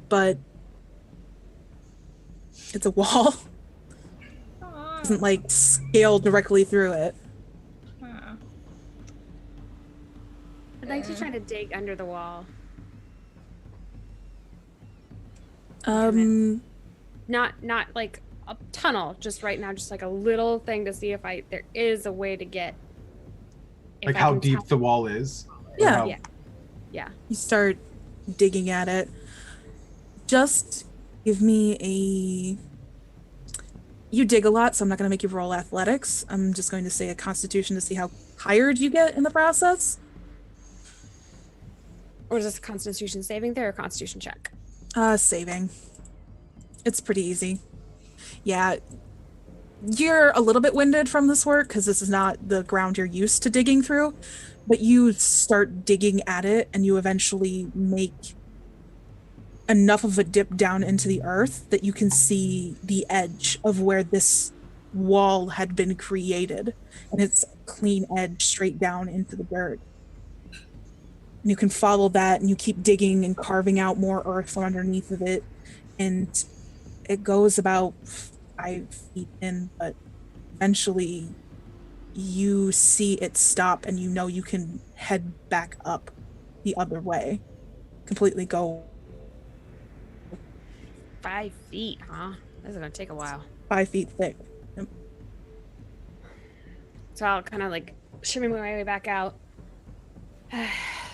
but it's a wall. It doesn't like scale directly through it. I'd like to try to dig under the wall. Not like a tunnel, just right now, just like a little thing to see if there is a way to get. Like how deep the wall is. Yeah. Yeah. You start digging at it. Just give me You dig a lot, so I'm not going to make you roll athletics. I'm just going to say a constitution to see how tired you get in the process. Or is this a constitution saving throw or a constitution check? Saving. It's pretty easy. Yeah. You're a little bit winded from this work because this is not the ground you're used to digging through, but you start digging at it and you eventually make enough of a dip down into the earth that you can see the edge of where this wall had been created, and it's a clean edge straight down into the dirt. And you can follow that, and you keep digging and carving out more earth from underneath of it, and it goes about 5 feet in, but eventually you see it stop, and you know you can head back up the other way, completely go 5 feet, huh? This is gonna take a while. 5 feet thick. So I'll kind of like shimmy my way back out.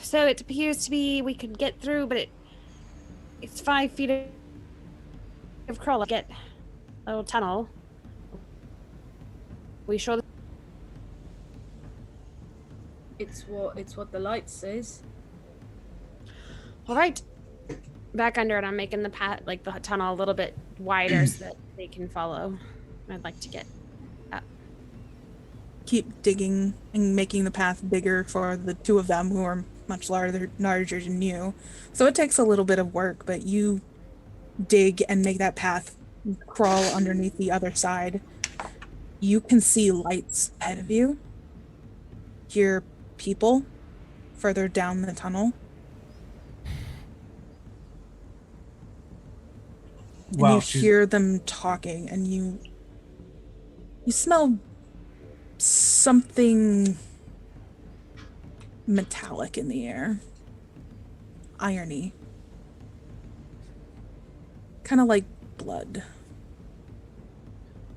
So it appears to be we could get through, but it's 5 feet of crawl. Get a little tunnel. We sure? It's what the light says. All right. Back under it, I'm making the path, like the tunnel, a little bit wider so that they can follow. I'd like to get up. Keep digging and making the path bigger for the two of them who are much larger than you. So it takes a little bit of work, but you dig and make that path crawl underneath the other side. You can see lights ahead of you. Hear people further down the tunnel. And Wow, you hear them talking, and you smell something metallic in the air. Irony. Kind of like blood.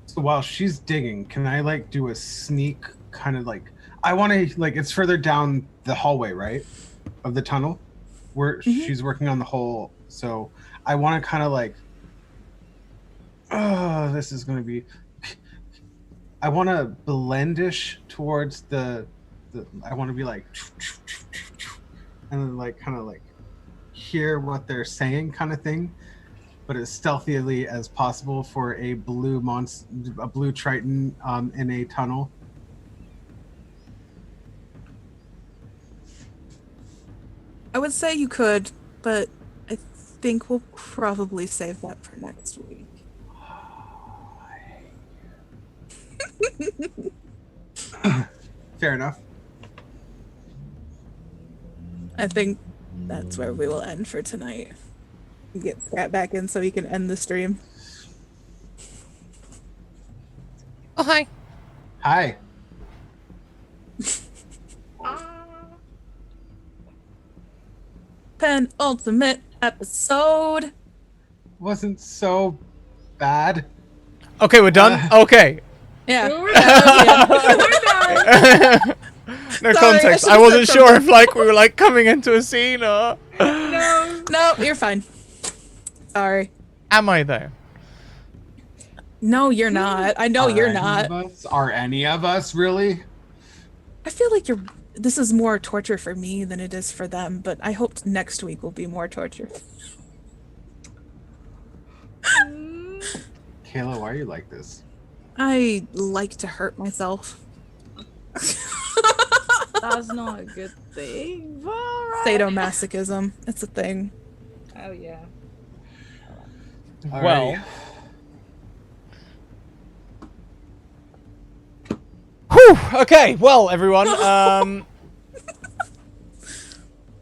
So while she's digging, can I like do a sneak kind of like, I want to like, it's further down the hallway, right? Of the tunnel where she's working on the hole. So I want to kind of like, oh, this is going to be, I want to blendish towards the I want to be like, and then like kind of like hear what they're saying kind of thing, but as stealthily as possible for a blue triton in a tunnel. I would say you could, but I think we'll probably save that for next week. Fair enough. I think that's where we will end for tonight. Get Scrat back in so he can end the stream. Oh, hi. Hi. Penultimate episode. Wasn't so bad. Okay, we're done? Okay. Yeah. We're done. We're done. No Sorry, context. I I wasn't should've said sure if like we were like coming into a scene or... No, you're fine. Sorry. Am I though? No, you're not. I know you're Any not. of us? Are any of us really? I feel like this is more torture for me than it is for them, but I hope next week will be more torture. Kayla, why are you like this? I like to hurt myself. That's not a good thing. But alright. Sadomasochism. It's a thing. Oh yeah. Well... Alrighty. Whew, okay, well, everyone,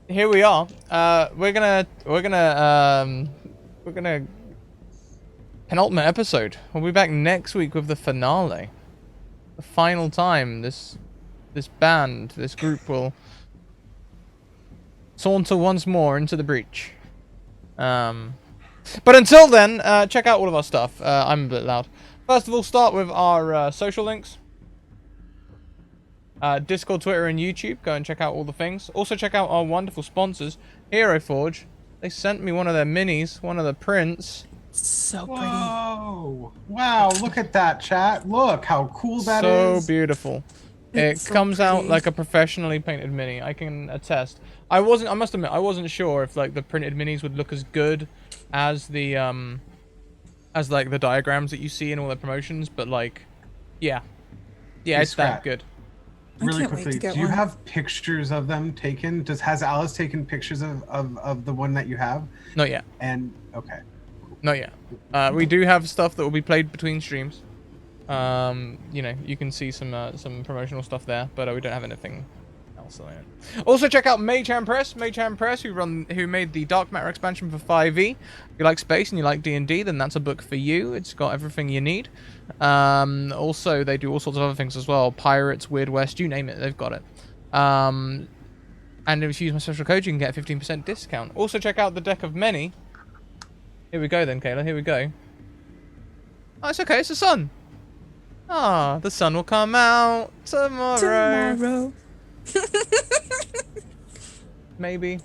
here we are. We're gonna penultimate episode. We'll be back next week with the finale. The final time this group will saunter once more into the breach. But until then, check out all of our stuff. I'm a bit loud. First of all, start with our social links. Discord, Twitter, and YouTube. Go and check out all the things. Also check out our wonderful sponsors, Hero Forge. They sent me one of their minis, one of the prints. So pretty. Whoa! Wow! Look at that, chat. Look how cool that is. So beautiful. It's It so comes out pretty. like a professionally painted mini. I can attest. I must admit, I wasn't sure if like the printed minis would look as good as the like the diagrams that you see in all the promotions, but like, yeah, Hey, it's that Scrat. good. Really can't wait to quickly, get do you one. have pictures of them taken? Has Alice taken pictures of the one that you have? Not yet. And okay. Not yet. We do have stuff that will be played between streams. You know, you can see some promotional stuff there, but we don't have anything else on it. Also, check out Maychan Press, who made the Dark Matter expansion for 5e. If you like space and you like D&D, then that's a book for you. It's got everything you need. Also, they do all sorts of other things as well. Pirates, Weird West, you name it, they've got it. And if you use my special code, you can get a 15% discount. Also, check out the Deck of Many. Here we go then, Kayla. Here we go. Oh, it's okay. It's the sun. Ah, the sun will come out tomorrow. Maybe.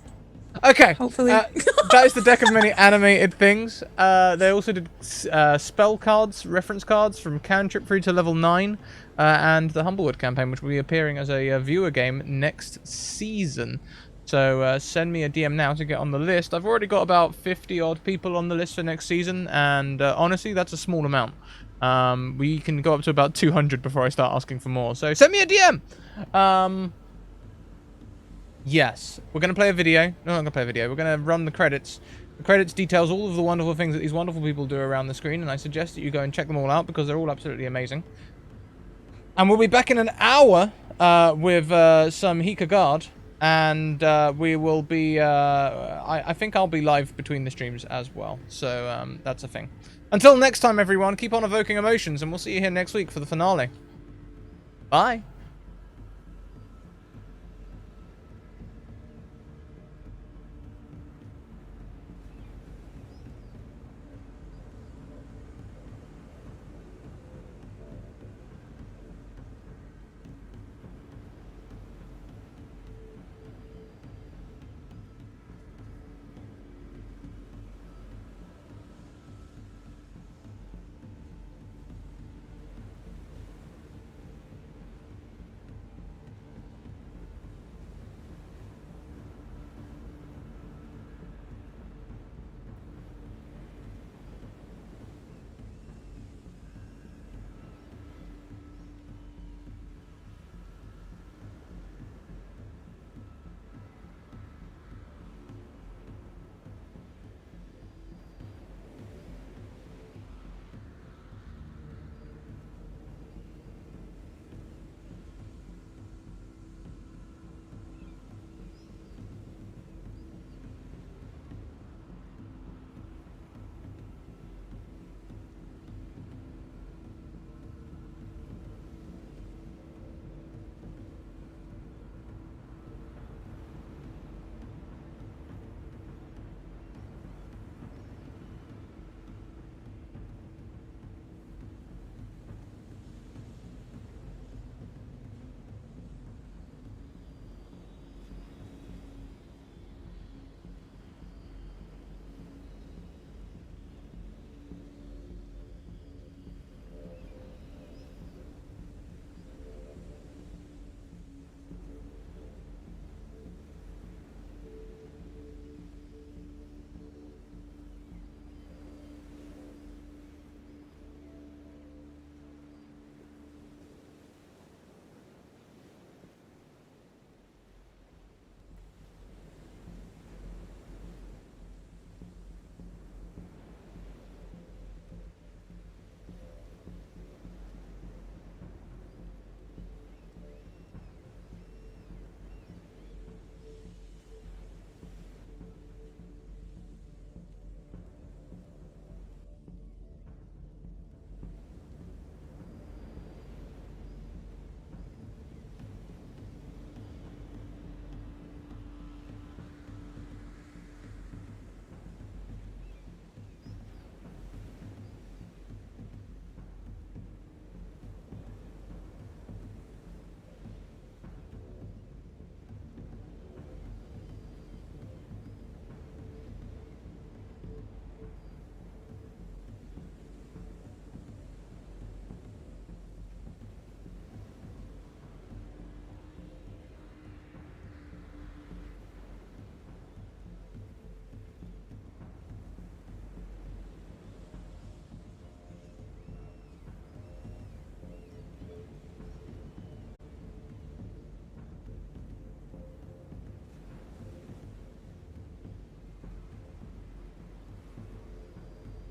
Okay. Hopefully. That is the Deck of Many animated things. They also did spell cards, reference cards from Cantrip through to level 9. And the Humblewood campaign, which will be appearing as a viewer game next season. So send me a DM now to get on the list. I've already got about 50 odd people on the list for next season, and honestly, that's a small amount. We can go up to about 200 before I start asking for more. So send me a DM. Yes, we're gonna play a video. No, I'm gonna play a video. We're gonna run the credits. The credits details all of the wonderful things that these wonderful people do around the screen, and I suggest that you go and check them all out because they're all absolutely amazing. And we'll be back in an hour with some Hika Guard. And we will be, I think I'll be live between the streams as well. So that's a thing. Until next time, everyone, keep on evoking emotions, and we'll see you here next week for the finale. Bye.